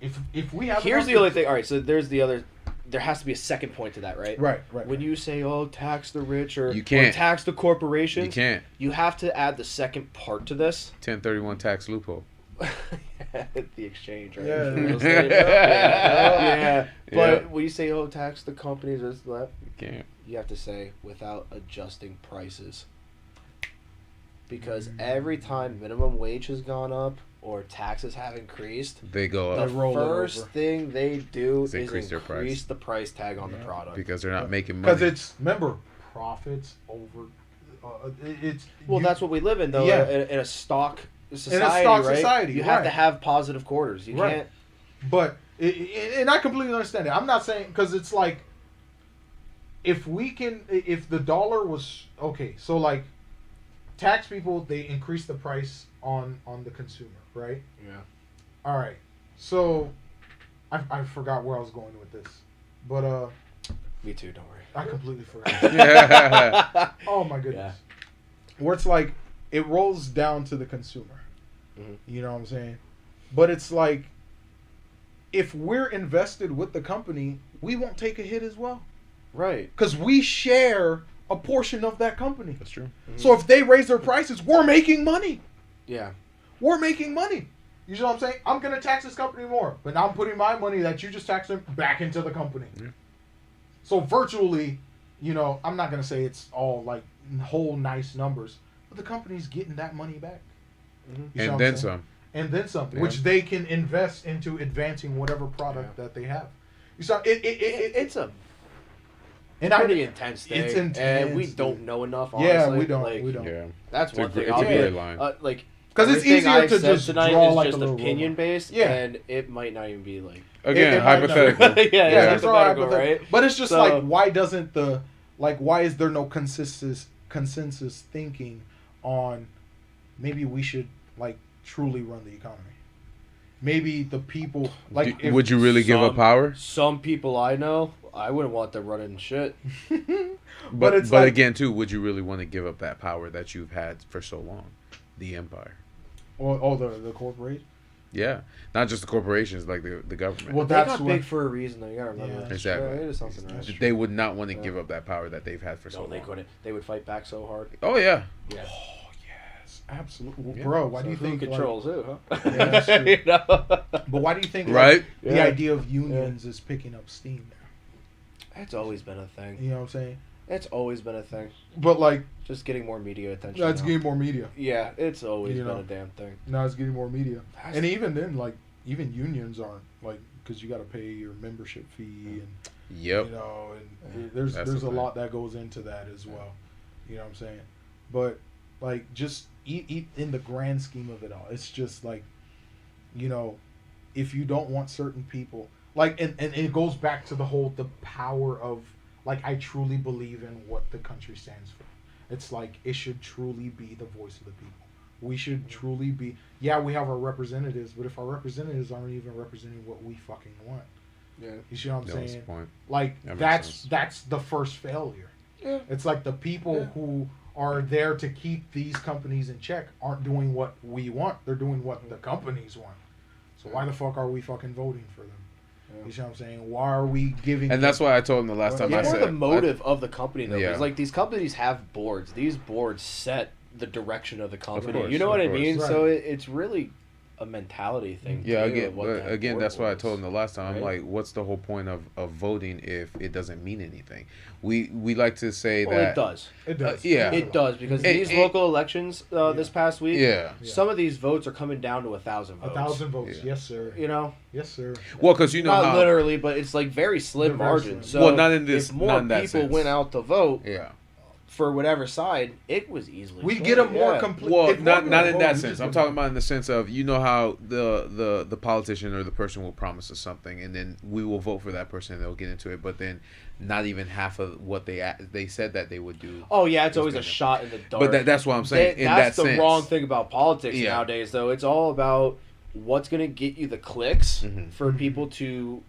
if we have Here's enough the other thing. All right, so there's the other. There has to be a second point to that, right? Right. When you say, "Oh, tax the rich," or You can't. or tax the corporations, You can't. You have to add the second part to this. 1031 tax loophole. The exchange, right? Yeah. Real estate. Yeah. But Yeah. when you say, "Oh, tax the companies," this, that, You can't. you have to say without adjusting prices. Because every time minimum wage has gone up or taxes have increased, They go the up They roll it first over. thing they do Is is increase increase, their price. the price tag on the product. because they're not making money. Because it's, remember, profits over. It's Well, you- that's what we live in, though. Yeah. In a stock society, stock right? society, you have right. to have positive quarters. You Right. can't. But and I completely understand it. I'm not saying because it's like if the dollar was okay, so like tax people, they increase the price on the consumer, right? Yeah. All right. So I forgot where I was going with this, but Me too. Don't worry. I completely forgot. Yeah. Oh my goodness. Where it's like it rolls down to the consumer. Mhm. You know what I'm saying? But it's like if we're invested with the company, we won't take a hit as well Right. because we share a portion of that company. That's true. So if they raise their prices, we're making money. Yeah. We're making money. You know what I'm saying? I'm gonna tax this company more, but now I'm putting my money that you just taxed them back into the company. Yeah. So virtually, you know, I'm not gonna say it's all like whole nice numbers, but the company's getting that money back. You see what And I'm then saying? some. And then some, Yeah. which they can invest into advancing whatever product that they have. You saw It's a and pretty intense thing, it's and we intense, don't dude. know enough. Honestly. Yeah, we don't. Like, We don't. Yeah. That's It's a one gr- thing. it's I'll a be gray like, line. like 'Cause it's everything easier I've to said just tonight draw is like a just little opinion robot. based, Yeah. and it might not even be like. Again, it might not- hypothetical. yeah, Yeah, it's it's all hypothetical, right, right? but it's just So- like why doesn't why is there no consensus thinking on maybe we should like truly run the economy? Maybe the people like if, Would you really give up some- power? Some people I know, I wouldn't want them running shit. But it's but like- again, too, would you really want to give up that power that you've had for so long, the empire? or the corporation. Yeah, not just the corporations, like the government. Well, They that's got what big for a reason, though. You gotta remember. Yeah. that. Exactly. It is something, right? That's They would not want to Yeah. give up that power that they've had for so No, they long. couldn't. They would fight back so hard. Oh yeah, Yeah. yes, absolutely, Yeah. bro. Why So do you who think controls who? Huh? Yeah, that's true. You know? But why do you think Right? the Yeah. idea of unions is picking up steam now? It's always been a thing. You know what I'm saying? It's always been a thing. But like Just getting more media attention. that's now. getting more media. Yeah, it's always You been know. a damn thing. Now it's getting more media. That's- And even then, like even unions aren't like because you got to pay your membership fee and yep. you know, and there's That's a the thing. lot that goes into that as well. You know what I'm saying? But like just eat in the grand scheme of it all, it's just like, you know, if you don't want certain people, like, and it goes back to the power of like I truly believe in what the country stands for. It's like it should truly be the voice of the people. We should truly be. Yeah, we have our representatives, but if our representatives aren't even representing what we fucking want, Yeah. you see what I'm That was the saying? point. Like That makes that's sense. that's the first failure. Yeah. It's like the people Yeah. who are there to keep these companies in check aren't doing what we want. They're doing what the companies want. So why the fuck are we fucking voting for them? Yeah. You see what I'm saying? Why are we giving? And that's why I told him the last time I It's more said the motive of the company, though. Yeah. Because, like, these companies have boards. These boards set the direction of the company. course, You know of what I course. mean? Right. So it's really a mentality thing. Yeah, too, again, of what but that again, board that's why I was. told him the last time. I'm Right? like, what's the whole point of voting if it doesn't mean anything? We like to say Well, that it does. It does. yeah. It does because It- these it- local elections this past week, Yeah. some of these votes are coming down to 1,000 votes. 1,000 votes. Yeah. Yes, sir. You know, Yes, sir. Well, because you know not how. literally, but it's like very slim They're very margins. slim. So Well, not in this- if more not in that people sense. went out to vote, Yeah. for whatever side, it was easily. We swayed, get a more yeah. complete. Well, if not we're not gonna in vote, that we sense. just I'm get- talking about in the sense of how the politician or the person will promise us something, and then we will vote for that person, and they'll get into it, but then not even half of what they said that they would do. Oh yeah, it's always a been- shot in the dark. But that's what I'm saying. in That's that the sense. wrong thing about politics Yeah. nowadays, though. It's all about what's gonna get you the clicks Mhm. for people to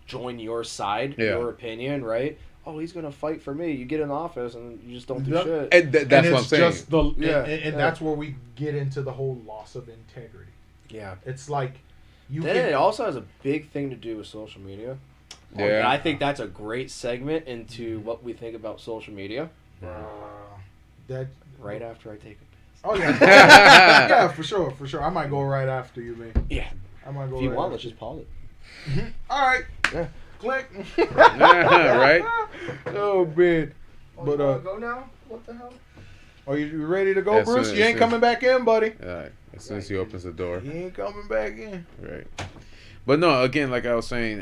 join your side, Yeah. your opinion, right? Oh, he's gonna fight for me. You get in office and you just don't do Yep. shit. And that's and what I'm it's saying. just the Yeah, and yeah. that's where we get into the whole loss of integrity. Yeah. It's like you Then can it also has a big thing to do with social media. Yeah. And I think that's a great segment into what we think about social media. that Right after I take a piss. Oh yeah, yeah, for sure. I might go right after you, man. Yeah. I might go. If you right want, after let's just pause it. you. All right. Yeah. Click. Right? Oh man. But go now? What the hell? are you ready to go, As Bruce? soon- You as ain't soon- coming back in, buddy. All right. As soon as he opens the door. You ain't coming back in. Right. But no, again, like I was saying,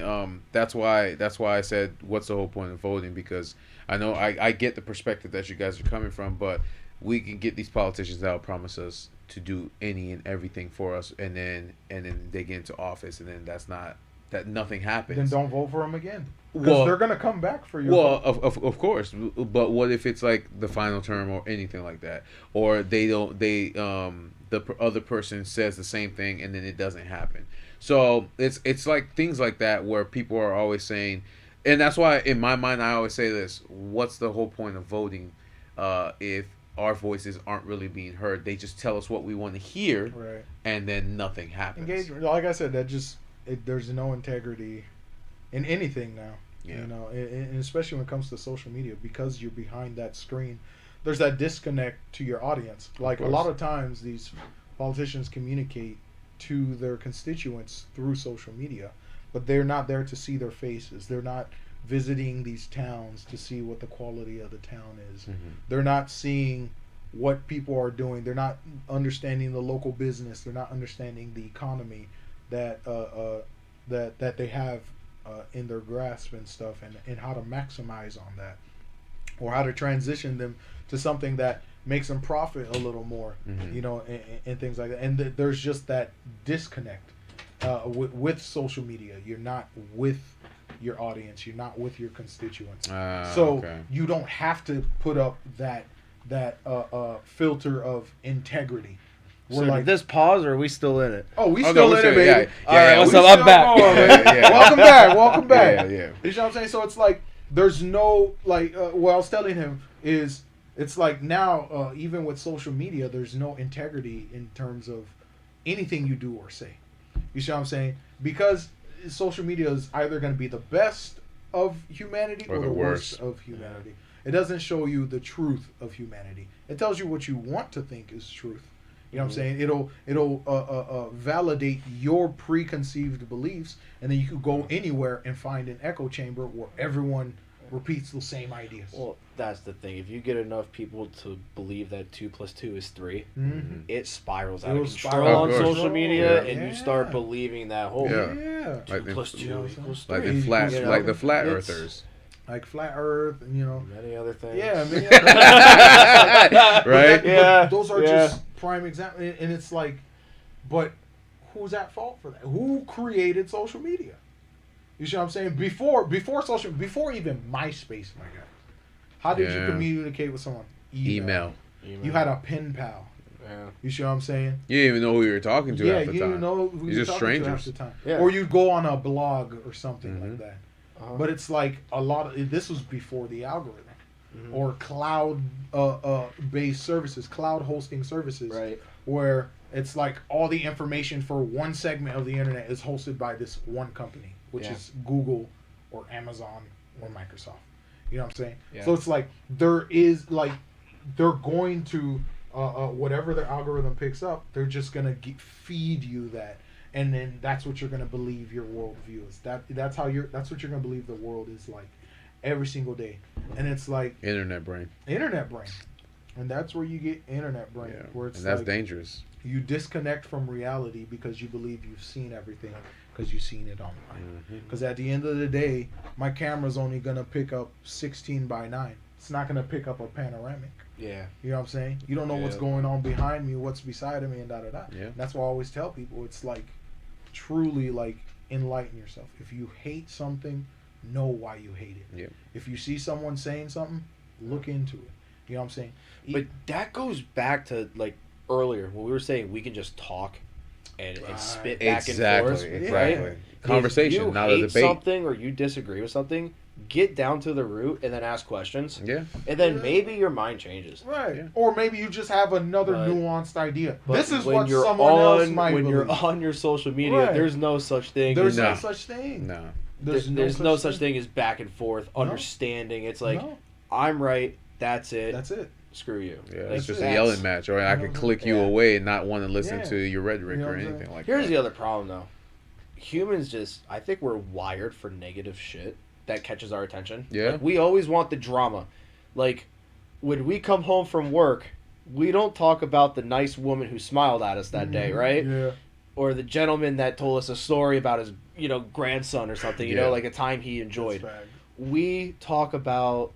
that's why I said what's the whole point of voting, because I know I get the perspective that you guys are coming from, but we can get these politicians that will promise us to do any and everything for us, and then they get into office, and then that nothing happens. Then don't vote for him again. Because Well- they're gonna come back for you. Well, of course, but what if it's like the final term or anything like that, or other person says the same thing and then it doesn't happen. So it's like things like that where people are always saying, and that's why in my mind I always say this: what's the whole point of voting if our voices aren't really being heard? They just tell us what we want to hear, right. and then nothing happens. Engagement. Like I said, there's no integrity in anything now. Yeah. You know, and especially when it comes to social media, because you're behind that screen, there's that disconnect to your audience. Like a course. lot of times, these politicians communicate to their constituents through social media, but they're not there to see their faces. They're not visiting these towns to see what the quality of the town is. Mhm. They're not seeing what people are doing. They're not understanding the local business. They're not understanding the economy that that they have in their grasp and stuff, and how to maximize on that, or how to transition them to something that makes them profit a little more, Mhm. you know, and things like that. And there's just that disconnect with social media. You're not with your audience. You're not with your constituents. So okay. you don't have to put up that filter of integrity. So We're did this pause, or are we still in it? oh, we Oh, no, still we're in still- it, baby. yeah, yeah, All right, yeah, what's we up? I'm still back. going, Yeah, man. yeah. Welcome back. Welcome back. Yeah, yeah. You know what I'm saying? So it's like there's no like what I was telling him is it's like now even with social media there's no integrity in terms of anything you do or say. You see what I'm saying? Because social media is either going to be the best of humanity or the worst of humanity. It doesn't show you the truth of humanity. It tells you what you want to think is truth. You know what I'm saying? It'll validate your preconceived beliefs, and then you could go anywhere and find an echo chamber where everyone repeats the same ideas. Well, that's the thing. If you get enough people to believe that 2 + 2 is 3, Mhm. it spirals out It'll of spiral control out on of social control. media, Yeah. and you start believing that whole Yeah. Yeah. 2 Like the- + 2 you know what I'm equals Like 3. the flat, you know? like the flat It's- earthers. Like flat Earth, and you know. Many other things. Yeah, I mean, Right? Yeah, Those are yeah. just prime examples, and it's like, but who's at fault for that? Who created social media? You see what I'm saying? Before even MySpace, my guy. How did you Yeah. communicate with someone? Email. You had a pen pal. Yeah. You see what I'm saying? You didn't even know who you were talking to Yeah, half you the didn't time. know who You're you're just talking to half strangers. the time. Yeah. Or you'd go on a blog or something Mhm. like that. Uh-huh. But it's like a lot of this was before the algorithm. Mhm. Or cloud based services, cloud hosting services, Right. where it's like all the information for one segment of the internet is hosted by this one company, which Yeah. is Google or Amazon or Microsoft. You know what I'm saying? Yeah. So it's like there is like they're going to whatever their algorithm picks up, they're just gonna feed you that, and then that's what you're gonna believe your worldview is. That's what you're gonna believe the world is like every single day, and it's like Internet brain. internet brain, and that's where you get internet brain, Yeah. where it's And that's like dangerous. you disconnect from reality because you believe you've seen everything because you've seen it online. Mhm. Because at the end of the day, my camera's only gonna pick up 16:9. it's not gonna pick up a panoramic. Yeah. You know what I'm saying? You don't know what's Yeah. going on behind me, what's beside of me, and da da da. Yeah. That's why I always tell people, it's like truly like enlighten yourself. If you hate something, know why you hate it. Yeah. If you see someone saying something, look into it. You know what I'm saying? But that goes back to like earlier when we were saying we can just talk and Right. spit back Exactly. and forth, Exactly. right? Conversation, if you not a hate debate. something or you disagree with something, get down to the root and then ask questions, Yeah. and then Yeah. maybe your mind changes. Right. Yeah. Or maybe you just have another But- nuanced idea. But This is when what you're someone else on might when believe. you're on your social media, Right. there's no such thing. There's as, no No. such thing. No. there's no such thing as back and forth No. understanding. It's like No. I'm right. That's it. That's it. Screw you. Yeah, Like, it's just it. a yelling match, or I You know can what I'm click you saying? away and not want to listen Yeah. to your rhetoric You know or what I'm anything saying? like Here's that. the other problem, though. Humans just, I think we're wired for negative shit that catches our attention. Yeah. Like, we always want the drama. Like, when we come home from work, we don't talk about the nice woman who smiled at us that day, Mhm. right? Yeah. Or the gentleman that told us a story about his, grandson or something, Yeah. like a time he enjoyed. That's fact. We talk about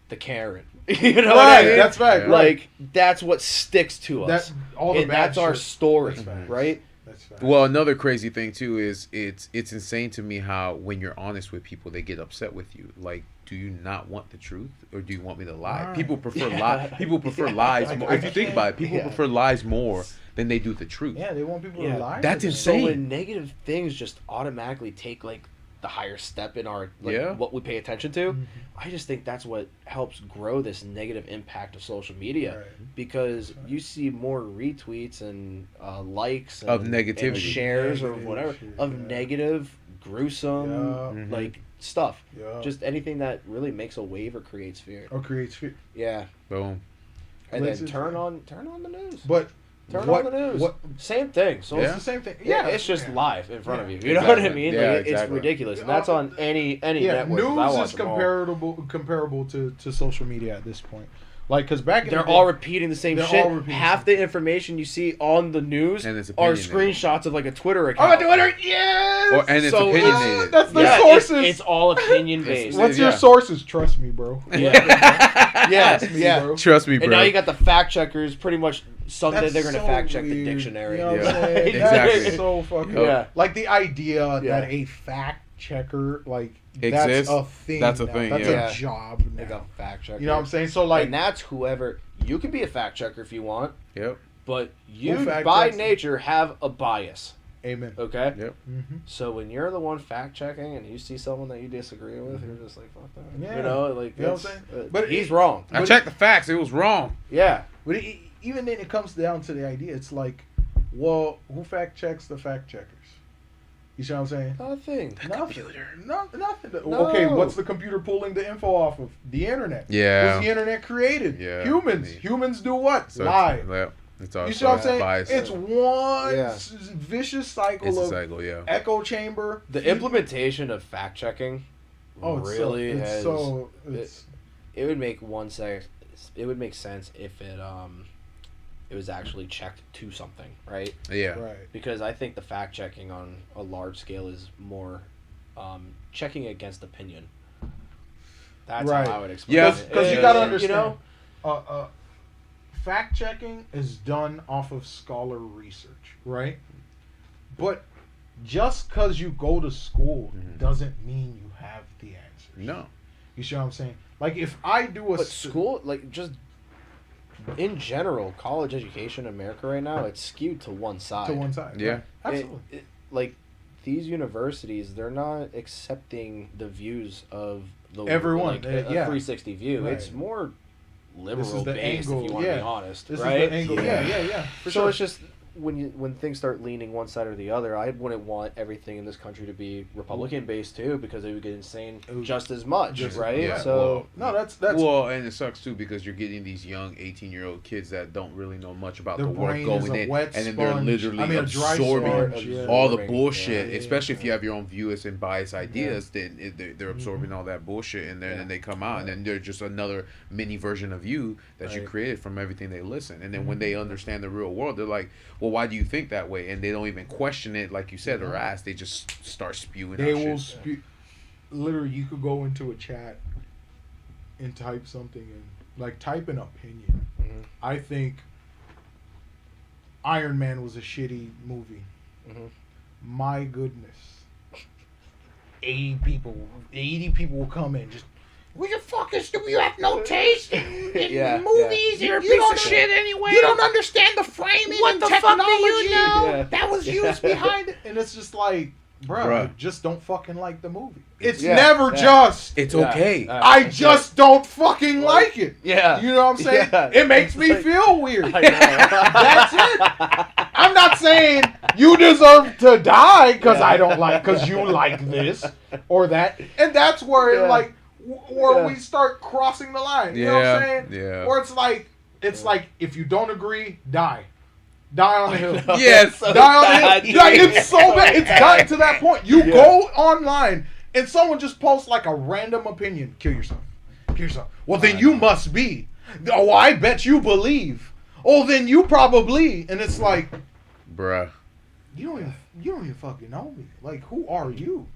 the Karen. You know what Right, I mean? that's right. Yeah. Right. Like, that's what sticks to us. That all the And bad that's our shit. story, That's facts. right? That's fact. Well, another crazy thing too is it's insane to me how when you're honest with people, they get upset with you. Like, do you not want the truth, or do you want me to lie? Right. People prefer Yeah. People prefer Yeah. lies. Like, More. I If you think can't- about it, people yeah. prefer lies more than they do the truth. Yeah, they want people Yeah. to lie. That's to them. insane. So when negative things just automatically take like the higher step in our Yeah. what we pay attention to, Mhm. I just think that's what helps grow this negative impact of social media Right. because you see more retweets and likes and, Of and negativity. shares or Negative whatever shit, of yeah. negative, gruesome, Yeah. Mhm. like stuff. Yeah. Just anything that really makes a wave or creates fear. or creates fear. Yeah, Boom. and then Places- turn on the news. But Turn what, on the news. What? Same thing. So It's Yeah. the same thing. Yeah, Yeah, it's just yeah. live in front of Yeah. you. You know what I Exactly. mean? Yeah, Like, exactly. It's ridiculous, and that's on any Yeah, network. 'cause I news watch is them all. comparable to social media at this point. Like, because back in They're the day, all repeating the same They're shit. all repeating Half the the information you see on the news And it's are opinionated. screenshots of like a Twitter Oh, account. Twitter, yes. And it's So it's- opinionated. That's the Yeah, sources. It's all opinion based. What's your Yeah. sources? Trust me, bro. Yeah, Trust me, yeah. bro. Trust me, bro. And now you got the fact checkers. Pretty much Sunday That's they're gonna so fact check the weird. dictionary. You know what Yeah. I'm saying? Exactly. That's so fucking. Yeah. Like the idea Yeah. that a fact checker, like Exists? that's a thing. That's a now. thing, That's yeah. a job They now. got fact checkers. You know what I'm saying? So like, and that's whoever you can be a fact checker if you want, Yep. but you fact by checks? nature have a bias. amen. Okay. Yep. Mm-hmm. So when you're the one fact checking and you see someone that you disagree with, you're just like, fuck that. Yeah. You know, like You know what that's- I'm saying? But But he's it- wrong. I But checked the facts. It was wrong. Yeah. But even then, it comes down to the idea. It's like, well, who fact checks the fact checkers? You see what I'm saying? Nothing. Nothing. Nothing. No. Okay, what's the computer pulling the info off of? The internet. Yeah. Was the internet created? Yeah. Humans. Yeah. Humans do what? So Lie. It's all You see what I'm saying? bias. It's one Yeah. vicious cycle It's a of cycle, yeah. echo chamber. The implementation of fact checking Oh, it's really so, it's has. so. It's, It would make It would make sense if it was actually checked to something, right? Yeah. right. Because I think the fact checking on a large scale is more checking against opinion. That's Right. how I would explain Yeah. it. Because you gotta You understand. know? Fact checking is done off of scholar research, right? But just because you go to school Mhm. doesn't mean you have the answers. No. You see what I'm saying? Like if I do a But school, like just in general, college education in America right now, it's skewed to one side. to one side, Yeah. right. absolutely. Like these universities, they're not accepting the views of the Everyone, like, a yeah. 360 view. Right. It's more liberal This is the based, angle, if you want yeah. to be honest. This right? is the angle. Yeah. For So sure. it's just when things start leaning one side or the other, I wouldn't want everything in this country to be Republican based too, because it would get insane It would- just as much, just- right? Yeah, So no, that's well, and it sucks too because you're getting these young 18-year-old kids that don't really know much about Their the work brain going is a in, wet and then they're sponge. literally I mean, a dry absorbing sponge, yeah. all the Absorbing, bullshit. yeah. Especially if you have your own views and biased ideas, then they're Mm-hmm. absorbing all that bullshit, and then Yeah. and they come out, and then they're just another mini version of you that you Right. created from everything they listen. And then when Mm-hmm. they understand the real world, they're like, "Well, why do you think that way?" And they don't even question it, like you said, or ask. They just start spewing. they out will shit. literally, you could go into a chat and type something in, like type an opinion. Mhm. I think Iron Man was a shitty movie. Mhm. My goodness. 80 people will come in just, well, you're fucking stupid. You have no taste in Yeah, movies. yeah. You're a piece of shit anyway. You don't understand the framing and the technology Yeah. that was used behind it. And it's just like, bruh, I Bruh. just don't fucking like the movie. It's Yeah, never yeah. just. It's Yeah. okay. I just don't fucking like it. Yeah. You know what I'm saying? Yeah. It makes me Like- feel weird. I know. That's it. I'm not saying you deserve to die because I don't like, because you like this or that. And that's where Yeah. like where Yeah. we start crossing the line. You know what I'm saying? Yeah. Where it's like if you don't agree, die. Die on the hill. know. Yes. So Die on the bad, hill. Like, dude. it's so bad. It's gotten to that point. You Yeah. go online and someone just posts like a random opinion. Kill yourself. Kill yourself. Well, then you must be. Oh, I bet you believe. Oh, then you probably. And it's like, Bruh. you don't even fucking know me. Like, who are you?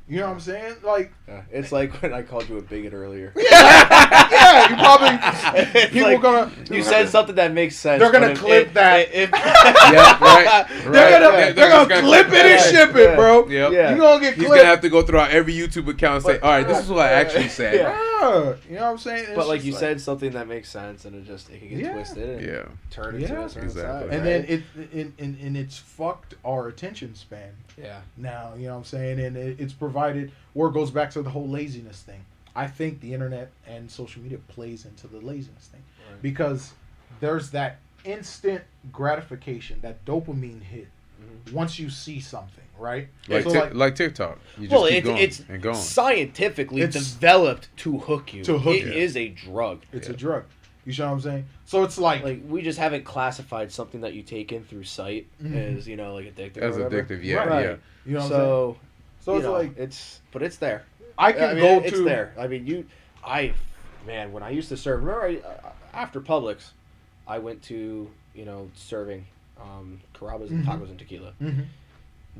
You know what I'm saying? Like, Yeah. It's like when I called you a bigot earlier. yeah, you probably It's people like, gonna. You said something that makes sense. They're gonna but clip that. Yeah, right. They're gonna clip it and Yeah. ship it, bro. Yep. Yeah. You gonna get He's clipped. gonna have to go through every YouTube account and say, "All right, this is what I actually said." Yeah. Yeah, you know what I'm saying? It's But like just you said, something that makes sense, and it can get Yeah. twisted and Yeah. turn into Yeah. a certain Exactly. side. and right? then and it's fucked our attention span yeah, now. You know what I'm saying? And it's provided where it goes back to the whole laziness thing. I think the internet and social media plays into the laziness thing Right. because there's that instant gratification, that dopamine hit once you see something, right? Like, So, like TikTok. You just well, keep going it's and going. scientifically It's- developed to hook you. To hook It you. is a drug. it's a drug. You know what I'm saying? So it's like, Like we just haven't classified something that you take in through sight Mhm. as like addictive. As or whatever. addictive, yeah, Right. yeah. you know what I'm saying? So So you it's know, like but it's there. I can I mean, go it's to there. I mean, man, when I used to serve, remember after Publix, I went to serving Carrabba's and Mhm. tacos and tequila. Mhm.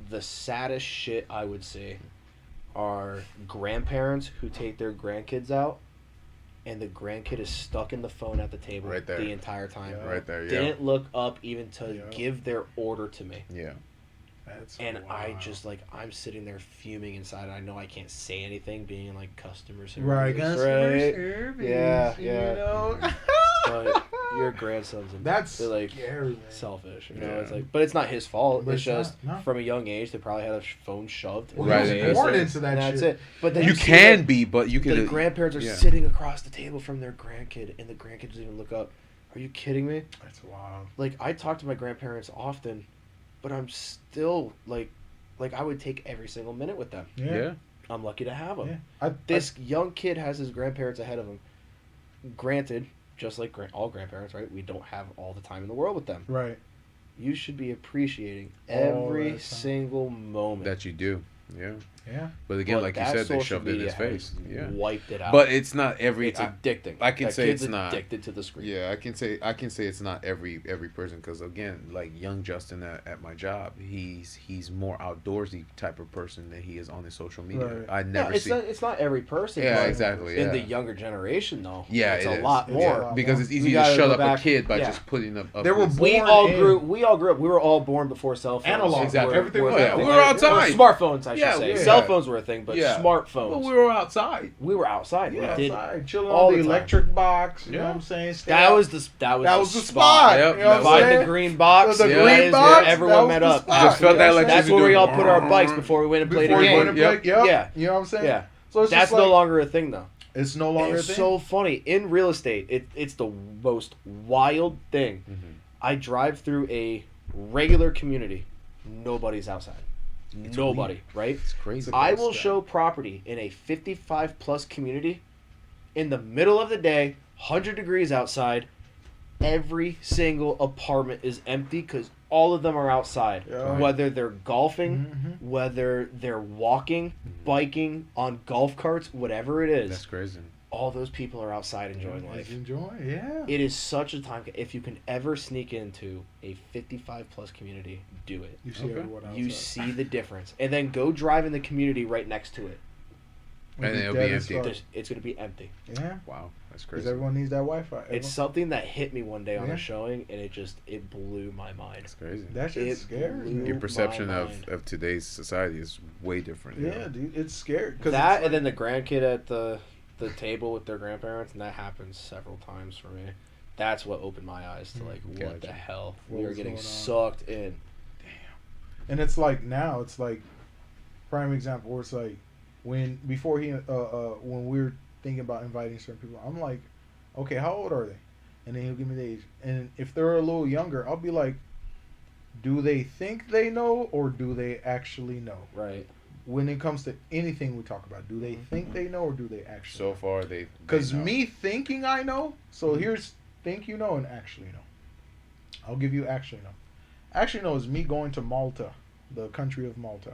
The saddest shit I would see are grandparents who take their grandkids out, and the grandkid is stuck in the phone at the table Right there. the entire time. Yeah. Right there, yeah. Didn't look up even to Yeah. give their order to me. Yeah. That's And I wild. just I'm sitting there fuming inside. I know I can't say anything, being in like customer service, right, right? service, Yeah, you yeah. know? But your grandson's That's they're like scary, man. selfish, Yeah. It's like, but it's not his fault. But It's it's just not, no. from a young age they probably had a phone shoved. in Well, Right, their he it was is. born face, into that and that's shit. it. But then You see can that be, but you the can. grandparents are yeah. sitting across the table from their grandkid, and the grandkid doesn't even look up. Are you kidding me? That's wild. Like I talk to my grandparents often, but I'm still like I would take every single minute with them. Yeah. I'm lucky to have them. Yeah. This young kid has his grandparents ahead of him. Granted, just like all grandparents, right? We don't have all the time in the world with them. Right. You should be appreciating All every that time. single moment. That you do. Yeah. Yeah. But again, But like you that said, they social shoved it in media his face. has Yeah. wiped it out. But it's not every. it's addicting. I can That say kid's it's not. addicted to the screen. Yeah, I can say it's not every person because again, like young Justin at my job, he's more outdoorsy type of person than he is on his social media. Right. I No, never it's see. not. It's not every person. Yeah, but exactly. In Yeah. the younger generation, though, Yeah, it's it a is. lot It's more. a lot. Because it's We easy to gotta shut go up back- a kid by yeah. just putting up. They were his- We born all in- grew. We all grew up. We were all born before cell phones. Analog. Exactly. Everything was Yeah, we analog. were outside. Smartphones, I should Yeah, say. yeah. Cell phones were a thing, but Yeah. smartphones. But we were outside. We were outside. Yeah, we did. Outside, chilling all on the the time. electric box. You know Yeah. what I'm saying? Stay That out. was the spot. Yep, You know what I'm Find saying? the green box. The that green is box, where that everyone was met the up. spot. Just felt that You know what I'm electricity. That's where we all doing- put our bikes before we went and played a Before you game. went and played, Yep. yep. You know what I'm saying? Yeah. So it's That's just no like, longer a thing, though. It's no longer It's a thing. so funny. In real estate, it's the most wild thing. Mhm. I drive through a regular community. Nobody's outside. Nobody, right? It's crazy. I will show property in a 55 plus community in the middle of the day, 100 degrees outside. Every single apartment is empty because all of them are outside. Yeah. Whether they're golfing, Mhm. whether they're walking, biking, on golf carts, whatever it is, That's crazy. all those people are outside enjoying life. Enjoy, yeah. It is such a time. If you can ever sneak into a 55 plus community, do it. You see Okay. everyone outside. You see the difference. And then go drive in the community right next to it. And it'll be empty. It's gonna be empty. Yeah, Wow, that's because crazy. everyone needs that Wi-Fi. It's something that hit me one day on Yeah. a showing, and it blew my mind. That's crazy. That shit's It scary. blew Man. Your perception my of, mind. of today's society is way different. you Yeah, know? dude, it's scary. Cause That it's and then the grandkid at the table with their grandparents, and that happens several times for me. That's what opened my eyes to like, what Gotcha. the hell? What We were was getting going on? sucked in. and it's like now, it's like prime example where it's like when before when we were thinking about inviting certain people, I'm like, okay, how old are they? And then he'll give me the age, and if they're a little younger, I'll be like, do they think they know or do they actually know? Right. When it comes to anything we talk about, do they think they know or do they actually? So far, they Because know. me thinking I know, so here's think you know and actually know. I'll give you actually know. Actually know is me going to Malta, the country of Malta,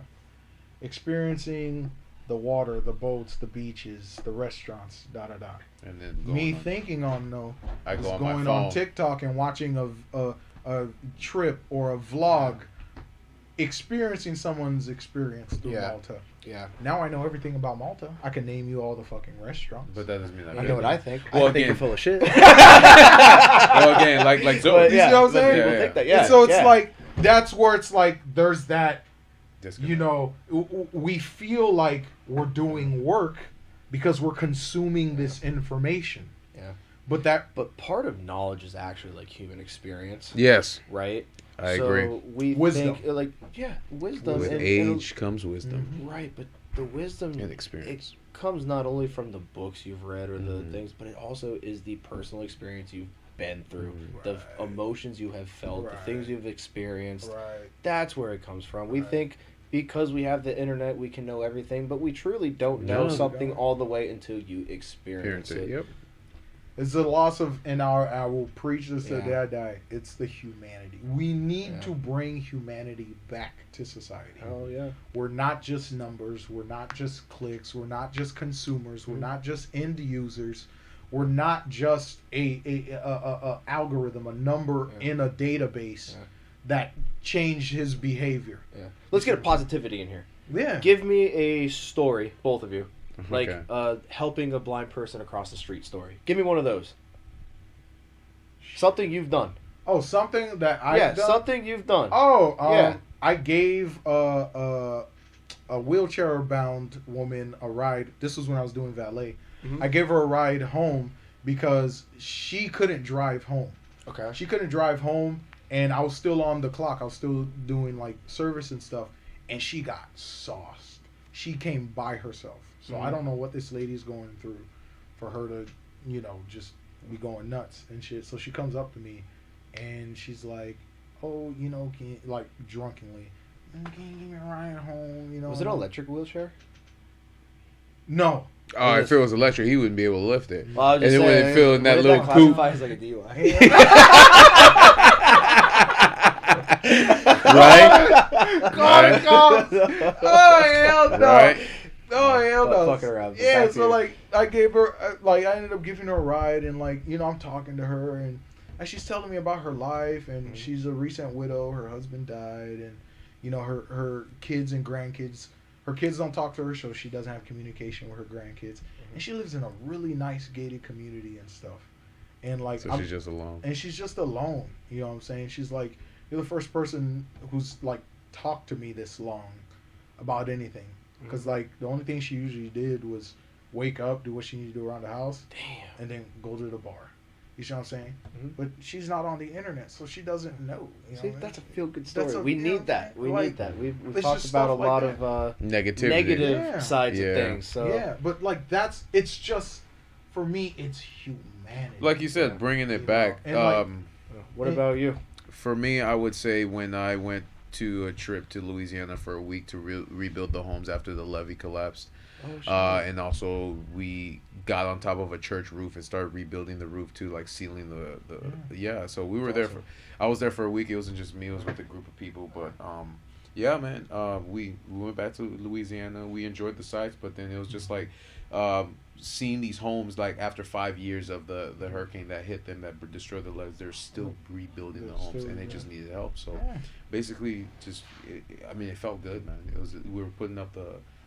experiencing the water, the boats, the beaches, the restaurants, da da da. and then going Me on. thinking on no I is go on my going phone. on TikTok and watching a trip or a vlog, experiencing someone's experience through Yeah. Malta. Yeah. Now I know everything about Malta. I can name you all the fucking restaurants. But that doesn't mean I know what I think. Well, I think you're again- full of shit. well, again, like so. But You see what I'm but saying? people Yeah, think that. And Yeah. so it's yeah. like that's where it's like there's that, Disconnect. you know, we feel like we're doing work because we're consuming this information. Yeah. But that But part of knowledge is actually like human experience, Yes, right? I so agree. We Wisdom. think like wisdom With and- age comes wisdom right? But the wisdom and experience. it comes not only from the books you've read or the Mhm. things, but it also is the personal experience you've been through, Mhm. the Right. emotions you have felt, the things Right. you've experienced. right. That's where it comes from. We Right. think because we have the internet, we can know everything, but we truly don't know No. something Don't. all the way until you experience it. Yep. It's the loss of, and I will preach this to the day Yeah. I die. It's the humanity. We need Yeah. to bring humanity back to society. Oh yeah. We're not just numbers. We're not just clicks. We're not just consumers. We're not just end users. We're not just a algorithm, a number Yeah. in a database Yeah. that changed his behavior. Yeah. Let's get a positivity in here. Yeah. Give me a story, both of you. Like Okay. helping a blind person across the street story. Give me one of those. Something you've done. Oh, something that I've done. something you've done. Oh, Yeah. I gave a wheelchair bound woman a ride. This was when I was doing valet. Mhm. I gave her a ride home because she couldn't drive home. Okay. She couldn't drive home, and I was still on the clock. I was still doing like service and stuff, and she got sauced. She came by herself, so I Mhm. don't know what this lady's going through, for her to, you know, just be going nuts and shit. So she comes up to me, and she's like, "Oh, you know, can you, like drunkenly, can you give me a ride home?" You know, Was it an electric wheelchair? No. Oh, if it was electric, he wouldn't be able to lift it. Well, I was And just it wouldn't saying, fill in that would little coupe. classify as like a DUI? Right? God, Right. God. Oh hell no! Right? Oh hell no! Fucking around. Yeah, Back to so you. like I gave her like I ended up giving her a ride, and like, you know, I'm talking to her, and she's telling me about her life, and she's a recent widow. Her husband died, and you know, her kids and grandkids. Her kids don't talk to her, so she doesn't have communication with her grandkids, and she lives in a really nice gated community and stuff. And like, So she's just alone. and she's just alone. You know what I'm saying? She's like, you're the first person who's like talked to me this long about anything. Because like the only thing she usually did was wake up, do what she needed to do around the house, Damn. and then go to the bar. You see what I'm saying? Mhm. But she's not on the internet, so she doesn't know. You know See, what I that's a mean? feel good That's story. a- We you know, need that. We like, need that. We've it's talked just about a stuff like lot that. of Negativity. negative Yeah. sides Yeah. of things. So Yeah, but like it's just, for me, it's humanity. Like you said, bringing You it know, back. and, like, what about you? For me, I would say when I went to a trip to Louisiana for a week to rebuild the homes after the levee collapsed. And also we got on top of a church roof and started rebuilding the roof too, like sealing the yeah. So we were there awesome. I was there for a week. It wasn't just me, it was with a group of people. But yeah, man, we went back to Louisiana. We enjoyed the sights, but then it was just like seeing these homes, like after 5 years of the hurricane that hit them, that destroyed the levees, they're still rebuilding the They're homes, still, and they yeah. just needed help. So Yeah. basically, just I mean, it felt good, man. It was, we were putting up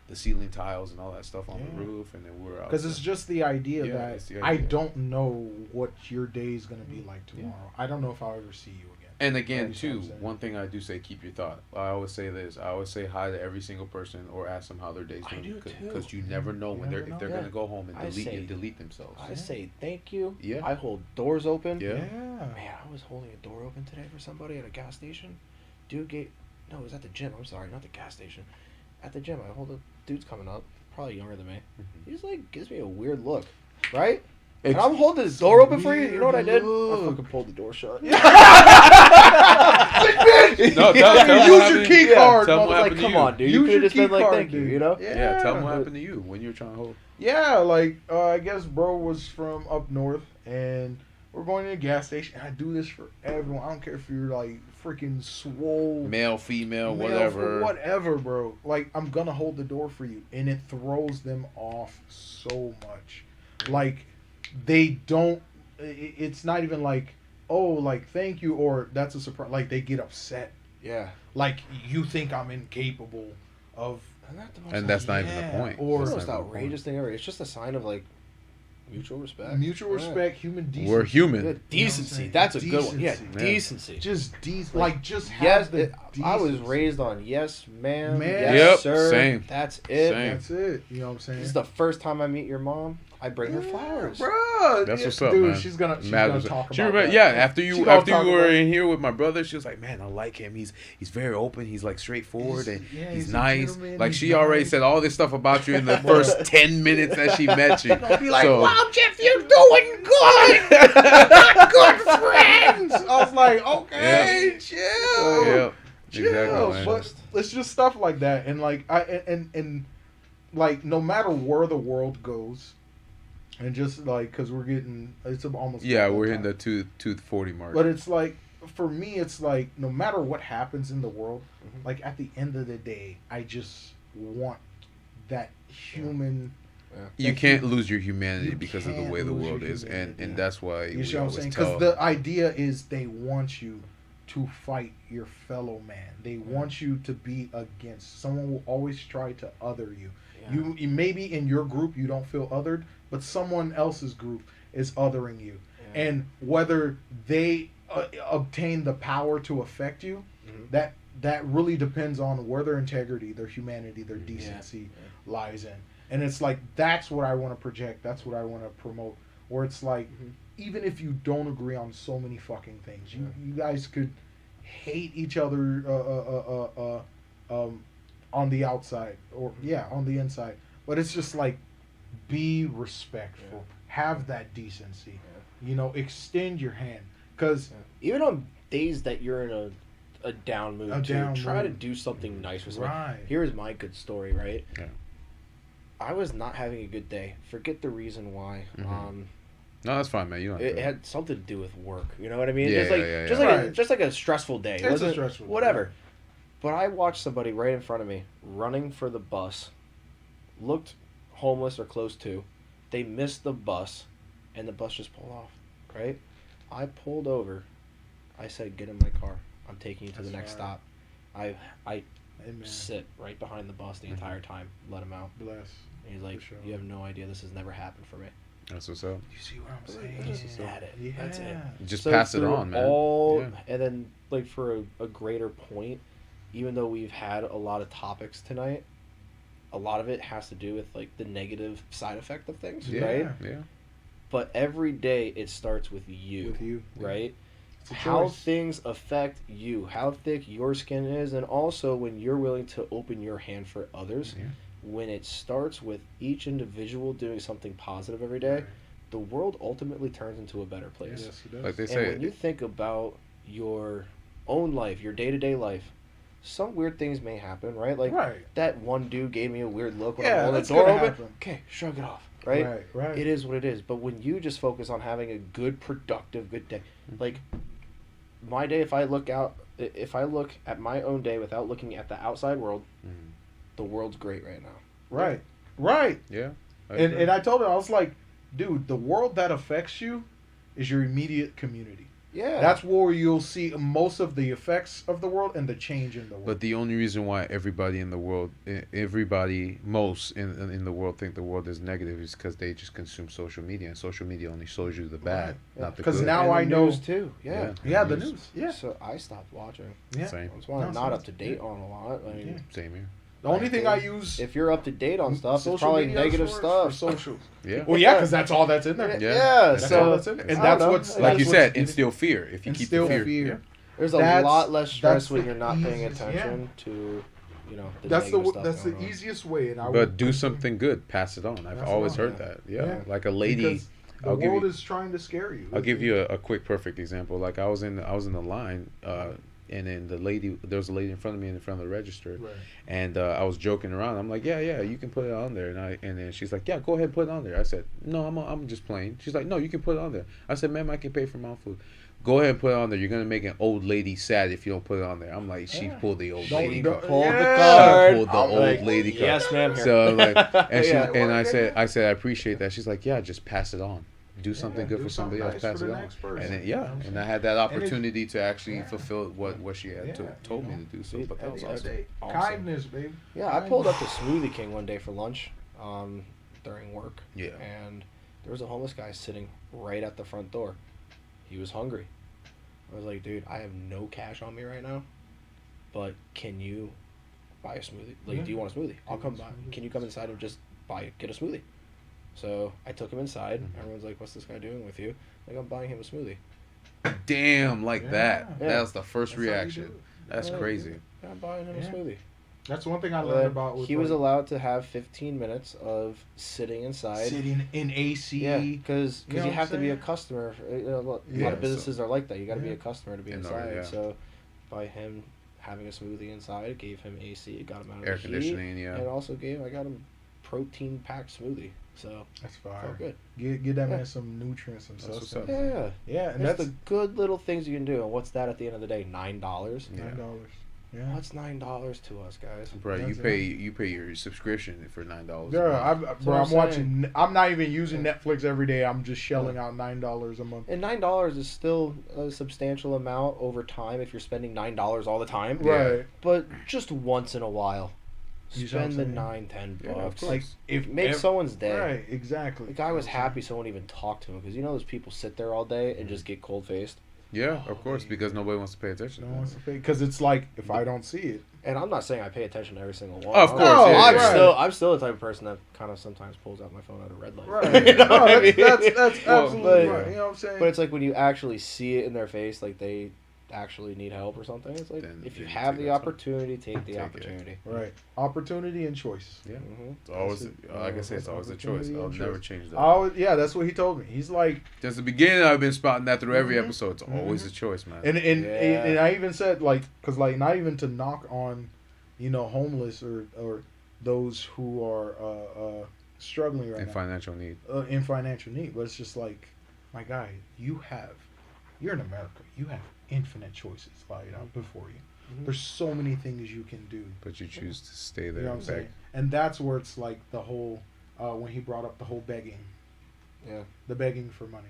the ceiling tiles and all that stuff on Yeah. the roof, and then we're out. Because it's just the idea Yeah, that it's the I idea. don't know what your day is gonna be like tomorrow. I don't know if I'll ever see you again. And again, That's what I'm too, saying. one thing I do say, keep your thought. I always say this. I always say hi to every single person or ask them how their day's I going. do, too. Because you never know You when never if know. they're Yeah. gonna go home and I say- delete themselves. I say thank you. Yeah. I hold doors open. Yeah. Man, I was holding a door open today for somebody at a gas station. Dude no, it was at the gym. I'm sorry, not the gas station. At the gym, I hold a dude's coming up, probably younger than me. Mm-hmm. He's like, gives me a weird look, right? And I'm holding the door open for you. You know what I did? I Look. fucking pulled the door shut. No, tell him what Use your happened. key Yeah, card. tell 'em I what was like, happened to come you. on, dude. You Use could your have just key been like, card, thank you, dude. you know? Yeah, tell them what but- happened to you when you were trying to hold. Yeah, like I guess bro was from up north, and we're going to a gas station. And I do this for everyone. I don't care if you're like freaking swole, Male, female, male, whatever. whatever, bro. Like I'm gonna hold the door for you, and it throws them off so much. Like they don't. It's not even like, oh, like thank you or that's a surprise. Like they get upset. Yeah. Like you think I'm incapable of. And that's not even the Yeah, point. or- That's That's the not most the point. outrageous thing ever. It's just a sign of like mutual respect. Mutual Yeah. respect, human decency. We're human. Good. You know what I'm Decency. saying? That's a good one. Yeah, Decency. Yeah. decency. Just decent. Like, Like just have Yes, the I was decency. raised on yes, ma'am, Ma'am. yes, Yep, sir. same. That's it. Same. That's it. You know what I'm saying? This is the first time I meet your mom. I bring her flowers. Bro, That's what's up, dude, man. she's gonna Matters. talk She about remember, that. yeah. After She you gonna after talk you were about- in here with my brother, she was like, "Man, I like him. He's very open. He's like straightforward and Yeah, he's a nice." gentleman, Like he's she already nice. said all this stuff about you in the first 10 minutes that she met you. Be like, So- wow, Jeff, you're doing good. Good friends. I was like, okay, chill. Yeah, Chill. exactly, man. But it's just stuff like that, and like and like no matter where the world goes, and just like because we're getting it's almost Yeah, about we're that in time. the 240 mark. But it's like for me, it's like no matter what happens in the world, Mhm. like at the end of the day, I just want that human. You that can't human- lose your humanity you because of the can't way the lose your world is, and humanity. that's why You we see what I'm always saying? tell. Because the idea is they want you to fight your fellow man. They want you to be against. Someone will always try to other you. Yeah. You maybe in your group you don't feel othered, but someone else's group is othering you, Yeah. and whether they obtain the power to affect you, Mhm. that really depends on where their integrity, their humanity, their decency lies in. And it's like that's what I want to project. That's what I want to promote. Where it's like, Mhm. even if you don't agree on so many fucking things, Yeah. you guys could hate each other on the outside or on the inside. But it's just like, be respectful. Have that decency. You know, extend your hand. Because Even on days that you're in a down mood, A too, down try to mood. do something nice for someone. right, Here's my good story, right? Yeah. I was not having a good day. Forget the reason why. Mhm. No, that's fine, man. You don't. Have It to. had something to do with work. You know what I mean? Yeah, Just like yeah, just yeah. like Right. just like a stressful day. It's a Wasn't- stressful day, whatever. yeah. But I watched somebody right in front of me running for the bus, looked homeless or close to. They missed the bus, and the bus just pulled off. Right? I pulled over. I said, "Get in my car. I'm taking you to the That's next right. stop." I amen. sit right behind the bus the Mhm. entire time. Let him out. Bless. And he's like, sure. "You have no idea. This has never happened for me." That's what's up. You see what I'm I saying? just had it. That's it. Just So pass it through on, man. All Yeah. and then like for a greater point, even though we've had a lot of topics tonight, a lot of it has to do with like the negative side effect of things, Yeah, right? yeah. But every day it starts with you, With you. right? It's a How choice. things affect you, how thick your skin is, and also when you're willing to open your hand for others. Yeah. When it starts with each individual doing something positive every day, Right. the world ultimately turns into a better place. Yes, he does. Like they And say, when you think about your own life, your day-to-day life, some weird things may happen, right? Like right. that one dude gave me a weird look when Yeah, I'm holding the that's door gonna open. happen. Okay, shrug it off, right? Right. Right. It is what it is. But when you just focus on having a good, productive, good day, like my day, if I look at my own day without looking at the outside world, Mhm. the world's great right now. Right. Right. Yeah. I And agree. I told her, I was like, dude, the world that affects you is your immediate community. Yeah. That's where you'll see most of the effects of the world and the change in the world. But the only reason why everybody in the world, most in the world think the world is negative is because they just consume social media, and social media only shows you the bad, Right. not the 'Cause good. now And the I know- news too. Yeah. yeah, the news. Yeah. So I stopped watching. Yeah. Same. That's why I'm No, not so up to date on a lot. I mean, Yeah. Same here. The only thing I use if you're up to date on stuff, it's social probably media negative for stuff. social. Yeah. Well, yeah, because that's all that's in there. Yeah. That's all so that's in there. And I that's don't know. what's Like you that's said, what's- instill fear. If you keep the instill fear. fear. Yeah. there's a That's- lot less stress that's when the you're not paying easiest- attention to, the That's negative the stuff that's the going on. easiest way. And I But would do continue- something good. Pass it on. I've Pass it always on. heard Yeah. that. Yeah. Yeah. Like a lady. Because the I'll give world you- is trying to scare you. I'll give you a quick perfect example. Like I was in the line, and then there was a lady in front of me in front of the register, Right. and I was joking around. I'm like, yeah, you can put it on there, and then she's like, yeah, go ahead, put it on there. I said, no, I'm just playing. She's like, no, you can put it on there. I said, ma'am, I can pay for my own food. Go ahead and put it on there. You're gonna make an old lady sad if you don't put it on there. I'm like, she pulled the old lady Don't- card. Pulled the Yeah. card. Pulled the I'm old like, lady card. Yes, ma'am. Here. So like, and she Yeah. and I said I appreciate that. She's like, yeah, just pass it on. Do something good do for somebody something else. nice Pass for it the on. next person. And then, You know what I'm and saying? I had that And it- opportunity to actually Yeah. fulfill what she had Yeah, told you me know. to do. So, See, but that At was the end of the awesome. day, Awesome. kindness, babe. Yeah, I pulled up to Smoothie King one day for lunch during work. Yeah. And there was a homeless guy sitting right at the front door. He was hungry. I was like, dude, I have no cash on me right now, but can you buy a smoothie? Like, Yeah. do you want a smoothie? I'll come by. Smoothie. Can you come inside and just get a smoothie? So I took him inside. Mhm. Everyone's like, what's this guy doing with you? Like, I'm buying him a smoothie. Damn, like Yeah. that. Yeah. That was the first That's how you reaction. do it. That's Yeah. crazy. Yeah, I'm buying him Yeah. a smoothie. That's one thing I But learned about. With he was like, allowed to have 15 minutes of sitting inside. sitting in AC. Yeah, because You know you what have I'm to be a saying? customer. A lot Yeah, of businesses are like that. You got to be Yeah. a customer to be In order, inside. yeah. So, by him having a smoothie inside, gave him AC, got him out of Air the heat, conditioning, yeah. and also I got him protein packed smoothie. So That's felt fire. good. Get that Yeah. man some nutrients, some That's what's sustenance. Yeah, Yeah, and that's that's the good little things you can do. And what's that at the end of the day? $9. Yeah. $9. Yeah. What's $9 to us, guys? Bro, you That's pay your subscription for $9. Yeah, what bro, I'm I'm saying. watching. I'm not even using Netflix every day. I'm just shelling out $9 a month. And $9 is still a substantial amount over time if you're spending $9 all the time. Yeah. Right. But just once in a while, You see what I'm spend the saying? 9-10 Yeah, of bucks. course. Like if Make ev- someone's day. Right. Exactly. The guy was happy someone even talked to him because those people sit there all day and just get cold faced. Yeah, of course, because nobody wants to pay attention. No to one that. wants to pay because it's like if I don't see it, And I'm not saying I pay attention to every single one. Of course, yeah, I'm yeah. still the type of person that kind of sometimes pulls out my phone at a red light. right? You know No, what I mean? that's Well, absolutely but- right. You know what I'm saying? But it's like when you actually see it in their face, like they actually need help or something. It's like Then if you you have take the that time. opportunity, take the Take it. opportunity. right, opportunity and choice. Yeah. Mm-hmm. It's always, That's it. like I said, it's always a choice. Opportunity I'll and never choice. change that. Yeah, that's what he told me. He's like, Since the beginning, I've been spouting that through every Mhm. episode. It's always a choice, man. and Yeah. and I even said like, cause like not even to knock on, homeless or those who are struggling right In now. financial need. In financial need, but it's just like, my guy, you're in America. You have infinite choices laid out before you. Mhm. There's so many things you can do. But you choose to stay You there know what I'm and beg. saying? And that's where it's like the whole when he brought up the whole begging, Yeah. the begging for money.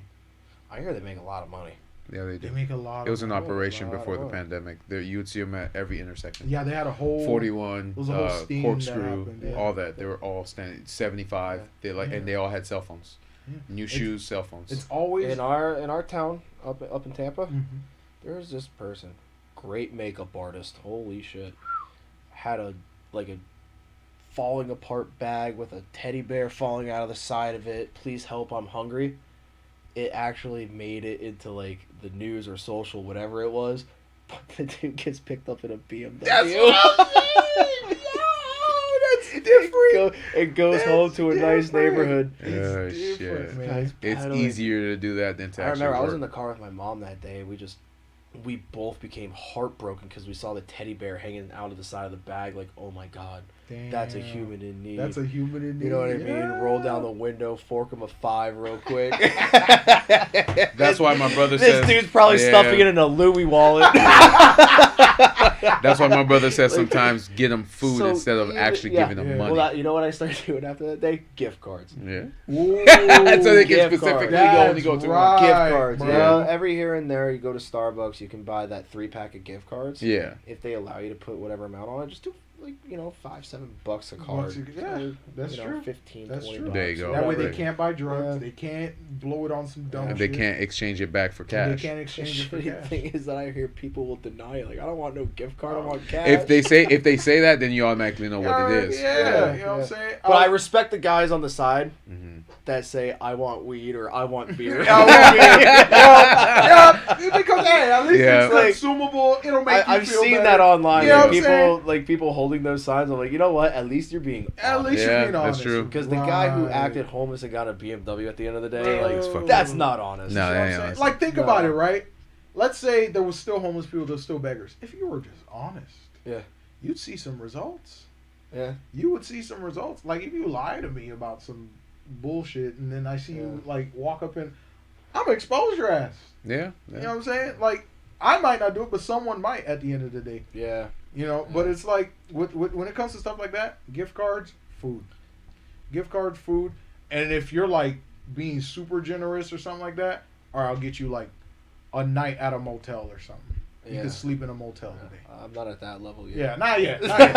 I hear they make a lot of money. Yeah, they They do. make a lot. It was of an money. operation lot before of the money. pandemic. There, you would see them at every intersection. Yeah, they had a whole 41, It was a whole sting that corkscrew, happened, yeah. all that. They were all standing 75. Yeah. And they all had cell phones. Yeah. New It's- shoes, cell phones. It's always In our town up in Tampa, Mhm. there's this person, great makeup artist. Holy shit, had a falling apart bag with a teddy bear falling out of the side of it. Please help, I'm hungry. It actually made it into the news or social, whatever it was. But the dude gets picked up in a BMW. That's what I'm saying! Yo, that's different. It goes home to a nice different. neighborhood. Oh, It's shit. different, man. Guys, It's pedaling. easier to do that than to I actually remember I was work. in the car with my mom that day. We both became heartbroken because we saw the teddy bear hanging out of the side of the bag. Like, oh my god, That's a Damn. human in need. That's a human in need. You know what I mean? Yeah. Roll down the window, fork him a 5 real quick. That's why my brother This says. dude's probably Yeah. stuffing it in a Louis wallet. That's why my brother says sometimes get them food So instead of even- actually yeah. giving them Yeah. money. Well, you know what I started doing after that day? Gift cards. Yeah. Ooh, So they can gift specifically cards. go only That's go to right, Gift cards. bro. Yeah. Every here and there, you go to Starbucks, you can buy that 3-pack of gift cards. Yeah. If they allow you to put whatever amount on it, just do like $5-7 a card. Yeah, that's you know, true. 15, That's 20 true. bucks. There you go. That way Right. they can't buy drugs. Yeah. They can't blow it on some dumb And shit. they can't exchange it back for They cash. can't The exchange it for shitty cash. thing is that I hear people will deny it. Like, I don't want no gift card. I want cash. If they say that, then you automatically know what it is. Yeah, Yeah, you know what I'm saying? But I respect the guys on the side Mhm. that say, I want weed or I want beer. yeah, because hey, at least Yeah. it's Like, consumable. It'll make you I've feel seen better. that online. You know Like, what I'm saying? people holding those signs. I'm like, you know what? At least you're being At honest. least Yeah, you're being that's honest. true. Because the guy who Right. acted homeless and got a BMW at the end of the day, Bro. like, It's fucked that's up. not honest. No, You know what that I'm ain't saying? honest. Like, think No. about it, right? Let's say there was still homeless people, there's still beggars. If you were just honest, Yeah. you'd see some results. Yeah. You would see some results. Like, if you lie to me about some bullshit and then I see you, like, walk up and I'm gonna expose your ass. Yeah. You know what I'm saying? Like, I might not do it, but someone might at the end of the day. Yeah. You know, but it's like when it comes to stuff like that, gift cards, food, gift cards, food, and if you're like being super generous or something like that, or I'll get you like a night at a motel or something. You Yeah. can sleep in a motel today. I'm not at that level yet. Yeah, not yet. Not yet.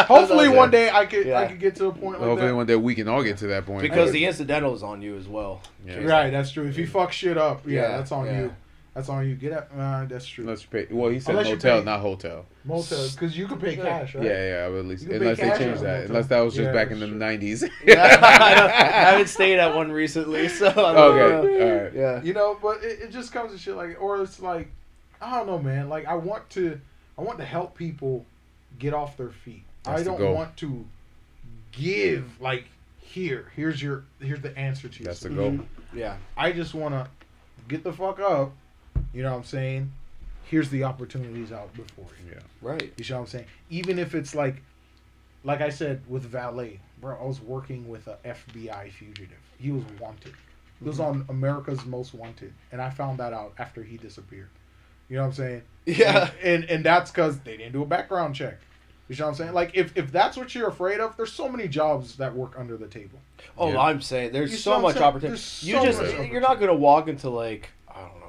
Hopefully Not one yet. day I could Yeah. get to a point like Hopefully that. one day we can all get to that point. Because the incidental is on you as well. Yeah. Right, that's true. If you fuck shit up, yeah, Yeah, that's on yeah. you. That's on you. Get up. That's true. Unless you pay. Well, he said Unless you motel, pay. not hotel. Motel, because you could pay cash, right? Yeah, but at least You can pay unless they cash change at a that. motel. Unless that was just Yeah, back in that's the true. '90s. I haven't stayed at one recently, so I don't know. Okay, all right. Yeah. You know, but it just comes to shit like, or it's like, I don't know, man. Like I want to help people get off their feet. That's I the don't goal. want to give like here's the answer to your That's the solution. goal. Yeah. I just want to get the fuck up. You know what I'm saying? Here's the opportunities out before you. Yeah. Right. You know what I'm saying? Even if it's like I said with Valet, bro, I was working with a FBI fugitive. He was wanted. He was on America's Most Wanted, and I found that out after he disappeared. You know what I'm saying? Yeah. And that's because they didn't do a background check. You know what I'm saying? Like if that's what you're afraid of, there's so many jobs that work under the table. Oh, Yeah. I'm saying there's You see so what I'm much saying? opportunity. There's You so just much you're not gonna walk into like I don't know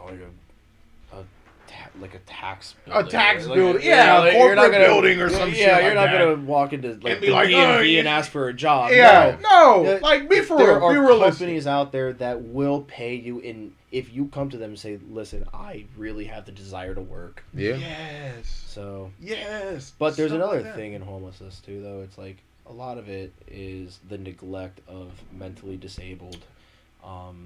like a tax building. tax Like, building. yeah, Yeah, a like, you're not corporate gonna- building or some yeah, shit you're like not that. gonna walk into like And be the like, DMV "Oh, you- and ask for a job. Yeah, no, Yeah, like be for There real, be are realistic. companies out there that will pay you in if you come to them and say, "Listen, I really have the desire to work." Yeah. Yes, So, yes. but there's Stuff another like that. thing in homelessness too, though. It's like a lot of it is the neglect of mentally disabled, Of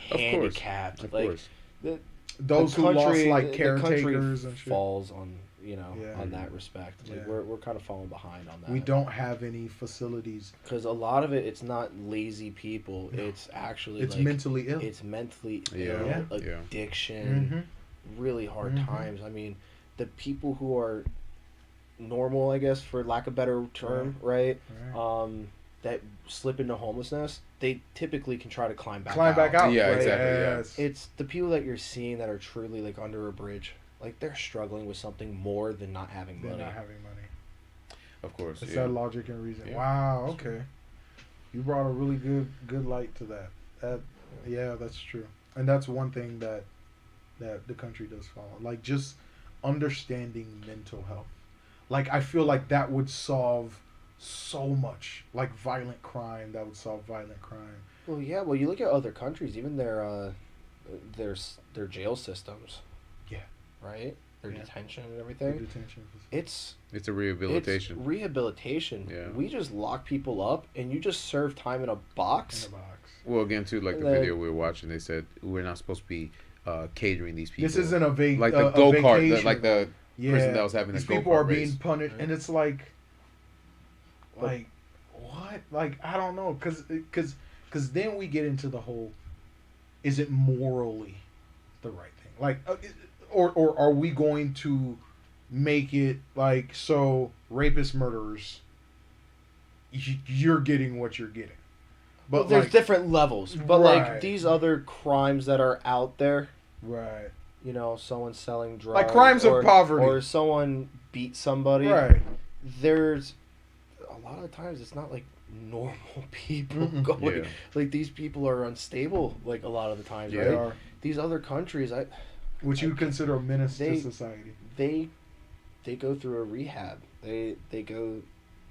handicapped. Of like course. the Those the who lost country- like the country caretakers and shit. falls on Yeah. on that respect. Like Yeah. we're kind of falling behind on that. We don't have any facilities. because a lot of it's not lazy people. No. It's actually It's like, mentally ill. It's mentally Yeah. ill, Yeah. addiction, really hard Mhm. times. I mean, the people who are normal, I guess, for lack of a better term, right? Right. That slip into homelessness, they typically can try to climb back Climb back out. Yeah, right? exactly. Yeah. Yes. It's the people that you're seeing that are truly like under a bridge. Like they're struggling with something more than not having They're money. not having money. Of course. It's Yeah. that logic and reason. Yeah. Wow. Okay. You brought a really good light to that. Yeah, that's true. And that's one thing that the country does follow. Like just understanding mental health. Like I feel like that would solve so much. Like violent crime, that would solve violent crime. Well, yeah. Well, you look at other countries, even their jail systems. Yeah. Right. Their Yeah. detention and The everything. detention facility. It's a rehabilitation. It's rehabilitation. Yeah. We just lock people up and you just serve time in a box. In a box. Well, again, too, like the And then- video we were watching, they said we're not supposed to be catering these people. This isn't a vague like the go kart, vacation. like the Yeah. person that was having These a go-kart people are race. being punished, Right. and it's like what? Like I don't know, cause then we get into the whole: is it morally the right thing? Like, or are we going to make it like so rapists, murderers you're getting what you're getting. But But there's like, different levels. But Right. like these other crimes that are out there, right, you know, someone selling drugs, Like crimes of poverty. or someone beat somebody. right, There's a lot of times it's not like normal people Mm-mm. going. Yeah. Like these people are unstable. Like a lot of the times, they right? are. These other countries, Which you consider a menace They- to society. they go through a rehab. They go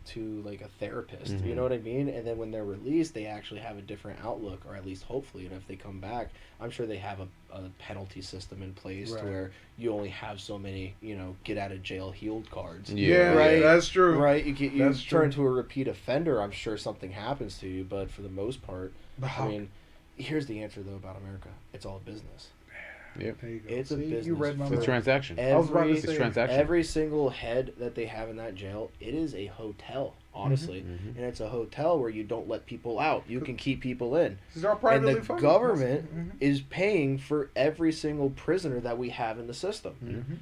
to like a therapist. You Mhm. know what I mean? And then when they're released, they actually have a different outlook, or at least hopefully. And if they come back, I'm sure they have a penalty system in place Right. to where you only have so many, you know, get out of jail healed cards. Yeah, Right. that's true. Right, you That's true. turn into a repeat offender. I'm sure something happens to you, but for the most part, But how, I mean, here's the answer though about America: it's all business. there you go. it's a See, You business read my for- It's a mind. transaction. I was about to Every say- It's transaction. every single head that they have in that jail, it is a hotel, honestly, Mhm. and it's a hotel where you don't let people out. You can keep people in, These are and privately the funded. government Mhm. is paying for every single prisoner that we have in the system. Mhm.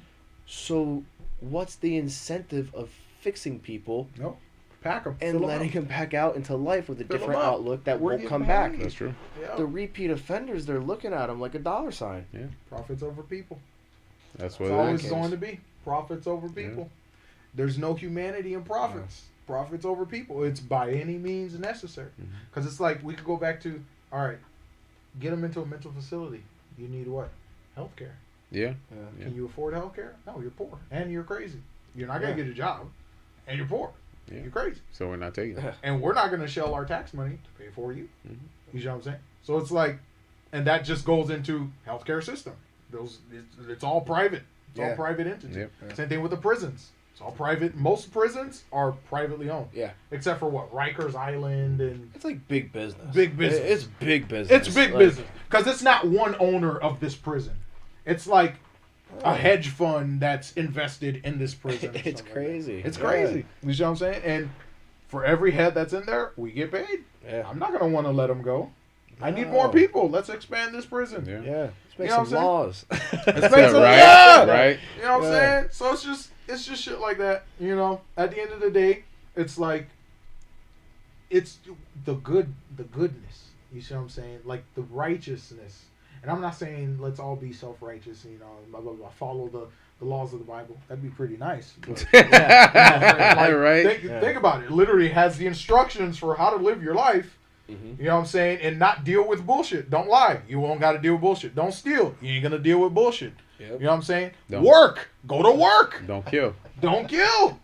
So, what's the incentive of fixing people No, pack them and letting them back out into life with a Fill 'em different up. outlook that We're won't getting come back? paid. That's true. Yeah. The repeat offenders, they're looking at them like a dollar sign. Profits over people. That's what It's it always is. going to be profits over people. There's no humanity in profits. Profits over people. It's by any means necessary. Mhm. Because it's like we could go back to, all right, get them into a mental facility. You need what? Healthcare. Yeah. Yeah. Can you afford healthcare? No, you're poor and you're crazy. You're not gonna Yeah. get a job, and you're poor. Yeah. You're crazy, So we're not taking it. and we're not gonna shell our tax money to pay for you. Mhm. You know what I'm saying? So it's like, and that just goes into healthcare system. It's all private. It's all Yeah. private entity. Yep. Yeah. Same thing with the prisons. It's all private. Most prisons are privately owned. Yeah. Except for what? Rikers Island and It's like big business. Big business. It's big business. it's big Like, business because it's not one owner of this prison. It's like Oh. a hedge fund that's invested in this prison. or It's something like that. crazy. It's Yeah. crazy. You see what I'm saying? And for every head that's in there, we get paid. Yeah. I'm not gonna want to let them go. I need No. more people. Let's expand this prison. Yeah. Yeah. Let's make You know what some I'm laws. Let's That's make it, some- right? yeah! Right. You know what I'm Yeah. saying? So it's just shit like that. You know, at the end of the day, it's like it's the goodness. You see what I'm saying? Like the righteousness. And I'm not saying let's all be self-righteous. You know, blah blah blah. Follow the laws of the Bible. That'd be pretty nice. But, like, Right. think about it. It literally has the instructions for how to live your life. Mhm. You know what I'm saying? And not deal with bullshit. Don't lie. You won't got to deal with bullshit. Don't steal. You ain't gonna deal with bullshit. Yep. You know what I'm saying? Don't. Work. Go to work. Don't kill. Don't kill.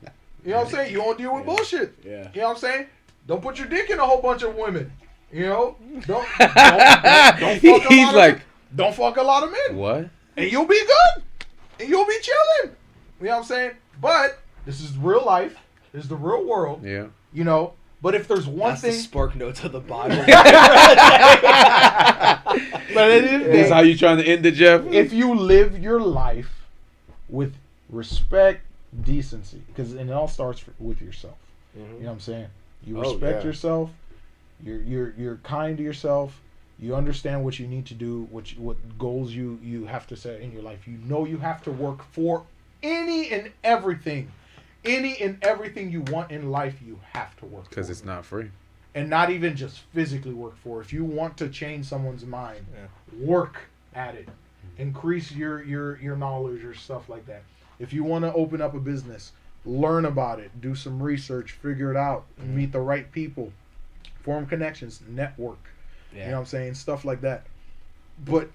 You know what I'm saying? You won't deal with bullshit. Yeah. You know what I'm saying? Don't put your dick in a whole bunch of women. You know? Don't fuck He's like, don't fuck a lot of men. what? And you'll be good. And you'll be chilling. You know what I'm saying? But this is real life. This is the real world. Yeah. You know? But if there's one That's thing the spark notes of the Bible. but it is Is how you trying to end it, Jeff? if you live your life with respect, decency, because and it all starts with yourself. You know what I'm saying? You Oh, respect yeah. yourself. You're kind to yourself. You understand what you need to do, what goals you have to set in your life. You know you have to work for any and everything you want in life. You have to work Because for it's it. not free. And not even just physically work for. If you want to change someone's mind, work at it. Increase your knowledge or stuff like that. If you want to open up a business, learn about it, do some research, figure it out, meet the right people, form connections, network. Yeah. You know what I'm saying? Stuff like that. But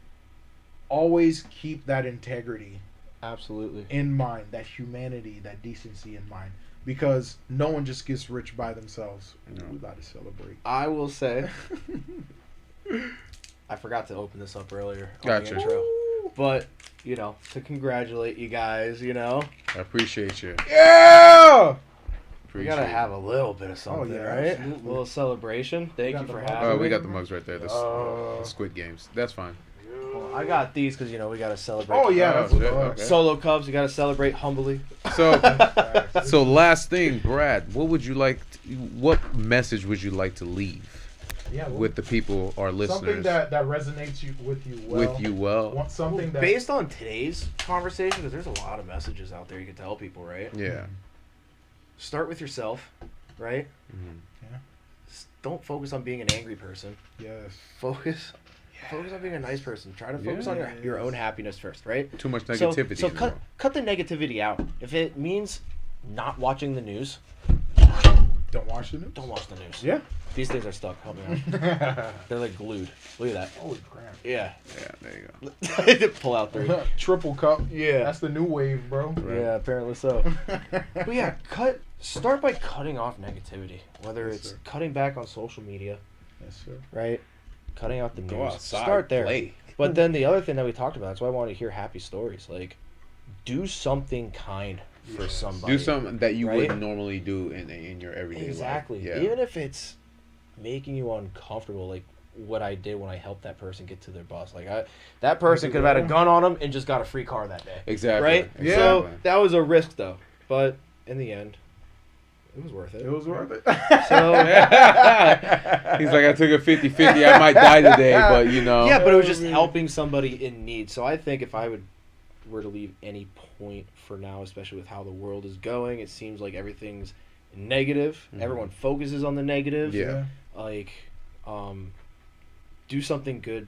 always keep that integrity Absolutely. in mind, that humanity, that decency in mind. Because no one just gets rich by themselves. No. We got to celebrate. I will say, I forgot to open this up earlier. On Gotcha. The intro. But, you know, to congratulate you guys, you know, I appreciate you. Yeah! we Appreciate gotta you. have a little bit of something, yeah, right? absolutely. A little celebration. Thank got you the for mug. having Oh, me. we got the mugs right there. Uh, The Squid Games. That's fine. Well, I got these because, you know, we gotta celebrate. Oh, yeah. Oh, That's good. what Okay. Solo Cubs, you gotta celebrate humbly. So last thing, Brad, what would you like? What message would you like to leave yeah, with the people, our something listeners, that resonates with you well. with you? Well, Want something that Based on today's conversation, because there's a lot of messages out there you can tell people, right? yeah, Start with yourself. right? Mhm. Don't focus on being an angry person. Yes. Focus on being a nice person. Try to focus on your own happiness first, right? Too much negativity. So in the world. cut the negativity out. If it means not watching the news, Don't watch the news. don't watch the news. Yeah. These things are stuck. Help me out. They're like glued. Look at that. Holy crap. Yeah. Yeah, there you go. Pull out 3. Triple cup. Yeah. That's the new wave, bro. Yeah, apparently so. But yeah, start by cutting off negativity. Whether Yes, it's sir. cutting back on social media, Yes, sir. right? Cutting out the news. Go outside. Start there. Play. But then the other thing that we talked about, that's why I want to hear happy stories. Like, do something kind for Yes. somebody. Do something that you Right? wouldn't normally do in your everyday Exactly. life. Yeah. Even if it's making you uncomfortable, like what I did when I helped that person get to their bus. Like that person could have had a gun on him and just got a free car that day. Exactly. Right? Exactly. So that was a risk though. But in the end, it was worth it. It was worth it. So He's like, I took a 50-50. I might die today, but you know. yeah, but it was just helping somebody in need. So I think if I were to leave any point for now, especially with how the world is going, it seems like everything's negative. Mhm. Everyone focuses on the negative. Yeah. Like, do something good.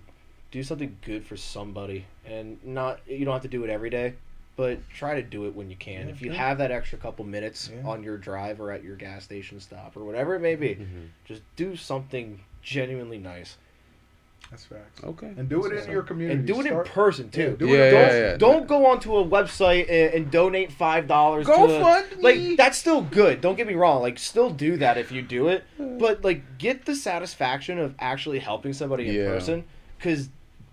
Do something good for somebody, and you don't have to do it every day, but try to do it when you can. Yeah, If you yeah. have that extra couple minutes Yeah. on your drive or at your gas station stop or whatever it may be, Mhm. just do something genuinely nice. That's facts. Okay. And do it in your community. And do it in Start- person too. Yeah, do Yeah, it in yeah, person. yeah. Don't go onto a website and donate $5 Go to fund me. like that's still good. Don't get me wrong. Like still do that if you do it, but like get the satisfaction of actually helping somebody in Yeah. person, because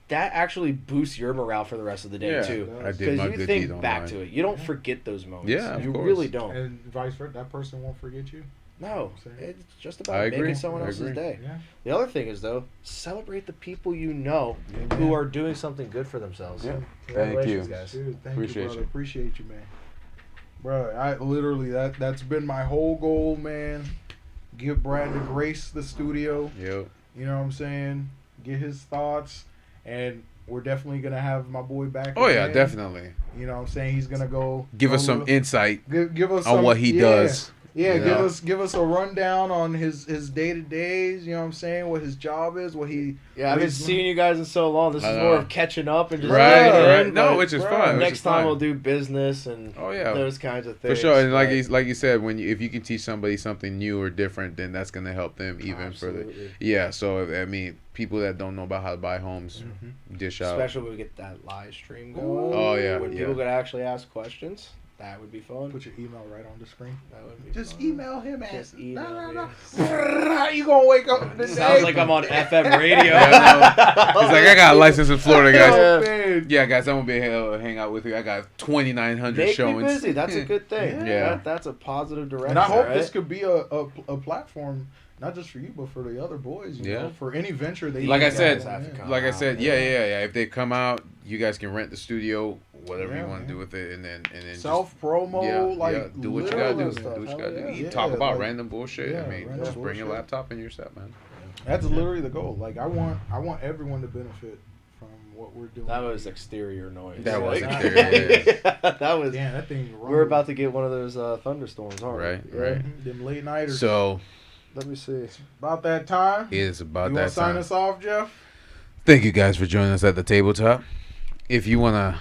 that actually boosts your morale for the rest of the day Yeah. too. I did Because my you good think deed back online. to it. You don't forget those moments. Yeah, of you course. really don't. And vice versa. That person won't forget you. No, Same. it's just I about agree. making someone I else's agree. day. Yeah. The other thing is though, celebrate the people you know who are doing something good for themselves. Yeah. Congratulations, you. guys. Dude, thank Appreciate you, brother. you. Appreciate you, man. Bro, I literally that's been my whole goal, man. Give Brad to grace the studio. Yep. You know what I'm saying? Get his thoughts, and we're definitely gonna have my boy back. Oh yeah, again. definitely. You know what I'm saying? He's gonna go Give us go some little- insight give us on some, what he yeah. does. Yeah, you know? give us a rundown on his day to days. You know what I'm saying? What his job is. What he. Yeah, I've what been he's- seeing you guys in so long. This I is know. more of catching up and just Right, checking right. in, No, but which is bro, fine. which next is time fine. we'll do business and Oh yeah. those kinds of For things. sure, and like but- like you said, if you can teach somebody something new or different, then that's gonna help them even further. Absolutely. Yeah, so I mean, people that don't know about how to buy homes, dish out. Especially when we get that live stream going. Oh, yeah, when yeah. people could actually ask questions, that would be fun. Put your email right on the screen. That would be Just fun. email him. Just At, email no, me. no, no. You gonna wake up today? Sounds like I'm on FM radio. Yeah, I know. He's like, I got a license in Florida, guys. Oh, man. Yeah, guys, I'm gonna be able to hang out with you. I got 2,900 Make showings. me busy. That's a good thing. Yeah. That's a positive direction. And I hope right? this could be a platform, not just for you, but for the other boys. You Yeah. know, for any venture they. Like I got said, going in. Like I said, yeah. If they come out, you guys can rent the studio, whatever Yeah, you want to man. do with it, and then Self promo, do what you gotta do. literally Do stuff. what you gotta do. Hell You yeah. talk about like, random bullshit. yeah, I mean, random just bring your bullshit. laptop and your set, man. That's literally the goal. Like I want everyone to benefit from what we're doing. That was exterior noise. That was Like- exterior, Yeah, that was. Damn, that thing. We're about to get one of those thunderstorms, aren't Right, we? right. Them late nighters. So Let me see. About that time. it is about You want that to sign time. us off, Jeff? Thank you guys for joining us at the tabletop. If you wanna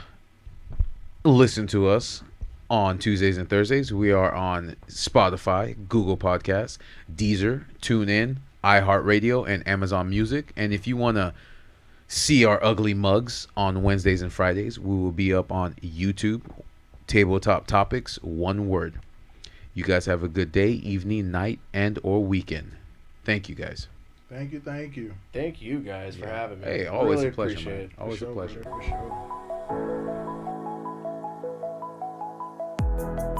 listen to us on Tuesdays and Thursdays, we are on Spotify, Google Podcasts, Deezer, TuneIn, iHeartRadio, and Amazon Music. And if you want to see our ugly mugs on Wednesdays and Fridays, we will be up on YouTube. Tabletop Topics, one word. You guys have a good day, evening, night, and or weekend. Thank you guys. Thank you. Thank you. Thank you guys for having me. Hey, always Really a pleasure, appreciate man. it. Always For a sure, pleasure. brother, for sure.